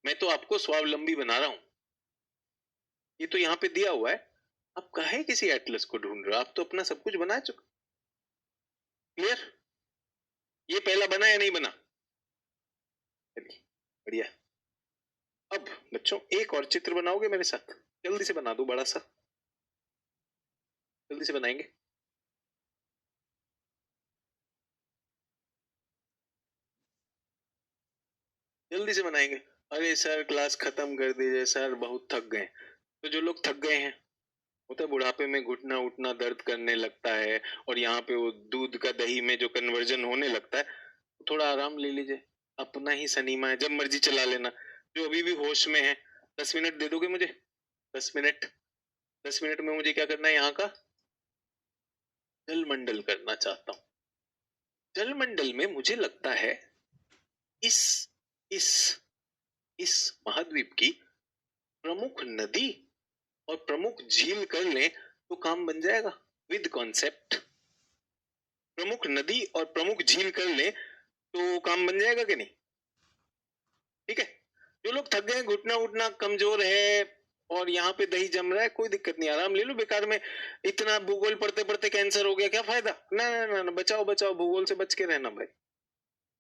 मैं, तो आपको स्वावलंबी बना रहा हूं। ये तो यहाँ पे दिया हुआ है, आप काहे किसी एटलस को ढूंढ रहे हो? आप तो अपना सब कुछ बना चुके। क्लियर? ये पहला बना या नहीं बना? बढ़िया। अब बच्चों एक और चित्र बनाओगे मेरे साथ? जल्दी से बना दो, बड़ा सा, जल्दी से बनाएंगे। जल्दी से बनाएंगे। अरे सर क्लास खत्म कर दीजिए सर, बहुत थक गए। तो जो लोग थक गए हैं, होता है बुढ़ापे में घुटना उठना दर्द करने लगता है, और यहाँ पे वो दूध का दही में जो कन्वर्जन होने लगता है, तो थोड़ा आराम ले लीजिए। अपना ही सनीमा है, जब मर्जी चला लेना। जो अभी भी होश में है, 10 मिनट दे दोगे मुझे? 10 मिनट। 10 मिनट में मुझे क्या करना है? यहाँ का जलमंडल करना चाहता हूँ। जलमंडल में मुझे लगता है इस इस इस महाद्वीप की प्रमुख नदी और प्रमुख झील कर लें तो काम बन जाएगा। विद कॉन्सेप्ट प्रमुख नदी और प्रमुख झील कर लें तो काम बन जाएगा कि नहीं? ठीक है। जो लोग थक गए, घुटना उठना कमजोर है और यहाँ पे दही जम रहा है, कोई दिक्कत नहीं, आराम ले लो। बेकार में इतना भूगोल पढ़ते पढ़ते कैंसर हो गया, क्या फायदा? ना ना ना, ना, बचाओ बचाओ, भूगोल से बच के रहना भाई।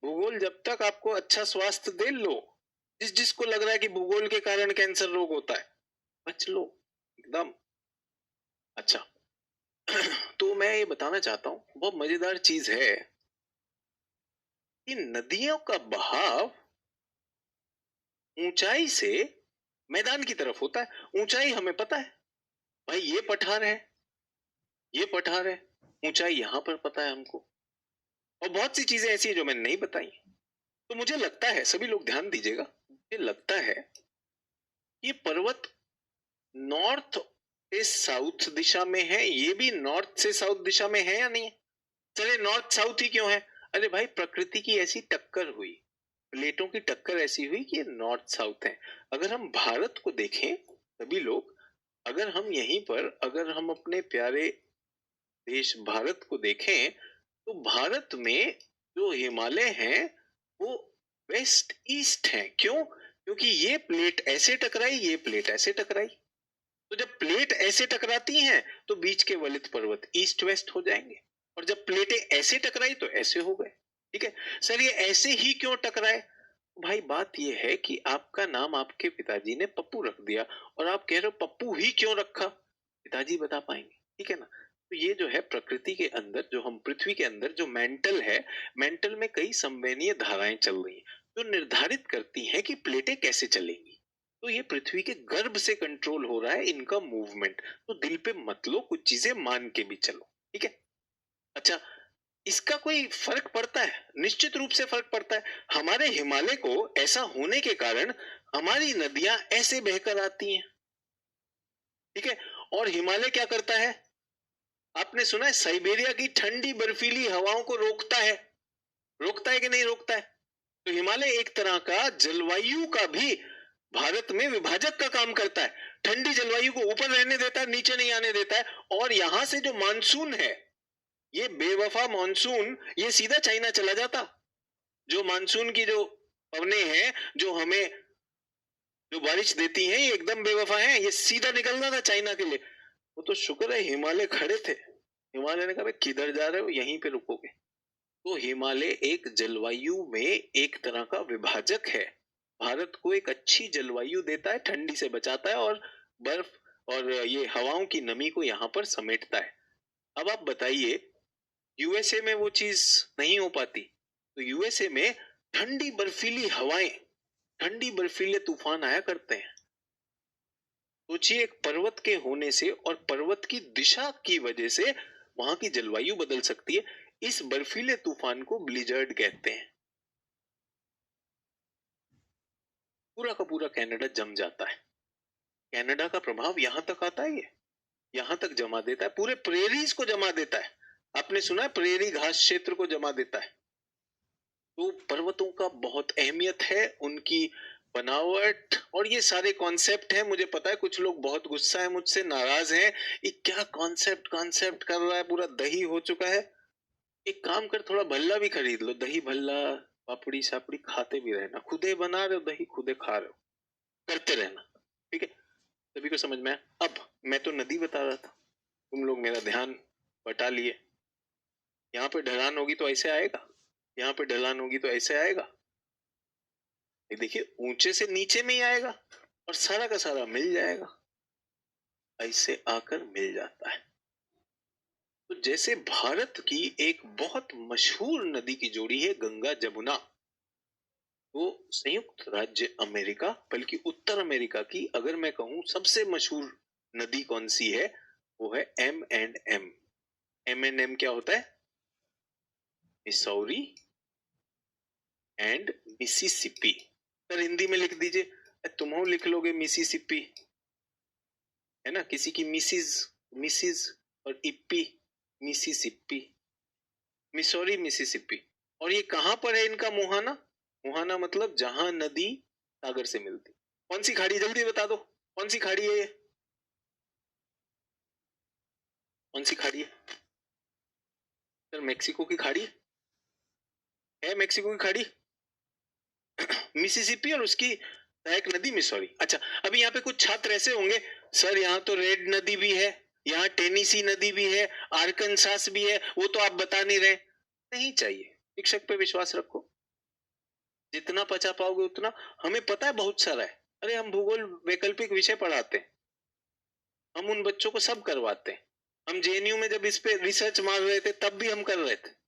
भूगोल जब तक आपको अच्छा स्वास्थ्य दे लो, जिसको लग रहा है कि भूगोल के कारण कैंसर रोग होता है, बच लो एकदम। अच्छा तो मैं ये बताना चाहता हूँ, बहुत मजेदार चीज है कि नदियों का बहाव ऊंचाई से मैदान की तरफ होता है। ऊंचाई हमें पता है भाई, ये पठार है, ये पठार है, ऊंचाई यहां पर पता है हमको। और बहुत सी चीजें ऐसी है जो मैंने नहीं बताई। तो मुझे लगता है, सभी लोग ध्यान दीजिएगा, मुझे लगता है ये पर्वत नॉर्थ से साउथ दिशा में है। ये भी नॉर्थ से साउथ दिशा में है या नहीं? चले नॉर्थ साउथ ही क्यों है? अरे भाई प्रकृति की ऐसी टक्कर हुई, प्लेटों की टक्कर ऐसी हुई कि ये नॉर्थ साउथ है। अगर हम भारत को देखें, सभी लोग, अगर हम यहीं पर, अगर हम अपने प्यारे देश भारत को देखें, तो भारत में जो हिमालय हैं वो वेस्ट ईस्ट हैं। क्यों? क्योंकि ये प्लेट ऐसे टकराई, ये प्लेट ऐसे टकराई। तो जब प्लेट ऐसे टकराती हैं तो बीच के वलित पर्वत ईस्ट वेस्ट हो जाएंगे, और जब प्लेटें ऐसे टकराई तो ऐसे हो गए। ठीक है सर, ये ऐसे ही क्यों टकराए? भाई बात ये है कि आपका नाम आपके पिताजी ने पप्पू रख दिया, और आप कह रहे हो पप्पू ही क्यों रखा, पिताजी बता पाएंगे। ठीक है ना? तो ये जो है प्रकृति के अंदर, जो हम पृथ्वी के अंदर जो मेंटल है, मेंटल में कई संवेदनीय धाराएं चल रही हैं जो निर्धारित करती हैं कि प्लेटें कैसे चलेंगी। तो ये पृथ्वी के गर्भ से कंट्रोल हो रहा है इनका मूवमेंट। तो दिल पे मत लो, कुछ चीजें मान के भी चलो, ठीक है। अच्छा, इसका कोई फर्क पड़ता है? निश्चित रूप से फर्क पड़ता है। हमारे हिमालय को ऐसा होने के कारण हमारी नदियां ऐसे बहकर आती हैं, ठीक है। और हिमालय क्या करता है? आपने सुना है साइबेरिया की ठंडी बर्फीली हवाओं को रोकता है। रोकता है कि नहीं रोकता है? तो हिमालय एक तरह का जलवायु का भी भारत में विभाजक का काम करता है। ठंडी जलवायु को ऊपर रहने देता है, नीचे नहीं आने देता है। और यहां से जो मानसून है, ये बेवफा मानसून, ये सीधा चाइना चला जाता। जो मानसून की जो पवने हैं, जो हमें जो बारिश देती हैं, ये एकदम बेवफा है, ये सीधा निकलना था चाइना के लिए। वो तो शुक्र है हिमालय खड़े थे। हिमालय ने कहा भाई किधर जा रहे हो, यहीं पे रुकोगे। तो हिमालय एक जलवायु में एक तरह का विभाजक है। भारत को एक अच्छी जलवायु देता है, ठंडी से बचाता है, और बर्फ और ये हवाओं की नमी को यहाँ पर समेटता है। अब आप बताइए यूएसए में वो चीज नहीं हो पाती। तो यूएसए में ठंडी बर्फीली हवाएं, ठंडी बर्फीले तूफान आया करते हैं। सोचिए, एक पर्वत के होने से और पर्वत की दिशा की वजह से वहां की जलवायु बदल सकती है। इस बर्फीले तूफान को ब्लिजर्ड कहते हैं। पूरा का पूरा कनाडा जम जाता है। कनाडा का प्रभाव यहां तक आता है, ये यहां तक जमा देता है, पूरे प्रेरीज को जमा देता है। आपने सुना है, प्रेरी घास क्षेत्र को जमा देता है। तो पर्वतों का बहुत अहमियत है, उनकी बनावट और ये सारे कॉन्सेप्ट हैं। मुझे पता है कुछ लोग बहुत गुस्सा है, मुझसे नाराज हैं, ये क्या कॉन्सेप्ट कॉन्सेप्ट कर रहा है, पूरा दही हो चुका है। एक काम कर, थोड़ा भल्ला भी खरीद लो, दही भल्ला, पापड़ी सापड़ी खाते भी रहना, खुदे बना रहे हो दही, खुदे खा रहे हो, करते रहना, ठीक है। सभी को समझ में आया। अब मैं तो नदी बता रहा था, तुम लोग मेरा ध्यान बटा लिए। यहाँ पे ढलान होगी तो ऐसे आएगा, यहाँ पे ढलान होगी तो ऐसे आएगा। ये देखिए, ऊंचे से नीचे में ही आएगा और सारा का सारा मिल जाएगा, ऐसे आकर मिल जाता है। तो जैसे भारत की एक बहुत मशहूर नदी की जोड़ी है गंगा जमुना, तो संयुक्त राज्य अमेरिका, बल्कि उत्तर अमेरिका की अगर मैं कहूं सबसे मशहूर नदी कौन सी है, वो है M&M। M&M क्या होता है? Missouri and Mississippi. Sir Hindi में लिख दीजिए, तुम हो लिख लोगे मिसिसिपी, है ना, किसी की मिसिज, मिसिज और इप्पी, मिसिसिपी, मिसौरी मिसिसिपी। और ये कहां पर है इनका मुहाना? मुहाना मतलब जहां नदी सागर से मिलती। कौन सी खाड़ी, जल्दी बता दो, कौन सी खाड़ी है ये? कौन सी खाड़ी है सर? मेक्सिको की खाड़ी है, मेक्सिको की खाड़ी मिसिसिपी, और उसकी सहायक नदी मिसौरी। अच्छा, अभी यहाँ पे कुछ छात्र ऐसे होंगे, सर यहाँ तो रेड नदी भी है, यहाँ टेनिसी नदी भी है, आर्कनसास भी है, वो तो आप बता नहीं रहे। नहीं चाहिए, शिक्षक पे विश्वास रखो, जितना पचा पाओगे उतना। हमें पता है बहुत सारा है, अरे हम भूगोल वैकल्पिक विषय पढ़ाते हैं, हम उन बच्चों को सब करवाते हैं। हम जेएनयू में जब इस पे रिसर्च मार रहे थे तब भी हम कर रहे थे।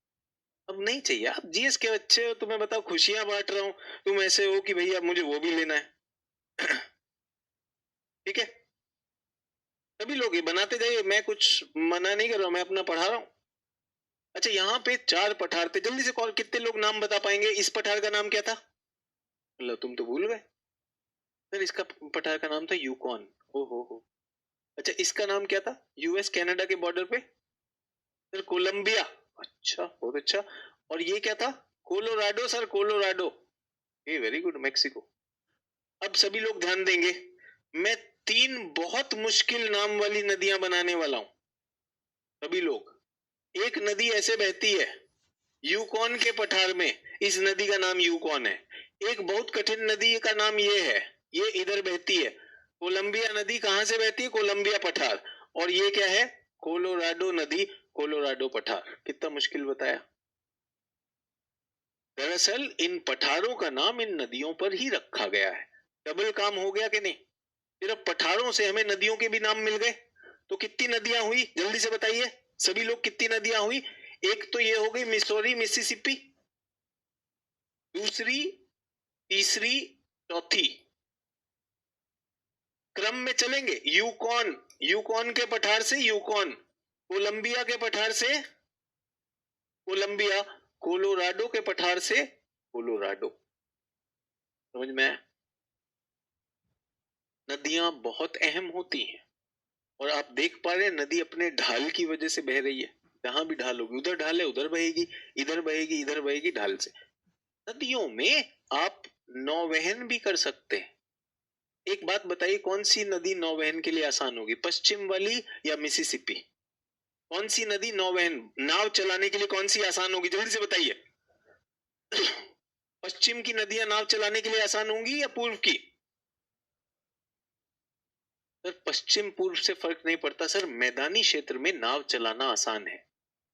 अब नहीं चाहिए, आप जीएस के बच्चे हो, तुम्हें बताओ खुशियां बांट रहा हूं, तुम ऐसे हो कि भैया मुझे वो भी लेना है। ठीक है, सभी लोग ये बनाते जाइए, मैं कुछ मना नहीं कर रहा हूं, मैं अपना पढ़ा रहा हूं। अच्छा, यहाँ पे 4 पठार थे, जल्दी से कॉल, कितने लोग नाम बता पाएंगे? इस पठार का नाम क्या था? अल्लाह, तुम तो भूल गए सर, इसका पठार का नाम था यूकॉन। ओ हो। अच्छा, इसका नाम क्या था यूएस कनाडा के बॉर्डर पे? Sir Columbia. अच्छा, बहुत अच्छा। और ये क्या था? Colorado sir, Colorado. ये वेरी गुड, मेक्सिको। अब सभी लोग ध्यान देंगे, मैं 3 बहुत मुश्किल नाम वाली नदियां बनाने वाला हूं। सभी लोग, एक नदी ऐसे बहती है यूकॉन के पठार में, इस नदी का नाम यूकॉन है। एक बहुत कठिन नदी का नाम ये है, ये इधर बहती है, कोलंबिया नदी। कहां से बहती है? कोलंबिया पठार। और ये क्या है? कोलोराडो नदी, कोलोराडो पठार। कितना मुश्किल बताया। दरअसल इन पठारों का नाम इन नदियों पर ही रखा गया है। डबल काम हो गया कि नहीं? सिर्फ पठारों से हमें नदियों के भी नाम मिल गए। तो कितनी नदियां हुई, जल्दी से बताइए सभी लोग, कितनी नदियां हुई? एक तो ये हो गई मिसौरी मिसिसिपी, दूसरी, तीसरी, चौथी, क्रम में चलेंगे। यूकॉन, यूकॉन के पठार से यूकॉन, कोलंबिया के पठार से कोलंबिया, कोलोराडो के पठार से कोलोराडो। समझ में आया? नदियां बहुत अहम होती हैं, और आप देख पा रहे हैं नदी अपने ढाल की वजह से बह रही है। जहां भी ढाल होगी, उधर ढाल है उधर बहेगी, इधर बहेगी इधर बहेगी, ढाल से। नदियों में आप नौवहन भी कर सकते हैं। एक बात बताइए, कौन सी नदी नौवहन के लिए आसान होगी, पश्चिम वाली या मिसिसिपी? कौन सी नदी नौवहन, नाव चलाने के लिए कौन सी आसान होगी, जल्दी से बताइए। पश्चिम की नदियां नाव चलाने के लिए आसान होंगी या पूर्व की? सर पश्चिम पूर्व से फर्क नहीं पड़ता सर, मैदानी क्षेत्र में नाव चलाना आसान है,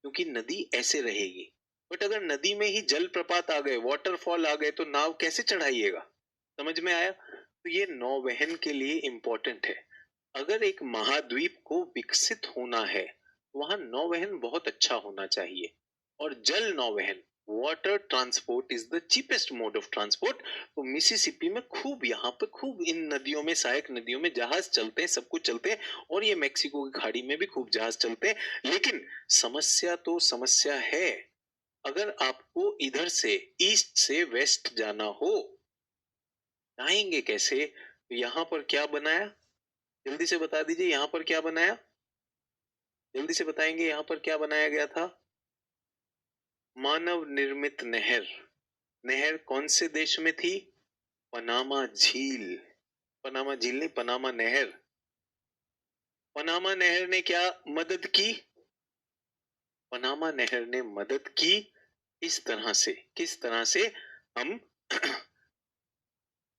क्योंकि नदी ऐसे रहेगी। बट अगर नदी में ही जल प्रपात आ गए, वाटरफॉल आ गए, तो नाव कैसे चढ़ाइएगा? समझ में आया? तो ये नौवहन के लिए इंपॉर्टेंट है। अगर एक महाद्वीप को विकसित होना है, वहां नौवहन बहुत अच्छा होना चाहिए। और जल नौवहन water transport is the cheapest mode of transport. तो मिसिसिपी में खूब, यहाँ पे खूब इन नदियों में, सहायक नदियों में जहाज चलते हैं, सब कुछ चलते हैं, और ये मेक्सिको की खाड़ी में भी खूब जहाज चलते हैं। लेकिन समस्या तो समस्या है, अगर आपको इधर से ईस्ट से वेस्ट जाना हो, जाएंगे कैसे? तो यहाँ पर क्या बनाया, जल्दी से बता दीजिए, यहाँ पर क्या बनाया, जल्दी से बताएंगे, यहाँ पर क्या बनाया गया था? मानव निर्मित नहर। नहर कौन से देश में थी? पनामा झील। पनामा झील नहीं, पनामा नहर। पनामा नहर ने क्या मदद की? पनामा नहर ने मदद की इस तरह से, किस तरह से हम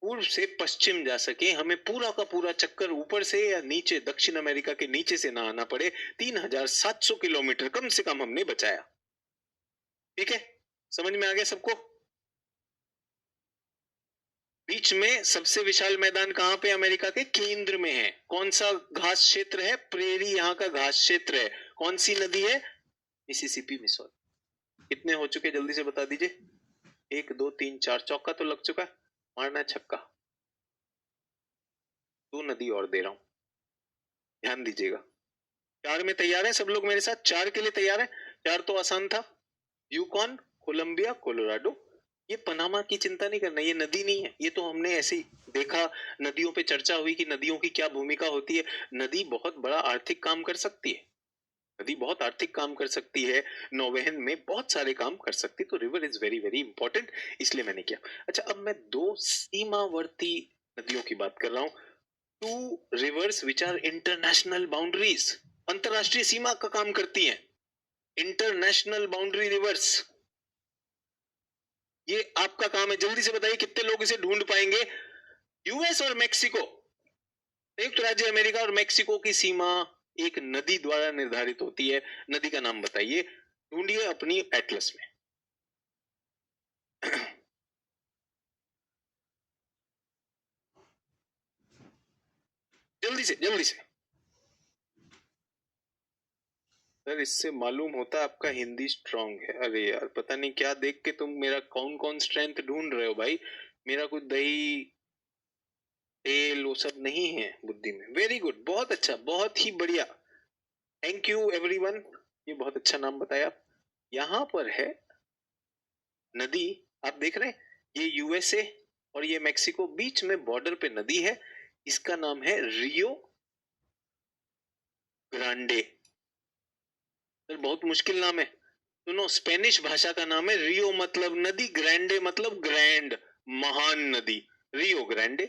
पूर्व से पश्चिम जा सके, हमें पूरा का पूरा चक्कर ऊपर से या नीचे, दक्षिण अमेरिका के नीचे से ना आना पड़े। 3700 किलोमीटर कम से कम हमने बचाया। ठीक है, समझ में आ गया सबको? बीच में सबसे विशाल मैदान कहां पे? अमेरिका के केंद्र में है। कौन सा घास क्षेत्र है? प्रेरी यहाँ का घास क्षेत्र है। कौन सी नदी है? Mississippi, Missouri. कितने हो चुके जल्दी से बता दीजिए? 1 2 3 4, चौका तो लग चुका, मारना छक्का। 2 नदी और दे रहा हूं, ध्यान दीजिएगा। 4 में तैयार है सब लोग मेरे साथ? 4 के लिए तैयार है? 4 तो आसान था, यूकॉन, कोलंबिया, कोलोराडो। ये पनामा की चिंता नहीं करना, ये नदी नहीं है, ये तो हमने ऐसे ही देखा, नदियों पे चर्चा हुई कि नदियों की क्या भूमिका होती है। नदी बहुत बड़ा आर्थिक काम कर सकती है, नदी बहुत आर्थिक काम कर सकती है, नौवहन में बहुत सारे काम कर सकती है। तो river is very very important, इसलिए मैंने किया। अच्छा, अब मैं 2 सीमावर्ती नदियों की बात कर रहा हूं। 2 rivers which are international boundaries, अंतरराष्ट्रीय सीमा का काम करती हैं। इंटरनेशनल बाउंड्री रिवर्स, ये आपका काम है। जल्दी से बताइए कितने लोग इसे ढूंढ पाएंगे? यूएस और मेक्सिको, संयुक्त राज्य अमेरिका और मेक्सिको की सीमा एक नदी द्वारा निर्धारित होती है। नदी का नाम बताइए, ढूंढिए अपनी एटलस में। जल्दी से, जल्दी से। सर, इससे मालूम होता आपका हिंदी स्ट्रांग है। अरे यार, पता नहीं क्या देख के तुम मेरा कौन कौन स्ट्रेंथ ढूंढ रहे हो भाई। मेरा कुछ दही तेल वो सब नहीं है बुद्धि में। वेरी गुड, बहुत अच्छा, बहुत ही बढ़िया, थैंक यू एवरीवन। ये बहुत अच्छा नाम बताया। यहाँ पर है नदी, आप देख रहे हैं, ये यूएसए और ये मेक्सिको, बीच में बॉर्डर पे नदी है, इसका नाम है रियो ग्रांडे। सर, बहुत मुश्किल नाम है, सुनो, स्पेनिश भाषा का नाम है। रियो मतलब नदी, ग्रैंडे मतलब ग्रैंड, महान नदी, रियो ग्रैंडे।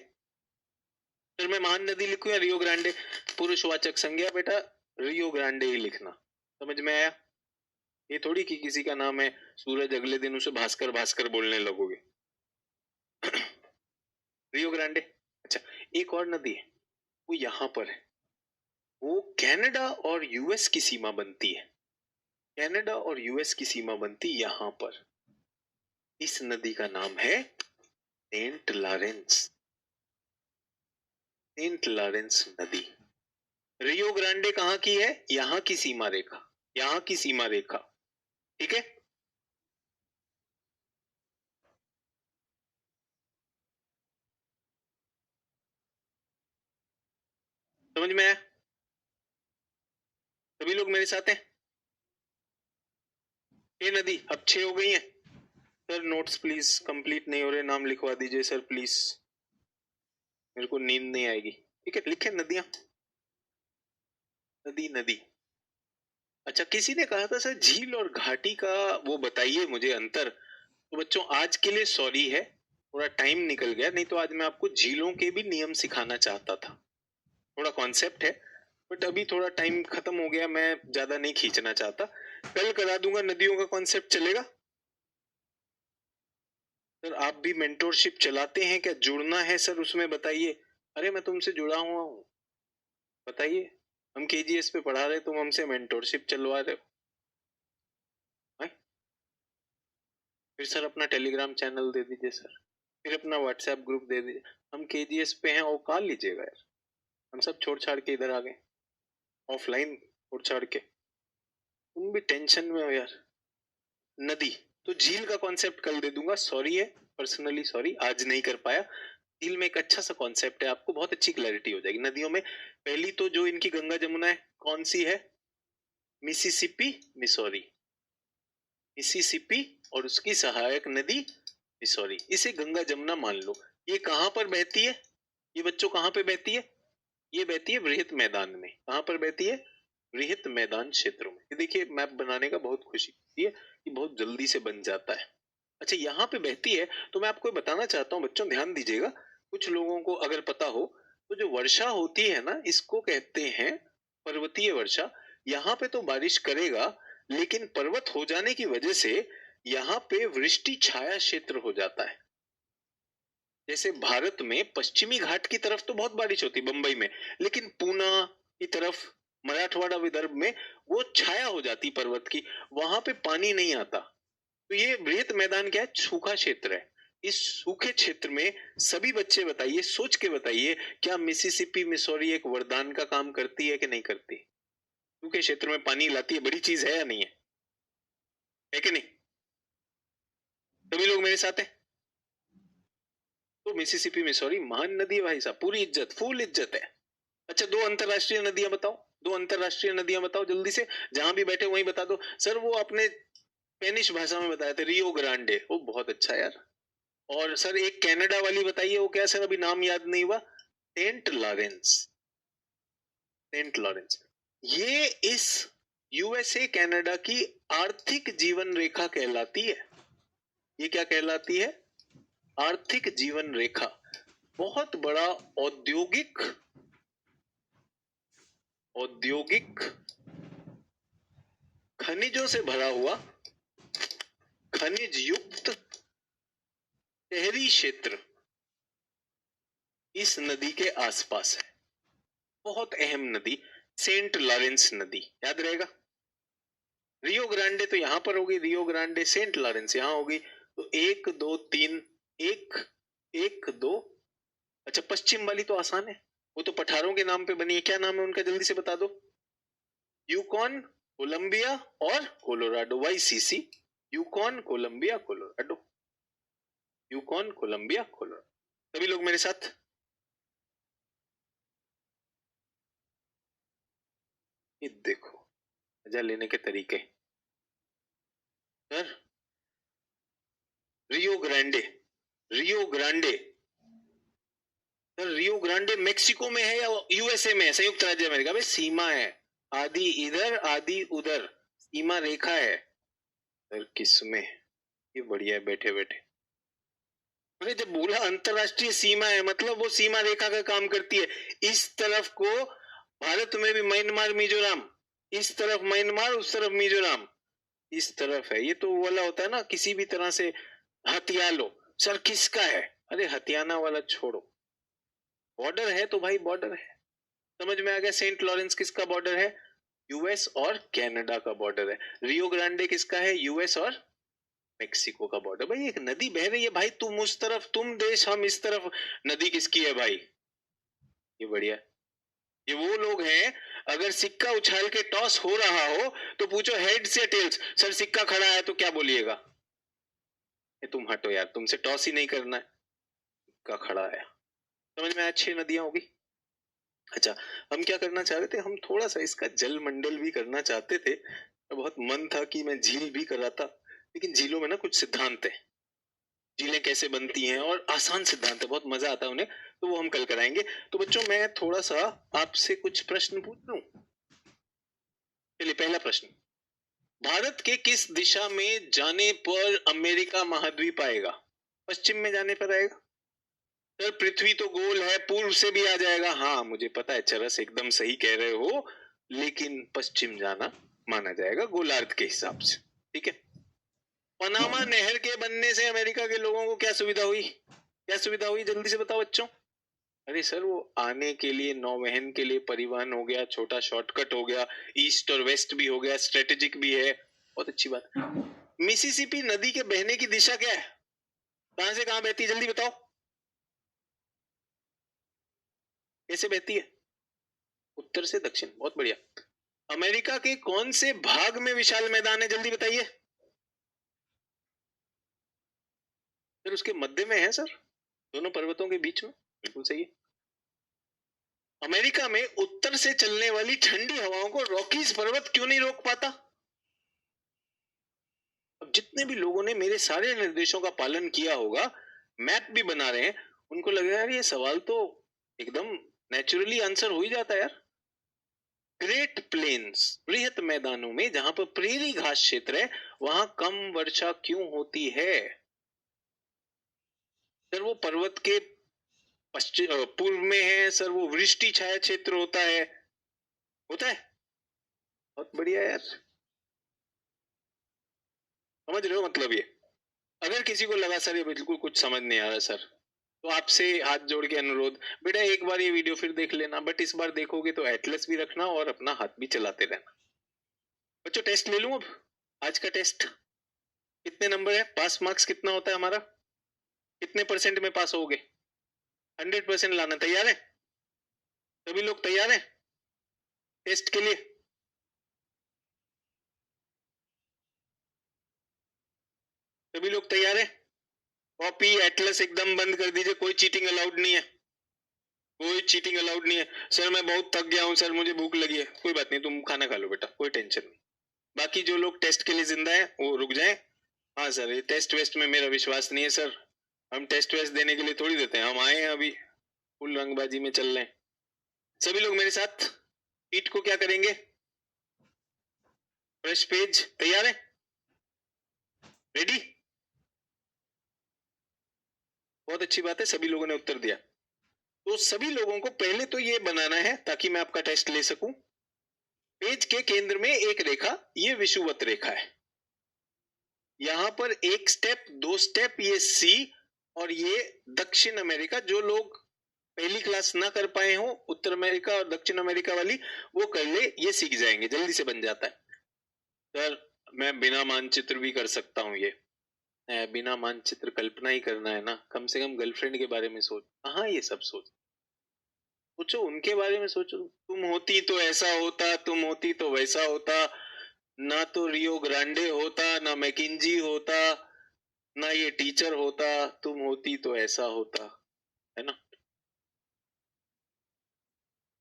फिर मैं महान नदी लिखूं या रियो ग्रांडे? पुरुषवाचक संज्ञा बेटा, रियो ग्रांडे ही लिखना। समझ में आया? ये थोड़ी कि किसी का नाम है सूरज, अगले दिन उसे भास्कर भास्कर बोलने लगोगे। Rio Grande. अच्छा, एक और नदी है, वो यहां पर है, वो कनाडा और यूएस की सीमा बनती है। कनाडा और यूएस की सीमा बनती यहां पर। इस नदी का नाम है सेंट लॉरेंस। सेंट लॉरेंस नदी। रियो ग्रांडे कहाँ की है? यहाँ की सीमा रेखा, यहाँ की सीमा रेखा। ठीक है, समझ में आया? सभी लोग मेरे साथ हैं? ये नदी अब 6 हो गई है। सर, नोट्स प्लीज कंप्लीट नहीं हो रहे, नाम लिखवा दीजिए सर प्लीज, मेरे को नींद नहीं आएगी। ठीक है, लिखे नदियां, नदी नदी। अच्छा, किसी ने कहा था सर झील और घाटी का वो बताइए मुझे अंतर। तो बच्चों, आज के लिए सॉरी है, थोड़ा टाइम निकल गया, नहीं तो आज मैं आपको झीलों के भी नियम सिखाना चाहता था। थोड़ा कॉन्सेप्ट है, बट अभी थोड़ा टाइम खत्म हो गया, मैं ज्यादा नहीं खींचना चाहता। कल करा दूंगा, नदियों का कॉन्सेप्ट चलेगा। सर, आप भी मेंटोरशिप चलाते हैं क्या? जुड़ना है सर उसमें, बताइए। अरे, मैं तुमसे जुड़ा हुआ हूँ, बताइए। हम केजीएस पे पढ़ा रहे, तुम हमसे मेंटोरशिप चलवा रहे हो, हैं? फिर सर अपना टेलीग्राम चैनल दे दीजिए सर, फिर अपना व्हाट्सएप ग्रुप दे दीजिए। हम केजीएस पे हैं, वो कहा लीजिएगा यार, हम सब छोड़ छाड़ के इधर आ गए, ऑफलाइन छोड़ छाड़ के। तुम भी टेंशन में हो यार। नदी, तो झील का कॉन्सेप्ट कल दे दूंगा, सॉरी है, पर्सनली सॉरी, आज नहीं कर पाया। झील में एक अच्छा सा कॉन्सेप्ट है, आपको बहुत अच्छी क्लैरिटी हो जाएगी। नदियों में पहली तो जो इनकी गंगा जमुना है, कौन सी है? Mississippi, Missouri. मिसिसिपी और उसकी सहायक नदी मिसौरी, इसे गंगा जमुना मान लो। ये कहां पर बहती है? ये बच्चों कहां पे बहती है? ये बहती है वृहत मैदान में। कहां पर बहती है? वृहत मैदान क्षेत्रों में। ये देखिए, मैप बनाने का बहुत खुशी होती है, ये बहुत जल्दी से बन जाता है। अच्छा, यहाँ पे बहती है तो मैं आपको बताना चाहता हूँ बच्चों, ध्यान दीजिएगा। कुछ लोगों को अगर पता हो तो जो वर्षा होती है ना, इसको कहते हैं पर्वतीय वर्षा। यहाँ पे तो बारिश करेगा, लेकिन पर्वत हो जाने की वजह से यहाँ पे वृष्टि छाया क्षेत्र हो जाता है। जैसे भारत में पश्चिमी घाट की तरफ तो बहुत बारिश होती है, बंबई में, लेकिन पूना की तरफ, मराठवाड़ा विदर्भ में वो छाया हो जाती पर्वत की, वहां पे पानी नहीं आता। तो ये वृहत मैदान क्या है? सूखा क्षेत्र है। इस सूखे क्षेत्र में सभी बच्चे बताइए, सोच के बताइए, क्या मिसिसिपी मिसौरी एक वरदान का काम करती है कि नहीं करती? सूखे क्षेत्र में पानी लाती है, बड़ी चीज है या नहीं है कि नहीं? सभी लोग मेरे साथ हैं? तो मिसिसिपी मिसौरी महान नदी है भाई साहब, पूरी इज्जत, फुल इज्जत है। अच्छा, दो अंतरराष्ट्रीय नदियां बताओ, दो अंतरराष्ट्रीय नदियां बताओ जल्दी से, जहां भी बैठे वहीं बता दो। सर वो आपने स्पेनिश भाषा में बताया था, रियो ग्रांडे, वो बहुत अच्छा यार। और सर एक कनाडा वाली बताइए, वो क्या सर, अभी नाम याद नहीं हुआ। Saint Lawrence, Saint Lawrence. ये इस यूएसए कनाडा की आर्थिक जीवन रेखा कहलाती है। ये क्या कहलाती है? आर्थिक जीवन रेखा। बहुत बड़ा औद्योगिक औद्योगिक खनिजों से भरा हुआ, खनिज युक्त शहरी क्षेत्र इस नदी के आसपास है। बहुत अहम नदी, सेंट लॉरेंस नदी, याद रहेगा। रियो ग्रांडे तो यहां पर होगी, रियो ग्रांडे, सेंट लॉरेंस यहां होगी। तो एक दो तीन, एक एक दो। अच्छा, पश्चिम वाली तो आसान है, वो तो पठारों के नाम पे बनी है, क्या नाम है उनका जल्दी से बता दो। यूकॉन, कोलंबिया और Colorado, YCC। Yukon, Columbia, Colorado. Yukon, Columbia, Colorado. सभी लोग मेरे साथ? ये देखो मजा लेने के तरीके। Sir Rio Grande, Rio Grande, sir Rio Grande Mexico में है या यूएसए में है? संयुक्त राज्य अमेरिका में। सीमा है, आधी इधर आधी उधर, सीमा रेखा है। सर किसमें? ये बढ़िया है, बैठे बैठे। अरे जब बोला अंतरराष्ट्रीय सीमा है, मतलब वो सीमा रेखा का काम करती है। इस तरफ को भारत में भी म्यांमार मिजोरम, इस तरफ म्यांमार, उस तरफ मिजोरम, इस तरफ है। ये तो वाला होता है ना, किसी भी तरह से हथिया लो। सर किसका है? अरे हथियाना वाला छोड़ो, बॉर्डर है तो भाई बॉर्डर है। समझ में आ गया? सेंट लॉरेंस किसका बॉर्डर है? यूएस और कनाडा का बॉर्डर है। रियो ग्रांडे किसका है? यूएस और मेक्सिको का बॉर्डर। भाई एक नदी बह रही है भाई, तुम उस तरफ, तुम देश, हम इस तरफ, नदी किसकी है भाई? ये बढ़िया। ये वो लोग हैं, अगर सिक्का उछाल के टॉस हो रहा हो तो पूछो हेड्स या टेल्स। सर सिक्का खड़ा है तो क्या बोलिएगा? तुम हटो यार, तुमसे टॉस ही नहीं करना है, सिक्का खड़ा है। समझ में आया? 6 नदियां होगी। अच्छा, हम क्या करना चाह रहे थे, हम थोड़ा सा इसका जल मंडल भी करना चाहते थे। बहुत मन था कि मैं झील भी कराता, लेकिन झीलों में ना कुछ सिद्धांत है, झीलें कैसे बनती हैं, और आसान सिद्धांत है, बहुत मजा आता है उन्हें, तो वो हम कल कराएंगे। तो बच्चों मैं थोड़ा सा आपसे कुछ प्रश्न पूछ लूं। चलिए पहला प्रश्न, भारत के किस दिशा में जाने पर अमेरिका महाद्वीप आएगा? पश्चिम में जाने पर आएगा। सर पृथ्वी तो गोल है, पूर्व से भी आ जाएगा। हाँ मुझे पता है, चरस एकदम सही कह रहे हो, लेकिन पश्चिम जाना माना जाएगा गोलार्ध के हिसाब से। ठीक है। पनामा नहर के बनने से अमेरिका के लोगों को क्या सुविधा हुई? क्या सुविधा हुई जल्दी से बताओ बच्चों। अरे सर वो आने के लिए, नौवहन के लिए परिवहन हो गया, छोटा शॉर्टकट हो गया, ईस्ट और वेस्ट भी हो गया, स्ट्रेटेजिक भी है। बहुत अच्छी बात। मिसिसिपी नदी के बहने की दिशा क्या है? कहां से कहां बहती है जल्दी बताओ, कैसे बहती है? उत्तर से दक्षिण, बहुत बढ़िया। अमेरिका के कौन से भाग में विशाल मैदान है जल्दी बताइए। सर उसके मध्य में है सर, दोनों पर्वतों के बीच में, बिल्कुल सही है। अमेरिका में उत्तर से चलने वाली ठंडी हवाओं को रॉकीज पर्वत क्यों नहीं रोक पाता? अब जितने भी लोगों ने मेरे सारे निर्देशों का पालन किया होगा, मैप भी बना रहे हैं, उनको लगेगा यार ये सवाल तो एकदम नेचुरली आंसर हो ही जाता है यार। ग्रेट प्लेन्स, बृहत मैदानों में जहां पर प्रेरी घास क्षेत्र है, वहां कम वर्षा क्यों होती है? सर वो पर्वत के पश्चिम पूर्व में है सर, वो वृष्टि छाया क्षेत्र होता है। होता है, बहुत बढ़िया यार, समझ रहे हो मतलब ये। अगर किसी को लगा सर ये बिल्कुल कुछ समझ नहीं आ रहा सर, तो आपसे हाथ जोड़ के अनुरोध, बेटा एक बार ये वीडियो फिर देख लेना, बट इस बार देखोगे तो एटलस भी रखना और अपना हाथ भी चलाते रहना। बच्चों टेस्ट ले लूं अब, आज का टेस्ट। कितने नंबर है, पास मार्क्स कितना होता है हमारा, कितने परसेंट में पास होगे? 100% लाना, तैयार है? सभी लोग तैयार हैं टेस्ट के लिए? सभी लोग तैयार है? कॉपी एटलस एकदम बंद कर दीजिए, कोई चीटिंग अलाउड नहीं है, कोई चीटिंग अलाउड नहीं है। सर मैं बहुत थक गया हूँ सर, मुझे भूख लगी है, कोई बात नहीं, तुम खाना खा लो बेटा, कोई टेंशन नहीं। बाकी जो लोग टेस्ट के लिए जिंदा है वो रुक जाएं। हाँ सर, ये टेस्ट वेस्ट में मेरा विश्वास नहीं है सर, हम टेस्ट वेस्ट देने के लिए थोड़ी देते हैं, हम आए हैं अभी फुल रंगबाजी में चल रहे हैं। सभी लोग मेरे साथ शीट को क्या करेंगे, फ्रेश पेज, तैयार है? रेडी? बहुत अच्छी बात है, सभी लोगों ने उत्तर दिया। तो सभी लोगों को पहले तो ये बनाना है ताकि मैं आपका टेस्ट ले सकूं। पेज के केंद्र में एक रेखा, ये विषुवत रेखा है, यहां पर एक स्टेप, दो स्टेप, ये सी, और ये दक्षिण अमेरिका। जो लोग पहली क्लास ना कर पाए हो, उत्तर अमेरिका और दक्षिण अमेरिका वाली, वो कर ले, ये सीख जाएंगे, जल्दी से बन जाता है। सर मैं बिना मानचित्र भी कर सकता हूँ ये। बिना मानचित्र कल्पना ही करना है ना, कम से कम गर्लफ्रेंड के बारे में सोच, कहाँ ये सब सोच, सोचो उनके बारे में सोचो। तुम होती तो ऐसा होता, तुम होती तो वैसा होता, ना तो रियो ग्रांडे होता, ना मैकिंजी होता, ना ये टीचर होता, तुम होती तो ऐसा होता, है ना?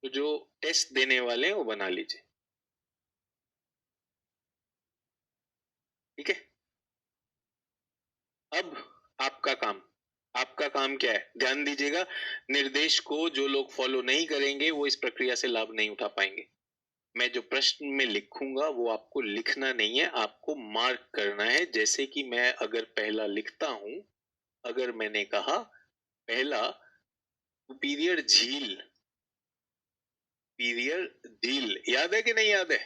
तो जो टेस्ट देने वाले हैं वो बना लीजिए, ठीक है? अब आपका काम, आपका काम क्या है, ध्यान दीजिएगा। निर्देश को जो लोग फॉलो नहीं करेंगे वो इस प्रक्रिया से लाभ नहीं उठा पाएंगे। मैं जो प्रश्न में लिखूंगा वो आपको लिखना नहीं है, आपको मार्क करना है। जैसे कि मैं अगर पहला लिखता हूं, अगर मैंने कहा पहला, सुपीरियर झील, सुपीरियर झील, याद है कि नहीं याद है?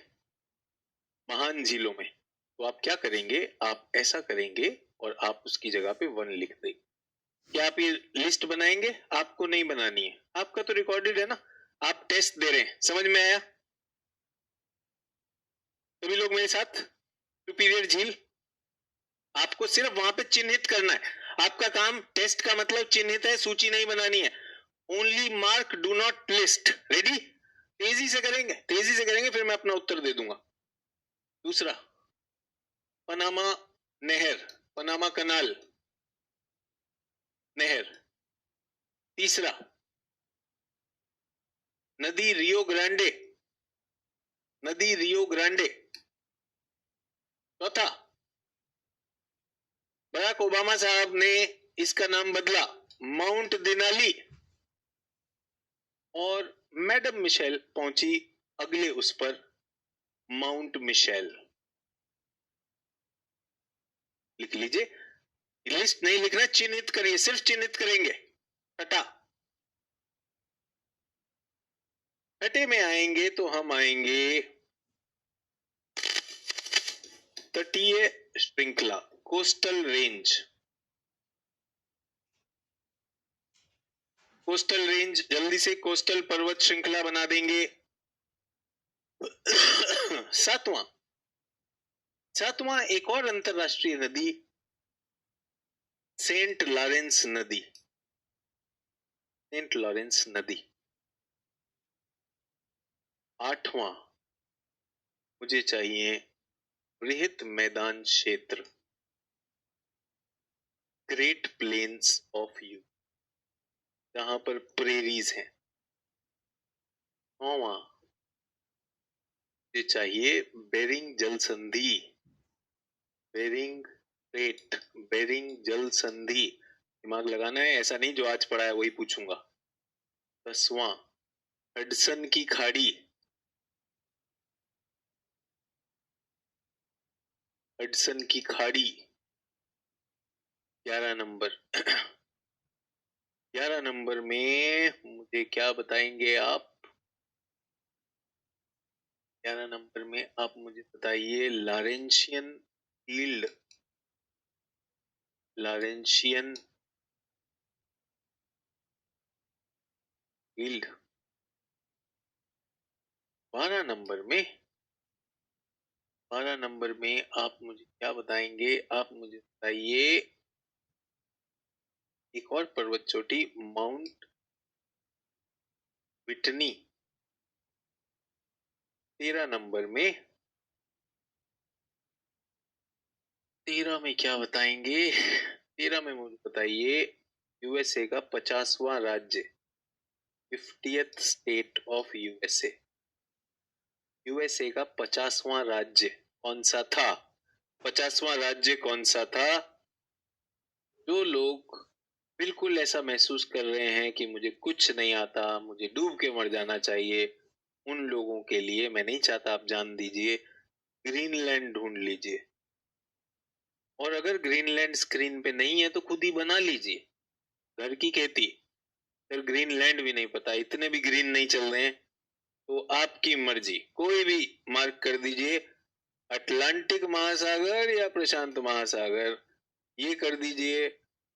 महान झीलों में, तो आप क्या करेंगे, आप ऐसा करेंगे और आप उसकी जगह पे 1 लिख देंगे। क्या आप ये लिस्ट बनाएंगे? आपको नहीं बनानी है, आपका तो रिकॉर्डेड है ना, आप टेस्ट दे रहे हैं, समझ में आया? सभी लोग मेरे साथ, सुपीरियर झील, आपको सिर्फ वहां पे चिन्हित करना है। आपका काम, टेस्ट का मतलब चिन्हित है, सूची नहीं बनानी है। Only mark, do not list. Ready? तेजी से करेंगे, तेजी से करेंगे, फिर मैं अपना उत्तर दे दूंगा। दूसरा, पनामा नहर, पनामा कनाल, नहर। तीसरा, नदी रियो ग्रांडे, नदी रियो ग्रांडे। चौथा, बराक ओबामा साहब ने इसका नाम बदला, माउंट देनाली। और मैडम मिशेल पहुंची अगले उस पर, माउंट मिशेल। लिख लीजिए, लिस्ट नहीं लिखना, चिन्हित करिए, सिर्फ चिन्हित करेंगे। छठा, छठे में आएंगे तो हम आएंगे तटीय श्रृंखला, कोस्टल रेंज। कोस्टल रेंज, जल्दी से कोस्टल पर्वत श्रृंखला बना देंगे। सातवां, सातवां एक और अंतरराष्ट्रीय नदी, सेंट लॉरेंस नदी, सेंट लॉरेंस नदी। आठवां, मुझे चाहिए बृहत मैदान क्षेत्र, ग्रेट प्लेन्स ऑफ यू, जहां पर प्रेरीज हैं। नौवां, ये चाहिए बेरिंग जल संधि, बेरिंग स्ट्रेट, बेरिंग जल संधि। दिमाग लगाना है, ऐसा नहीं जो आज पढ़ा है वही पूछूंगा। 10वां, हडसन की खाड़ी, हडसन की खाड़ी। 11 नंबर 11 नंबर में मुझे क्या बताएंगे आप? 11 नंबर में आप मुझे बताइए Laurentian shield, Laurentian shield. 12 number में, 12 नंबर में आप मुझे क्या बताएंगे? आप मुझे बताइए एक और पर्वत चोटी, माउंट विटनी। 13 नंबर में, 13 में क्या बताएंगे? 13 में मुझे बताइए यूएसए का 50वां राज्य, 50th state of USA. USA का 50वां राज्य कौन सा था? 50वां राज्य कौन सा था? जो लोग बिल्कुल ऐसा महसूस कर रहे हैं कि मुझे कुछ नहीं आता, मुझे डूब के मर जाना चाहिए, उन लोगों के लिए मैं नहीं चाहता आप जान दीजिए, ग्रीनलैंड ढूंढ लीजिए। और अगर ग्रीनलैंड स्क्रीन पे नहीं है तो खुद ही बना लीजिए, घर की खेती। फिर ग्रीनलैंड भी नहीं पता, इतने भी ग्रीन नहीं चल रहे हैं, तो आपकी मर्जी, कोई भी मार्क कर दीजिए, अटलांटिक महासागर या प्रशांत महासागर, ये कर दीजिए,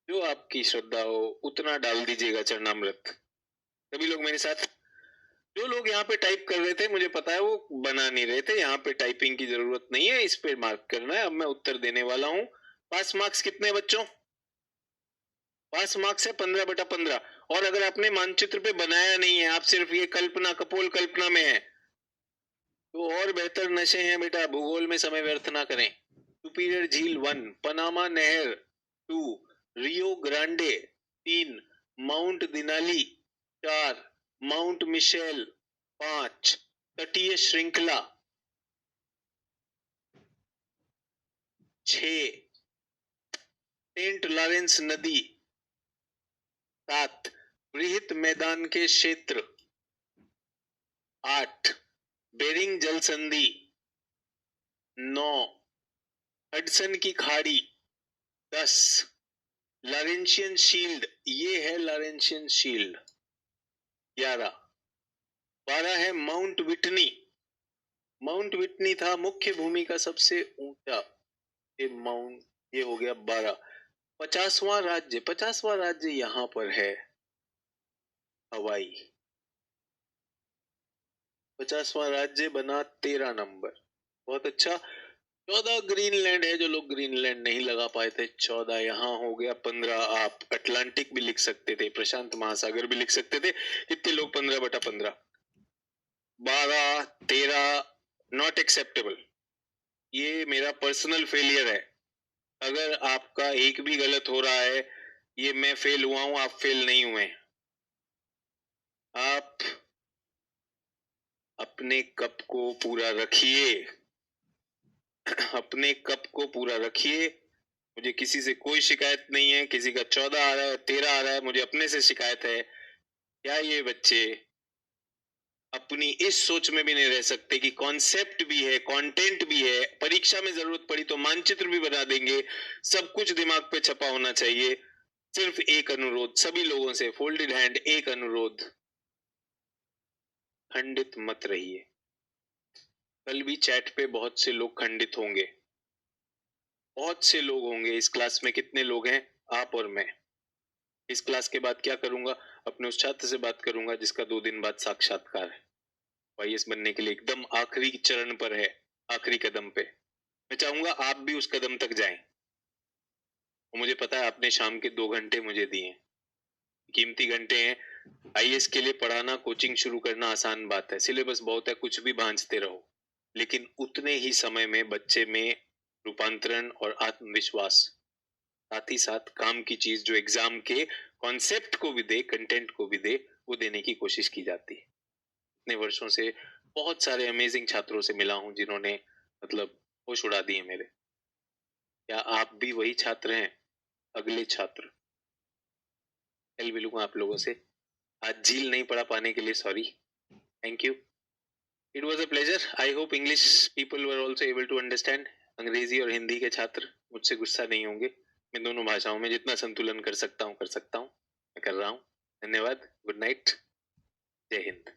जो आपकी श्रद्धा हो उतना डाल दीजिएगा चरणामृत। सभी लोग मेरे साथ। जो लोग यहाँ पे टाइप कर रहे थे मुझे पता है वो बना नहीं रहे थे, यहाँ पे टाइपिंग की जरूरत नहीं है, इस पे मार्क करना है। अब मैं उत्तर देने वाला हूँ। पास मार्क्स कितने बच्चों? पास मार्क्स है 15/15। और अगर आपने मानचित्र पे बनाया नहीं है, आप सिर्फ ये कल्पना, कपोल कल्पना में है, तो और बेहतर नशे हैं बेटा, भूगोल में समय व्यर्थ ना करें। सुपीरियर झील 1, पनामा नहर 2, Rio Grande 3, mount Denali 4, mount Mitchell 5, तटीय श्रृंखला 6, सेंट लॉरेंस नदी 7, बृहत मैदान के क्षेत्र 8, बेरिंग जल संधि 9, हडसन की खाड़ी 10, लॉरेंशियन शील्ड, ये है लॉरेंशियन शील्ड 11, 12 है माउंट विटनी। माउंट विटनी था मुख्य भूमि का सबसे ऊंचा ये माउंट, ये हो गया 12। 50वां राज्य, 50वां राज्य यहां पर है हवाई। 50वां राज्य बना 13 नंबर, बहुत अच्छा। 14 ग्रीनलैंड है, जो लोग ग्रीनलैंड नहीं लगा पाए थे। 14 यहाँ हो गया। 15 आप अटलांटिक भी लिख सकते थे, प्रशांत महासागर भी लिख सकते थे। कितने लोग? 15/15। 12, 13 नॉट एक्सेप्टेबल। ये मेरा पर्सनल फेलियर है। अगर आपका एक भी गलत हो रहा है, ये मैं फेल हुआ हूं, आप फेल नहीं हुए। आप अपने कप को पूरा रखिए, अपने कप को पूरा रखिए। मुझे किसी से कोई शिकायत नहीं है, किसी का 14 आ रहा है, 13 आ रहा है, मुझे अपने से शिकायत है। क्या ये बच्चे अपनी इस सोच में भी नहीं रह सकते कि कॉन्सेप्ट भी है, कंटेंट भी है, परीक्षा में जरूरत पड़ी तो मानचित्र भी बना देंगे, सब कुछ दिमाग पे छपा होना चाहिए। सिर्फ एक अनुरोध सभी लोगों से, फोल्डेड हैंड, एक अनुरोध, खंडित मत रहिए। कल भी चैट पे बहुत से लोग खंडित होंगे, बहुत से लोग होंगे। इस क्लास में कितने लोग हैं? आप और मैं। इस क्लास के बाद क्या करूंगा? अपने उस छात्र से बात करूंगा जिसका 2 दिन बाद साक्षात्कार है, आईएएस बनने के लिए एकदम आखिरी चरण पर है, आखिरी कदम पे। मैं चाहूंगा आप भी उस कदम तक जाएं। और मुझे पता है आपने शाम के 2 घंटे मुझे दिए, कीमती घंटे हैं। आईएएस के लिए पढ़ाना, कोचिंग शुरू करना आसान बात है, सिलेबस बहुत है, कुछ भी भांजते रहो, लेकिन उतने ही समय में बच्चे में रूपांतरण और आत्मविश्वास साथ ही साथ काम की चीज जो एग्जाम के कॉन्सेप्ट को भी दे, कंटेंट को भी दे, वो देने की कोशिश की जाती है। इतने वर्षों से बहुत सारे अमेजिंग छात्रों से मिला हूँ जिन्होंने मतलब होश उड़ा दिए मेरे। क्या आप भी वही छात्र हैं, अगले छात्र? कल मिलूंगा आप लोगों से। आज झील नहीं पढ़ा पाने के लिए sorry. Thank you. It was a pleasure. I hope English people were also able to understand. अंग्रेजी और हिंदी के छात्र मुझसे गुस्सा नहीं होंगे। मैं दोनों भाषाओं में जितना संतुलन कर सकता हूँ मैं कर रहा हूँ। धन्यवाद। Good night. जय हिंद।